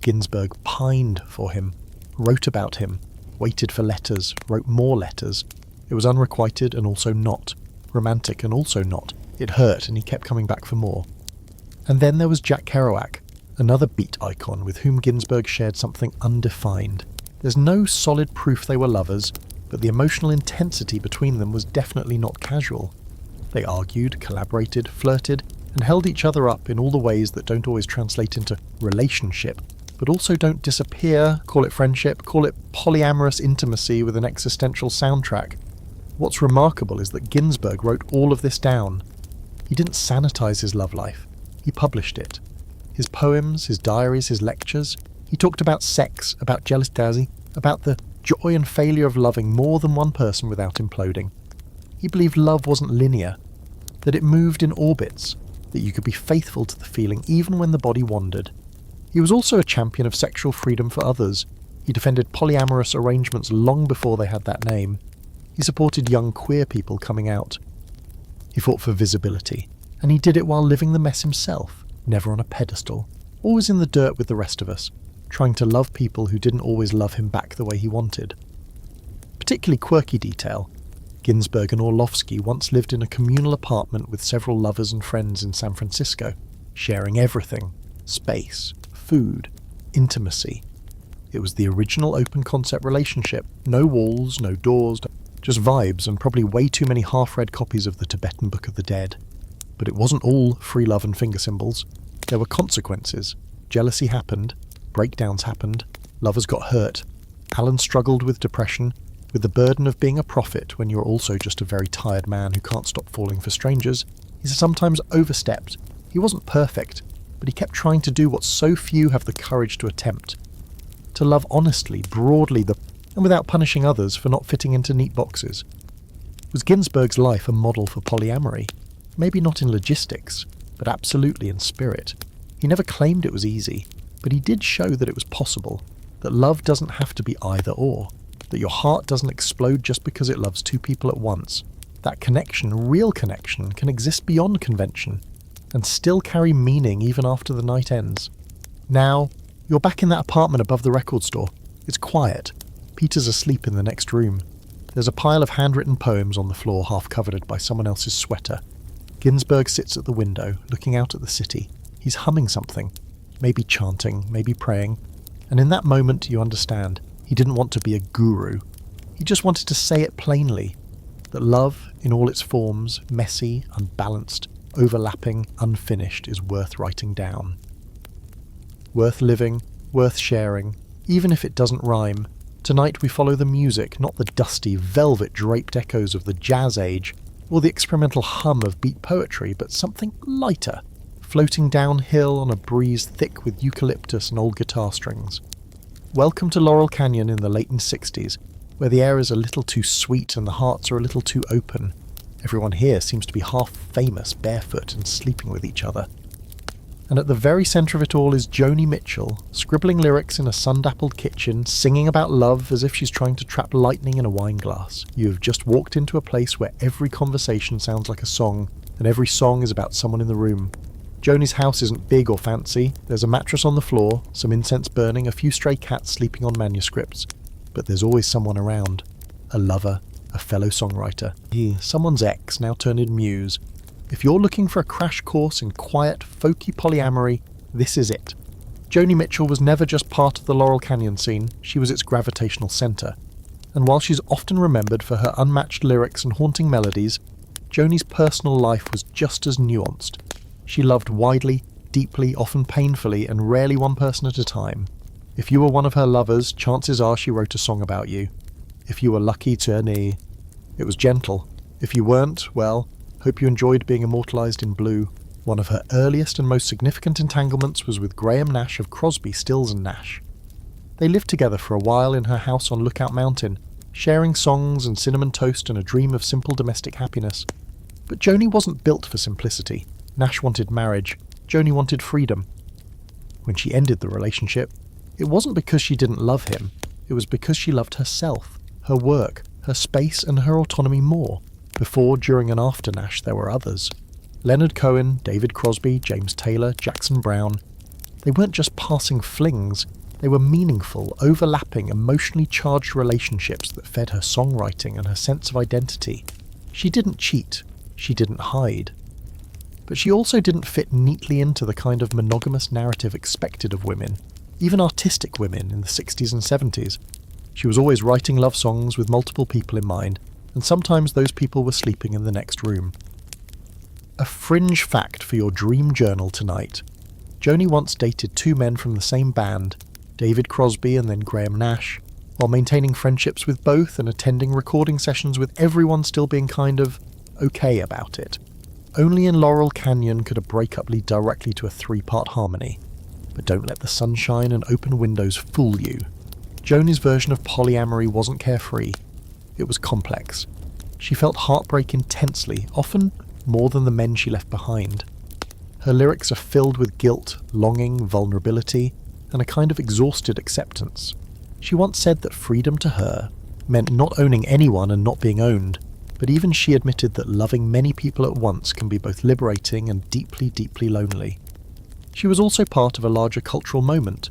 S1: Ginsberg pined for him, wrote about him, waited for letters, wrote more letters. It was unrequited and also not. Romantic and also not. It hurt and he kept coming back for more. And then there was Jack Kerouac, another beat icon with whom Ginsberg shared something undefined. There's no solid proof they were lovers, but the emotional intensity between them was definitely not casual. They argued, collaborated, flirted, and held each other up in all the ways that don't always translate into relationship, but also don't disappear, call it friendship, call it polyamorous intimacy with an existential soundtrack. What's remarkable is that Ginsberg wrote all of this down. He didn't sanitize his love life. He published it. His poems, his diaries, his lectures. He talked about sex, about jealousy, about the joy and failure of loving more than one person without imploding. He believed love wasn't linear, that it moved in orbits, that you could be faithful to the feeling even when the body wandered. He was also a champion of sexual freedom for others. He defended polyamorous arrangements long before they had that name. He supported young queer people coming out. He fought for visibility, and he did it while living the mess himself, never on a pedestal, always in the dirt with the rest of us, trying to love people who didn't always love him back the way he wanted. Particularly quirky detail, Ginsberg and Orlovsky once lived in a communal apartment with several lovers and friends in San Francisco, sharing everything: space, food, intimacy. It was the original open-concept relationship. No walls, no doors, just vibes and probably way too many half-read copies of the Tibetan Book of the Dead. But it wasn't all free love and finger symbols. There were consequences. Jealousy happened, breakdowns happened, lovers got hurt. Alan struggled with depression, with the burden of being a prophet when you're also just a very tired man who can't stop falling for strangers. He sometimes overstepped. He wasn't perfect, but he kept trying to do what so few have the courage to attempt. To love honestly, broadly, and without punishing others for not fitting into neat boxes. Was Ginsberg's life a model for polyamory? Maybe not in logistics, but absolutely in spirit. He never claimed it was easy, but he did show that it was possible, that love doesn't have to be either or, that your heart doesn't explode just because it loves two people at once. That connection, real connection, can exist beyond convention, and still carry meaning even after the night ends. Now, you're back in that apartment above the record store. It's quiet. Peter's asleep in the next room. There's a pile of handwritten poems on the floor, half covered by someone else's sweater. Ginsberg sits at the window, looking out at the city. He's humming something, maybe chanting, maybe praying, and in that moment you understand. He didn't want to be a guru. He just wanted to say it plainly, that love, in all its forms, messy, unbalanced, overlapping, unfinished, is worth writing down. Worth living, worth sharing, even if it doesn't rhyme. Tonight we follow the music, not the dusty, velvet-draped echoes of the jazz age, or the experimental hum of beat poetry, but something lighter, floating downhill on a breeze thick with eucalyptus and old guitar strings. Welcome to Laurel Canyon in the late 60s, where the air is a little too sweet and the hearts are a little too open. Everyone here seems to be half famous, barefoot, and sleeping with each other. And at the very centre of it all is Joni Mitchell, scribbling lyrics in a sun-dappled kitchen, singing about love as if she's trying to trap lightning in a wine glass. You have just walked into a place where every conversation sounds like a song, and every song is about someone in the room. Joni's house isn't big or fancy. There's a mattress on the floor, some incense burning, a few stray cats sleeping on manuscripts. But there's always someone around. A lover, a fellow songwriter. Someone's ex, now turned in muse. If you're looking for a crash course in quiet, folky polyamory, this is it. Joni Mitchell was never just part of the Laurel Canyon scene, she was its gravitational centre. And while she's often remembered for her unmatched lyrics and haunting melodies, Joni's personal life was just as nuanced. She loved widely, deeply, often painfully, and rarely one person at a time. If you were one of her lovers, chances are she wrote a song about you. If you were lucky to know, it was gentle. If you weren't, well, hope you enjoyed being immortalised in blue. One of her earliest and most significant entanglements was with Graham Nash of Crosby, Stills and Nash. They lived together for a while in her house on Lookout Mountain, sharing songs and cinnamon toast and a dream of simple domestic happiness. But Joni wasn't built for simplicity. Nash wanted marriage. Joni wanted freedom. When she ended the relationship, it wasn't because she didn't love him. It was because she loved herself, her work, her space and her autonomy more. Before, during and after Nash, there were others. Leonard Cohen, David Crosby, James Taylor, Jackson Browne. They weren't just passing flings. They were meaningful, overlapping, emotionally charged relationships that fed her songwriting and her sense of identity. She didn't cheat. She didn't hide. But she also didn't fit neatly into the kind of monogamous narrative expected of women, even artistic women in the 60s and 70s. She was always writing love songs with multiple people in mind, and sometimes those people were sleeping in the next room. A fringe fact for your dream journal tonight. Joni once dated two men from the same band, David Crosby and then Graham Nash, while maintaining friendships with both and attending recording sessions with everyone still being kind of okay about it. Only in Laurel Canyon could a breakup lead directly to a three-part harmony. But don't let the sunshine and open windows fool you. Joni's version of polyamory wasn't carefree. It was complex. She felt heartbreak intensely, often more than the men she left behind. Her lyrics are filled with guilt, longing, vulnerability, and a kind of exhausted acceptance. She once said that freedom to her meant not owning anyone and not being owned, but even she admitted that loving many people at once can be both liberating and deeply, deeply lonely. She was also part of a larger cultural moment,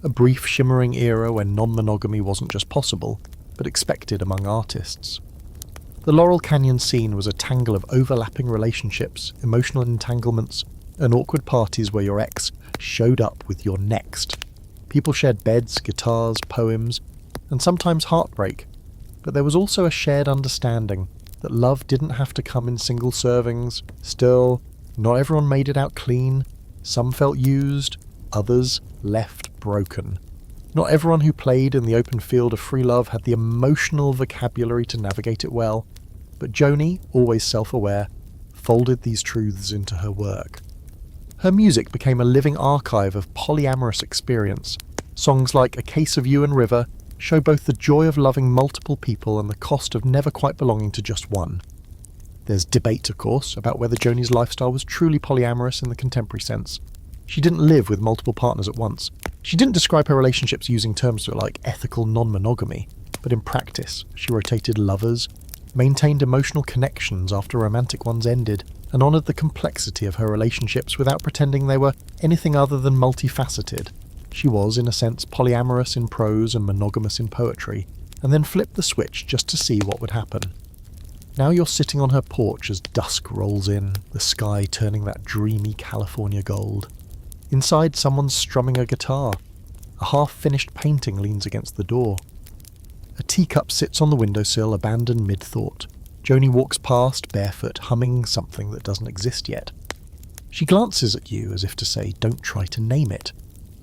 S1: a brief shimmering era when non-monogamy wasn't just possible, but expected among artists. The Laurel Canyon scene was a tangle of overlapping relationships, emotional entanglements, and awkward parties where your ex showed up with your next. People shared beds, guitars, poems, and sometimes heartbreak, but there was also a shared understanding that love didn't have to come in single servings. Still, not everyone made it out clean. Some felt used, others left broken. Not everyone who played in the open field of free love had the emotional vocabulary to navigate it well, but Joni, always self-aware, folded these truths into her work. Her music became a living archive of polyamorous experience. Songs like A Case of You and River show both the joy of loving multiple people and the cost of never quite belonging to just one. There's debate, of course, about whether Joni's lifestyle was truly polyamorous in the contemporary sense. She didn't live with multiple partners at once. She didn't describe her relationships using terms like ethical non-monogamy, but in practice, she rotated lovers, maintained emotional connections after romantic ones ended, and honoured the complexity of her relationships without pretending they were anything other than multifaceted. She was, in a sense, polyamorous in prose and monogamous in poetry, and then flipped the switch just to see what would happen. Now you're sitting on her porch as dusk rolls in, the sky turning that dreamy California gold. Inside, someone's strumming a guitar. A half-finished painting leans against the door. A teacup sits on the windowsill, abandoned mid-thought. Joni walks past, barefoot, humming something that doesn't exist yet. She glances at you as if to say, don't try to name it.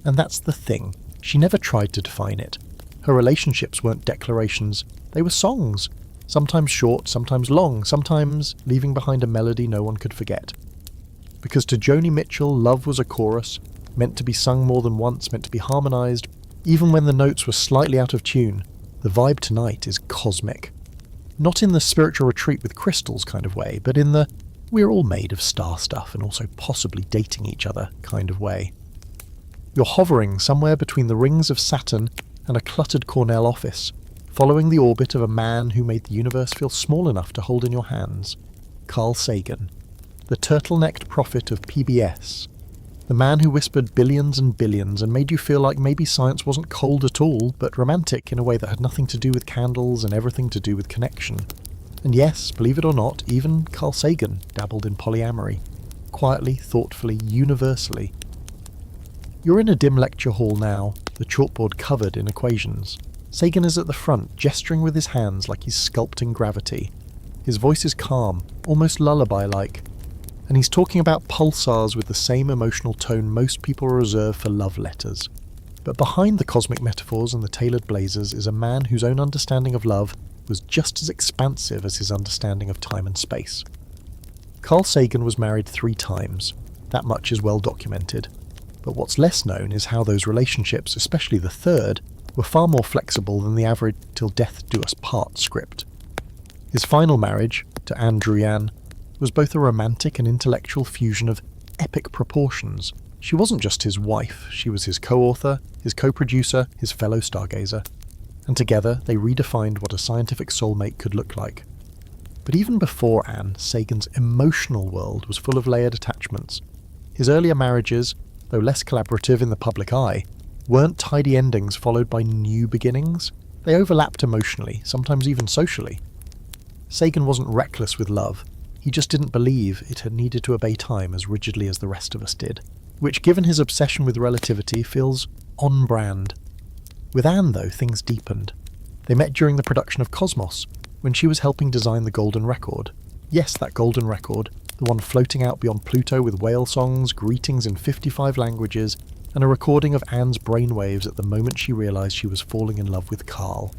S1: And that's the thing. She never tried to define it. Her relationships weren't declarations. They were songs. Sometimes short, sometimes long, sometimes leaving behind a melody no one could forget. Because to Joni Mitchell, love was a chorus, meant to be sung more than once, meant to be harmonised, even when the notes were slightly out of tune. The vibe tonight is cosmic. Not in the spiritual retreat with crystals kind of way, but in the we're all made of star stuff and also possibly dating each other kind of way. You're hovering somewhere between the rings of Saturn and a cluttered Cornell office, following the orbit of a man who made the universe feel small enough to hold in your hands. Carl Sagan, the turtle-necked prophet of PBS, the man who whispered billions and billions and made you feel like maybe science wasn't cold at all, but romantic in a way that had nothing to do with candles and everything to do with connection. And yes, believe it or not, even Carl Sagan dabbled in polyamory. Quietly, thoughtfully, universally. You're in a dim lecture hall now, the chalkboard covered in equations. Sagan is at the front, gesturing with his hands like he's sculpting gravity. His voice is calm, almost lullaby-like, and he's talking about pulsars with the same emotional tone most people reserve for love letters. But behind the cosmic metaphors and the tailored blazers is a man whose own understanding of love was just as expansive as his understanding of time and space. Carl Sagan was married 3 times. That much is well documented. But what's less known is how those relationships, especially the third, were far more flexible than the average "till death do us part" script. His final marriage, to Anne Druyan, was both a romantic and intellectual fusion of epic proportions. She wasn't just his wife, she was his co-author, his co-producer, his fellow stargazer. And together they redefined what a scientific soulmate could look like. But even before Anne, Sagan's emotional world was full of layered attachments. His earlier marriages, though less collaborative in the public eye, weren't tidy endings followed by new beginnings. They overlapped emotionally, sometimes even socially. Sagan wasn't reckless with love. He just didn't believe it had needed to obey time as rigidly as the rest of us did, which, given his obsession with relativity, feels on brand. With Anne, though, things deepened. They met during the production of Cosmos, when she was helping design the Golden Record. Yes, that Golden Record, the one floating out beyond Pluto with whale songs, greetings in 55 languages, and a recording of Anne's brainwaves at the moment she realised she was falling in love with Carl.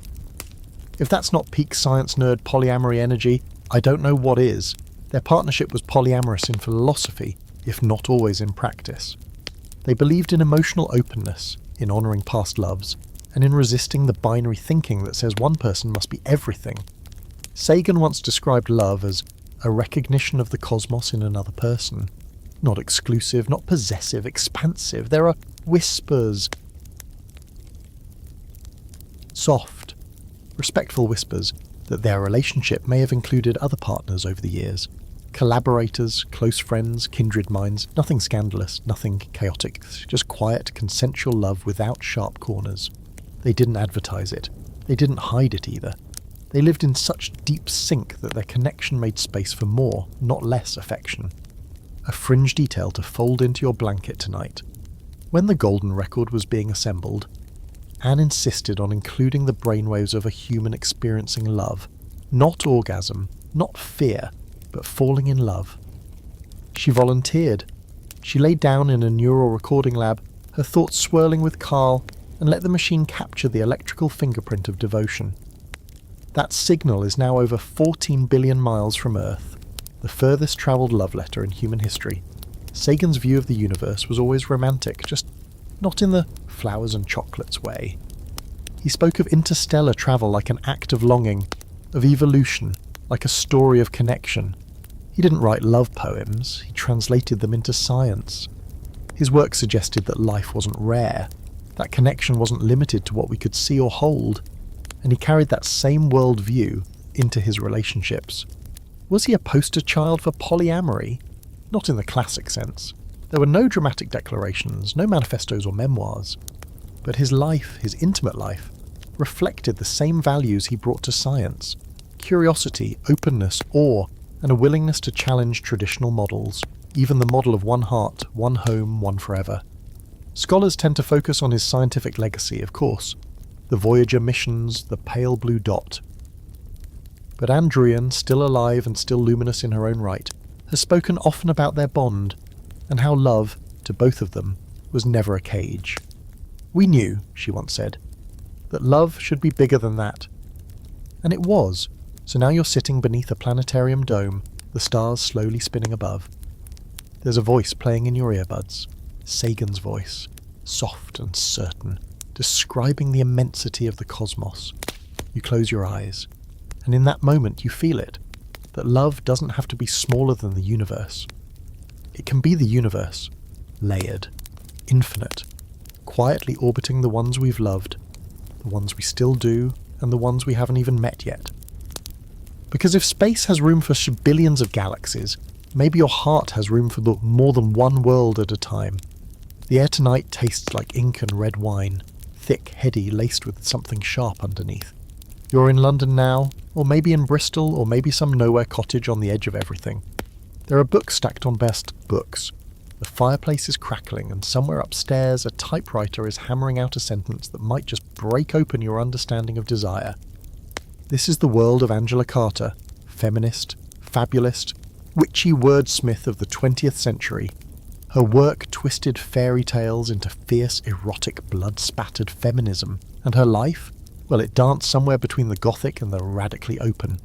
S1: If that's not peak science nerd polyamory energy, I don't know what is. Their partnership was polyamorous in philosophy, if not always in practice. They believed in emotional openness, in honouring past loves, and in resisting the binary thinking that says one person must be everything. Sagan once described love as a recognition of the cosmos in another person. Not exclusive, not possessive, expansive. There are whispers. Soft, respectful whispers that their relationship may have included other partners over the years. Collaborators, close friends, kindred minds. Nothing scandalous, nothing chaotic. Just quiet, consensual love without sharp corners. They didn't advertise it. They didn't hide it either. They lived in such deep sync that their connection made space for more, not less, affection. A fringe detail to fold into your blanket tonight. When the Golden Record was being assembled, Anne insisted on including the brainwaves of a human experiencing love. Not orgasm, not fear, but falling in love. She volunteered. She lay down in a neural recording lab, her thoughts swirling with Carl, and let the machine capture the electrical fingerprint of devotion. That signal is now over 14 billion miles from Earth, the furthest travelled love letter in human history. Sagan's view of the universe was always romantic, just not in the flowers and chocolates way. He spoke of interstellar travel like an act of longing, of evolution, like a story of connection. He didn't write love poems, he translated them into science. His work suggested that life wasn't rare, that connection wasn't limited to what we could see or hold, and he carried that same worldview into his relationships. Was he a poster child for polyamory? Not in the classic sense. There were no dramatic declarations, no manifestos or memoirs. But his life, his intimate life, reflected the same values he brought to science: curiosity, openness, awe, and a willingness to challenge traditional models, even the model of one heart, one home, one forever. Scholars tend to focus on his scientific legacy, of course, the Voyager missions, the pale blue dot. But Anne Druyan, still alive and still luminous in her own right, has spoken often about their bond, and how love, to both of them, was never a cage. "We knew," she once said, "that love should be bigger than that." And it was, so now you're sitting beneath a planetarium dome, the stars slowly spinning above. There's a voice playing in your earbuds, Sagan's voice, soft and certain, describing the immensity of the cosmos. You close your eyes, and in that moment you feel it, that love doesn't have to be smaller than the universe. It can be the universe, layered, infinite, quietly orbiting the ones we've loved, the ones we still do, and the ones we haven't even met yet. Because if space has room for billions of galaxies, maybe your heart has room for more than one world at a time. The air tonight tastes like ink and red wine, thick, heady, laced with something sharp underneath. You're in London now, or maybe in Bristol, or maybe some nowhere cottage on the edge of everything. There are books stacked on best books. The fireplace is crackling, and somewhere upstairs a typewriter is hammering out a sentence that might just break open your understanding of desire. This is the world of Angela Carter, feminist, fabulist, witchy wordsmith of the 20th century. Her work twisted fairy tales into fierce, erotic, blood-spattered feminism, and her life, well, it danced somewhere between the gothic and the radically open.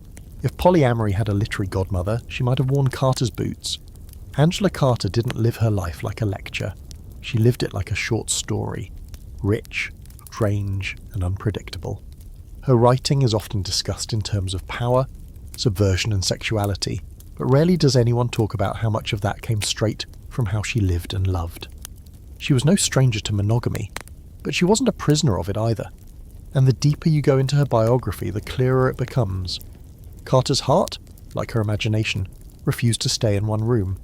S1: If polyamory had a literary godmother, she might have worn Carter's boots. Angela Carter didn't live her life like a lecture. She lived it like a short story, rich, strange, and unpredictable. Her writing is often discussed in terms of power, subversion, and sexuality, but rarely does anyone talk about how much of that came straight from how she lived and loved. She was no stranger to monogamy, but she wasn't a prisoner of it either. And the deeper you go into her biography, the clearer it becomes. Carter's heart, like her imagination, refused to stay in one room.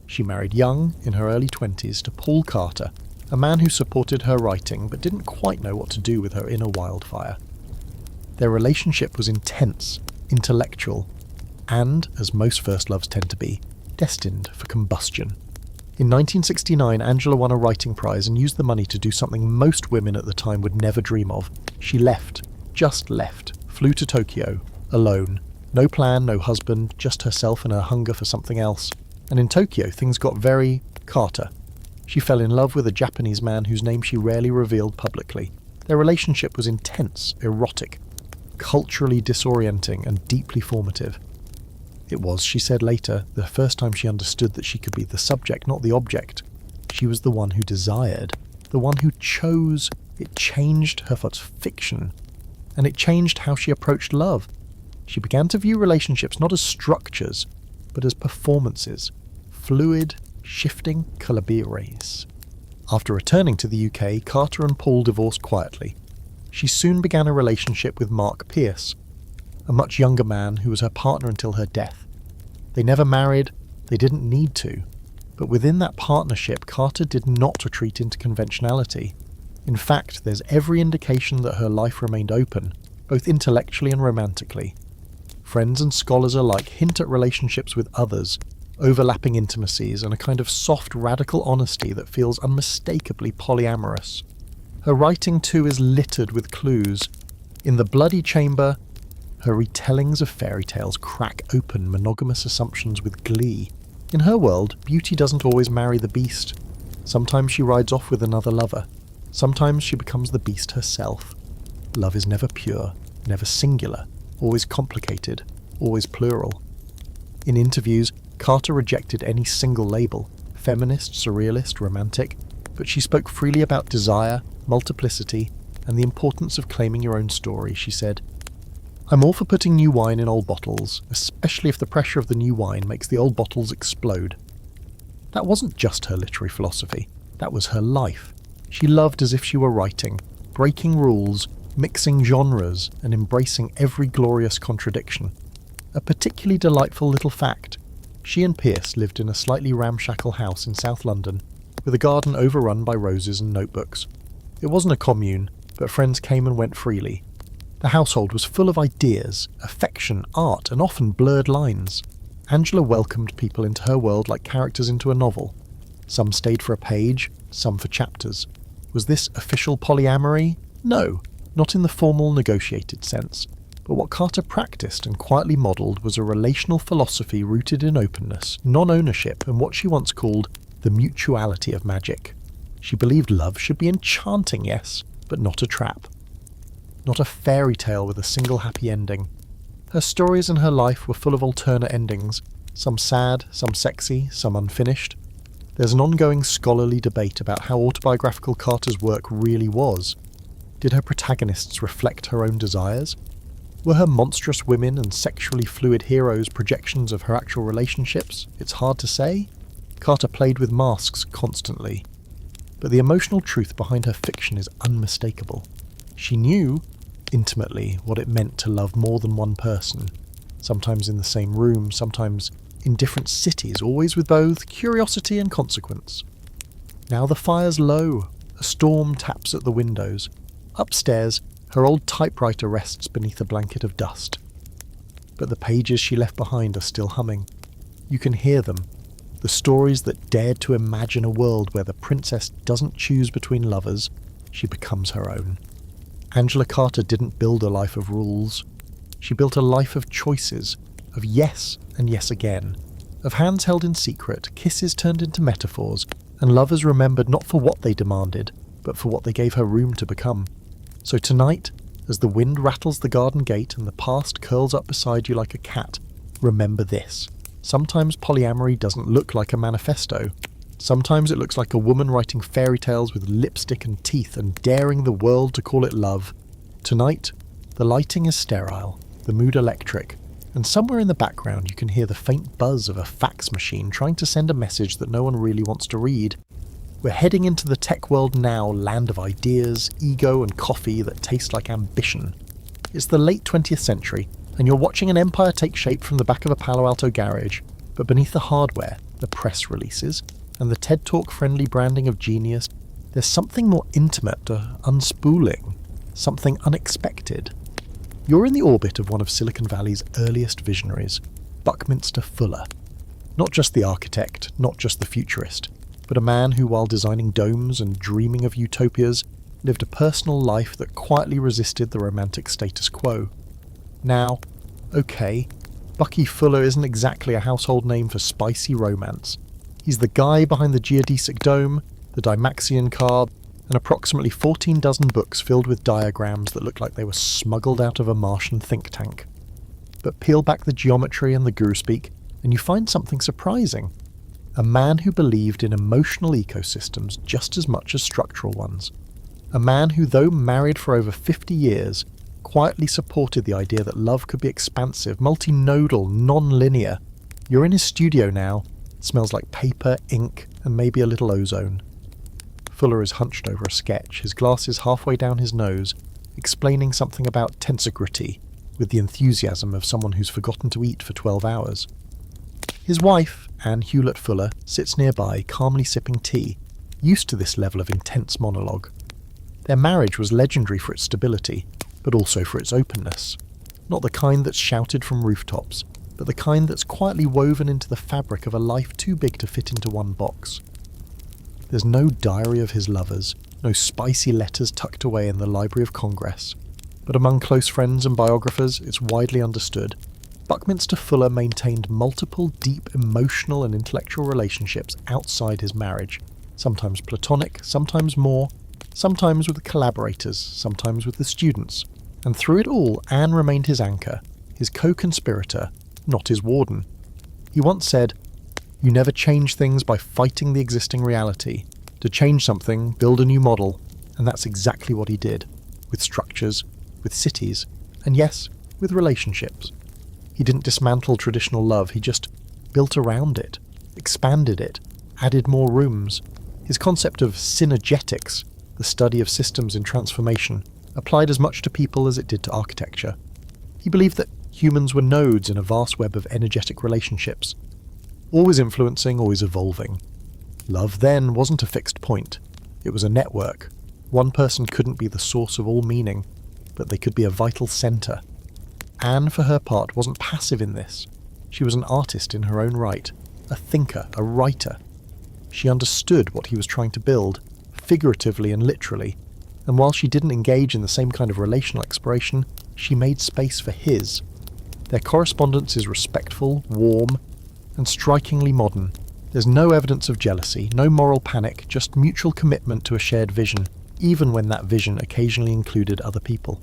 S1: She married young, in her early 20s, to Paul Carter, a man who supported her writing but didn't quite know what to do with her inner wildfire. Their relationship was intense, intellectual, and, as most first loves tend to be, destined for combustion. In 1969, Angela won a writing prize and used the money to do something most women at the time would never dream of. She left, just left, flew to Tokyo, alone. No plan, no husband, just herself and her hunger for something else. And in Tokyo, things got very Carter. She fell in love with a Japanese man whose name she rarely revealed publicly. Their relationship was intense, erotic, culturally disorienting, and deeply formative. It was, she said later, the first time she understood that she could be the subject, not the object. She was the one who desired, the one who chose. It changed her fiction, and it changed how she approached love. She began to view relationships not as structures, but as performances, fluid, shifting collaborations. After returning to the UK, Carter and Paul divorced quietly. She soon began a relationship with Mark Pierce, a much younger man who was her partner until her death. They never married, they didn't need to, but within that partnership, Carter did not retreat into conventionality. In fact, there's every indication that her life remained open, both intellectually and romantically. Friends and scholars alike hint at relationships with others, overlapping intimacies, and a kind of soft, radical honesty that feels unmistakably polyamorous. Her writing, too, is littered with clues. In The Bloody Chamber, her retellings of fairy tales crack open monogamous assumptions with glee. In her world, beauty doesn't always marry the beast. Sometimes she rides off with another lover. Sometimes she becomes the beast herself. Love is never pure, never singular, always complicated, always plural. In interviews, Carter rejected any single label, feminist, surrealist, romantic, but she spoke freely about desire, multiplicity, and the importance of claiming your own story. She said, "I'm all for putting new wine in old bottles, especially if the pressure of the new wine makes the old bottles explode." That wasn't just her literary philosophy, that was her life. She loved as if she were writing, breaking rules, mixing genres, and embracing every glorious contradiction. A particularly delightful little fact: she and Pierce lived in a slightly ramshackle house in South London, with a garden overrun by roses and notebooks. It wasn't a commune, but friends came and went freely. The household was full of ideas, affection, art, and often blurred lines. Angela welcomed people into her world like characters into a novel. Some stayed for a page, some for chapters. Was this official polyamory? No, not in the formal, negotiated sense. But what Carter practiced and quietly modelled was a relational philosophy rooted in openness, non-ownership, and what she once called the mutuality of magic. She believed love should be enchanting, yes, but not a trap. Not a fairy tale with a single happy ending. Her stories and her life were full of alternate endings, some sad, some sexy, some unfinished. There's an ongoing scholarly debate about how autobiographical Carter's work really was. Did her protagonists reflect her own desires? Were her monstrous women and sexually fluid heroes projections of her actual relationships? It's hard to say. Carter played with masks constantly. But the emotional truth behind her fiction is unmistakable. She knew, intimately, what it meant to love more than one person, sometimes in the same room, sometimes in different cities, always with both curiosity and consequence. Now the fire's low, a storm taps at the windows. Upstairs, her old typewriter rests beneath a blanket of dust. But the pages she left behind are still humming. You can hear them, the stories that dared to imagine a world where the princess doesn't choose between lovers, she becomes her own. Angela Carter didn't build a life of rules. She built a life of choices, of yes and yes again, of hands held in secret, kisses turned into metaphors, and lovers remembered not for what they demanded, but for what they gave her room to become. So tonight, as the wind rattles the garden gate and the past curls up beside you like a cat, remember this. Sometimes polyamory doesn't look like a manifesto. Sometimes it looks like a woman writing fairy tales with lipstick and teeth and daring the world to call it love. Tonight, the lighting is sterile, the mood electric, and somewhere in the background you can hear the faint buzz of a fax machine trying to send a message that no one really wants to read. We're heading into the tech world now, land of ideas, ego, and coffee that taste like ambition. It's the late 20th century, and you're watching an empire take shape from the back of a Palo Alto garage, but beneath the hardware, the press releases, and the TED Talk-friendly branding of genius, there's something more intimate, unspooling, something unexpected. You're in the orbit of one of Silicon Valley's earliest visionaries, Buckminster Fuller. Not just the architect, not just the futurist, but a man who, while designing domes and dreaming of utopias, lived a personal life that quietly resisted the romantic status quo. Now, okay, Bucky Fuller isn't exactly a household name for spicy romance. He's the guy behind the geodesic dome, the Dymaxion car, and approximately 14 dozen books filled with diagrams that look like they were smuggled out of a Martian think tank. But peel back the geometry and the guru speak, and you find something surprising. A man who believed in emotional ecosystems just as much as structural ones. A man who, though married for over 50 years, quietly supported the idea that love could be expansive, multinodal, non-linear. You're in his studio now. It smells like paper, ink, and maybe a little ozone. Fuller is hunched over a sketch, his glasses halfway down his nose, explaining something about tensegrity with the enthusiasm of someone who's forgotten to eat for 12 hours. His wife, Anne Hewlett Fuller, sits nearby, calmly sipping tea, used to this level of intense monologue. Their marriage was legendary for its stability, but also for its openness. Not the kind that's shouted from rooftops, but the kind that's quietly woven into the fabric of a life too big to fit into one box. There's no diary of his lovers, no spicy letters tucked away in the Library of Congress, but among close friends and biographers, it's widely understood. Buckminster Fuller maintained multiple deep emotional and intellectual relationships outside his marriage, sometimes platonic, sometimes more, sometimes with collaborators, sometimes with the students. And through it all, Anne remained his anchor, his co-conspirator, not his warden. He once said, "You never change things by fighting the existing reality. To change something, build a new model." And that's exactly what he did, with structures, with cities, and yes, with relationships. He didn't dismantle traditional love, he just built around it, expanded it, added more rooms. His concept of synergetics, the study of systems in transformation, applied as much to people as it did to architecture. He believed that humans were nodes in a vast web of energetic relationships, always influencing, always evolving. Love then wasn't a fixed point. It was a network. One person couldn't be the source of all meaning, but they could be a vital centre. Anne, for her part, wasn't passive in this. She was an artist in her own right, a thinker, a writer. She understood what he was trying to build, figuratively and literally, and while she didn't engage in the same kind of relational exploration, she made space for his. Their correspondence is respectful, warm, and strikingly modern. There's no evidence of jealousy, no moral panic, just mutual commitment to a shared vision, even when that vision occasionally included other people.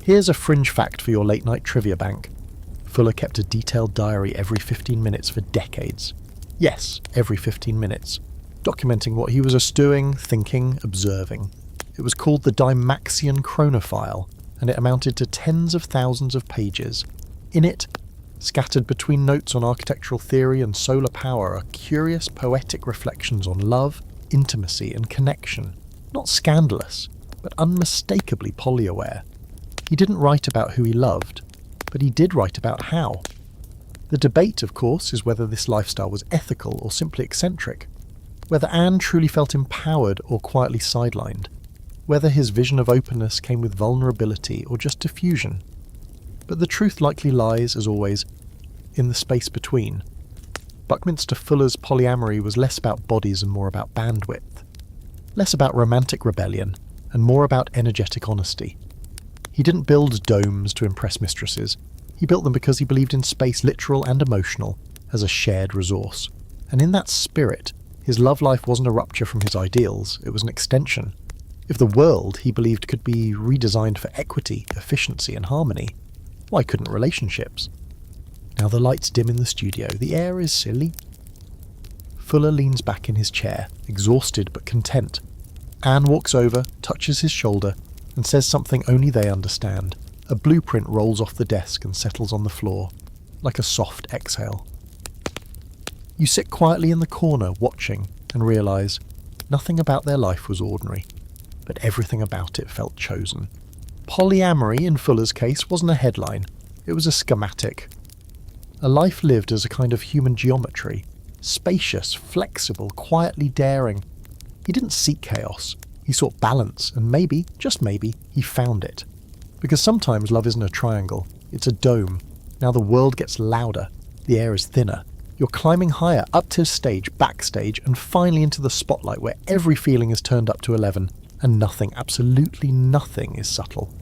S1: Here's a fringe fact for your late-night trivia bank. Fuller kept a detailed diary every 15 minutes for decades. Yes, every 15 minutes. Documenting what he was doing, thinking, observing. It was called the Dymaxion Chronophile, and it amounted to tens of thousands of pages. In it, scattered between notes on architectural theory and solar power, are curious poetic reflections on love, intimacy, and connection. Not scandalous, but unmistakably polyaware. He didn't write about who he loved, but he did write about how. The debate, of course, is whether this lifestyle was ethical or simply eccentric, whether Anne truly felt empowered or quietly sidelined, whether his vision of openness came with vulnerability or just diffusion. But the truth likely lies, as always, in the space between. Buckminster Fuller's polyamory was less about bodies and more about bandwidth, less about romantic rebellion and more about energetic honesty. He didn't build domes to impress mistresses. He built them because he believed in space, literal and emotional, as a shared resource. And in that spirit, his love life wasn't a rupture from his ideals, it was an extension. If the world, he believed, could be redesigned for equity, efficiency and harmony, why couldn't relationships? Now the lights dim in the studio, the air is silly. Fuller leans back in his chair, exhausted but content. Anne walks over, touches his shoulder, and says something only they understand. A blueprint rolls off the desk and settles on the floor, like a soft exhale. You sit quietly in the corner, watching, and realise nothing about their life was ordinary, but everything about it felt chosen. Polyamory, in Fuller's case, wasn't a headline, it was a schematic. A life lived as a kind of human geometry, spacious, flexible, quietly daring. He didn't seek chaos. He sought balance, and maybe, just maybe, he found it. Because sometimes love isn't a triangle, it's a dome. Now the world gets louder, The air is thinner. You're climbing higher, up to stage, backstage, and finally into the spotlight where every feeling is turned up to 11, and nothing, absolutely nothing, is subtle.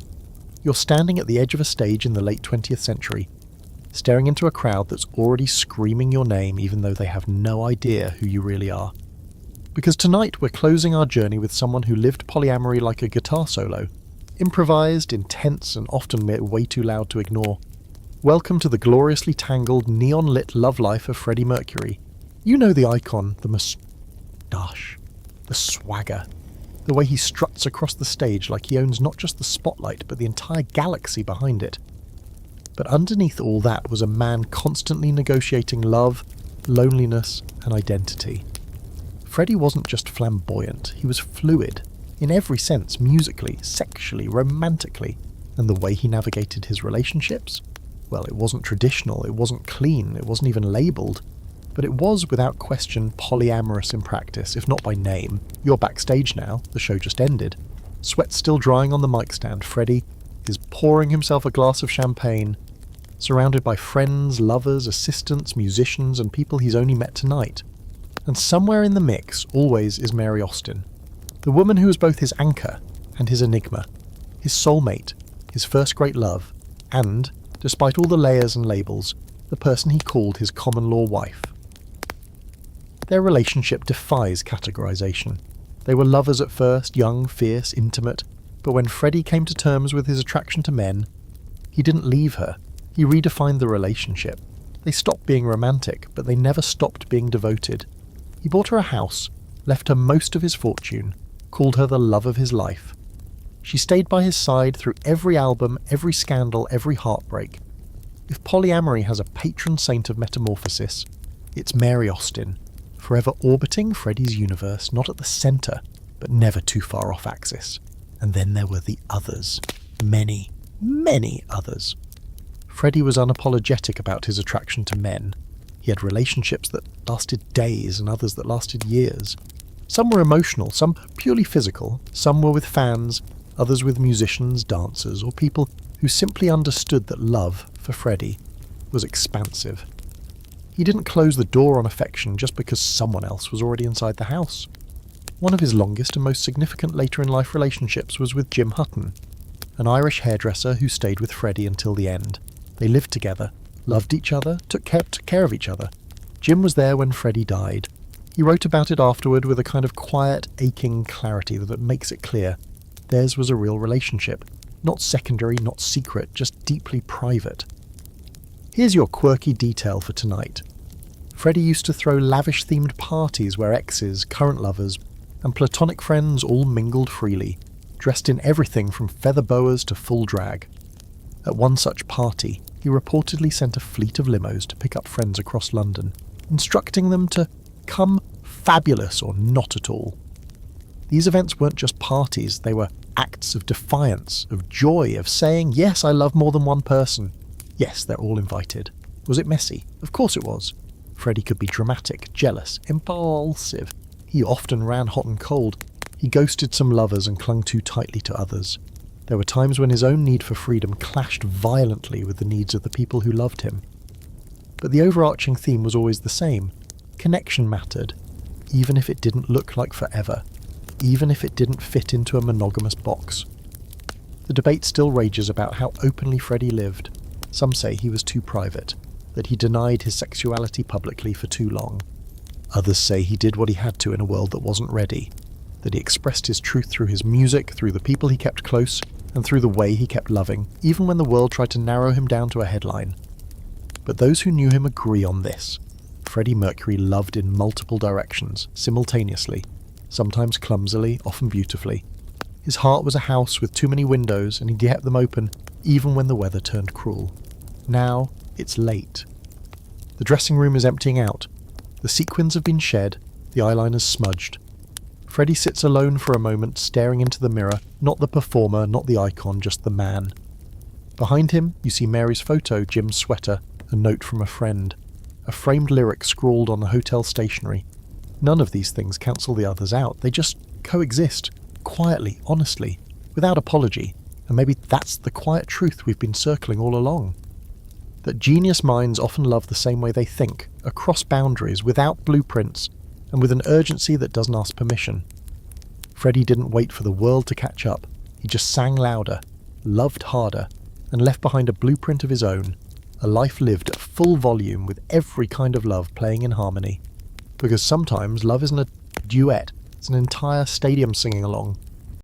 S1: You're standing at the edge of a stage in the late 20th century, staring into a crowd that's already screaming your name even though they have no idea who you really are. Because tonight we're closing our journey with someone who lived polyamory like a guitar solo, improvised, intense, and often way too loud to ignore. Welcome to the gloriously tangled, neon-lit love life of Freddie Mercury. You know the icon, the moustache, the swagger, the way he struts across the stage like he owns not just the spotlight but the entire galaxy behind it. But underneath all that was a man constantly negotiating love, loneliness, and identity. Freddie wasn't just flamboyant, he was fluid, in every sense, musically, sexually, romantically, and the way he navigated his relationships? Well, it wasn't traditional, it wasn't clean, it wasn't even labelled, but it was, without question, polyamorous in practice, if not by name. You're backstage now, the show just ended. Sweat still drying on the mic stand, Freddie is pouring himself a glass of champagne, surrounded by friends, lovers, assistants, musicians, and people he's only met tonight. And somewhere in the mix, always, is Mary Austin, the woman who was both his anchor and his enigma, his soulmate, his first great love, and, despite all the layers and labels, the person he called his common-law wife. Their relationship defies categorization. They were lovers at first, young, fierce, intimate, but when Freddie came to terms with his attraction to men, he didn't leave her. He redefined the relationship. They stopped being romantic, but they never stopped being devoted. He bought her a house, left her most of his fortune, called her the love of his life. She stayed by his side through every album, every scandal, every heartbreak. If polyamory has a patron saint of metamorphosis, it's Mary Austin, forever orbiting Freddie's universe, not at the centre, but never too far off axis. And then there were the others. Many, many others. Freddie was unapologetic about his attraction to men. He had relationships that lasted days and others that lasted years. Some were emotional, some purely physical, some were with fans, others with musicians, dancers, or people who simply understood that love, for Freddie, was expansive. He didn't close the door on affection just because someone else was already inside the house. One of his longest and most significant later-in-life relationships was with Jim Hutton, an Irish hairdresser who stayed with Freddie until the end. They lived together, loved each other, took care of each other. Jim was there when Freddie died. He wrote about it afterward with a kind of quiet, aching clarity that makes it clear. Theirs was a real relationship. Not secondary, not secret, just deeply private. Here's your quirky detail for tonight. Freddie used to throw lavish-themed parties where exes, current lovers, and platonic friends all mingled freely, dressed in everything from feather boas to full drag. At one such party, he reportedly sent a fleet of limos to pick up friends across London, instructing them to come fabulous or not at all. These events weren't just parties, they were acts of defiance, of joy, of saying, yes, I love more than one person. Yes, they're all invited. Was it messy? Of course it was. Freddie could be dramatic, jealous, impulsive. He often ran hot and cold. He ghosted some lovers and clung too tightly to others. There were times when his own need for freedom clashed violently with the needs of the people who loved him. But the overarching theme was always the same. Connection mattered, even if it didn't look like forever, even if it didn't fit into a monogamous box. The debate still rages about how openly Freddie lived. Some say he was too private, that he denied his sexuality publicly for too long. Others say he did what he had to in a world that wasn't ready, that he expressed his truth through his music, through the people he kept close, and through the way he kept loving, even when the world tried to narrow him down to a headline. But those who knew him agree on this. Freddie Mercury loved in multiple directions, simultaneously, sometimes clumsily, often beautifully. His heart was a house with too many windows, and he kept them open even when the weather turned cruel. Now, it's late. The dressing room is emptying out. The sequins have been shed, the eyeliner's smudged. Freddie sits alone for a moment, staring into the mirror, not the performer, not the icon, just the man. Behind him, you see Mary's photo, Jim's sweater, a note from a friend, a framed lyric scrawled on the hotel stationery. None of these things cancel the others out. They just coexist, quietly, honestly, without apology, and maybe that's the quiet truth we've been circling all along. that genius minds often love the same way they think, across boundaries, without blueprints, and with an urgency that doesn't ask permission. Freddie didn't wait for the world to catch up. He just sang louder, loved harder, and left behind a blueprint of his own, a life lived at full volume with every kind of love playing in harmony. Because sometimes love isn't a duet, it's an entire stadium singing along,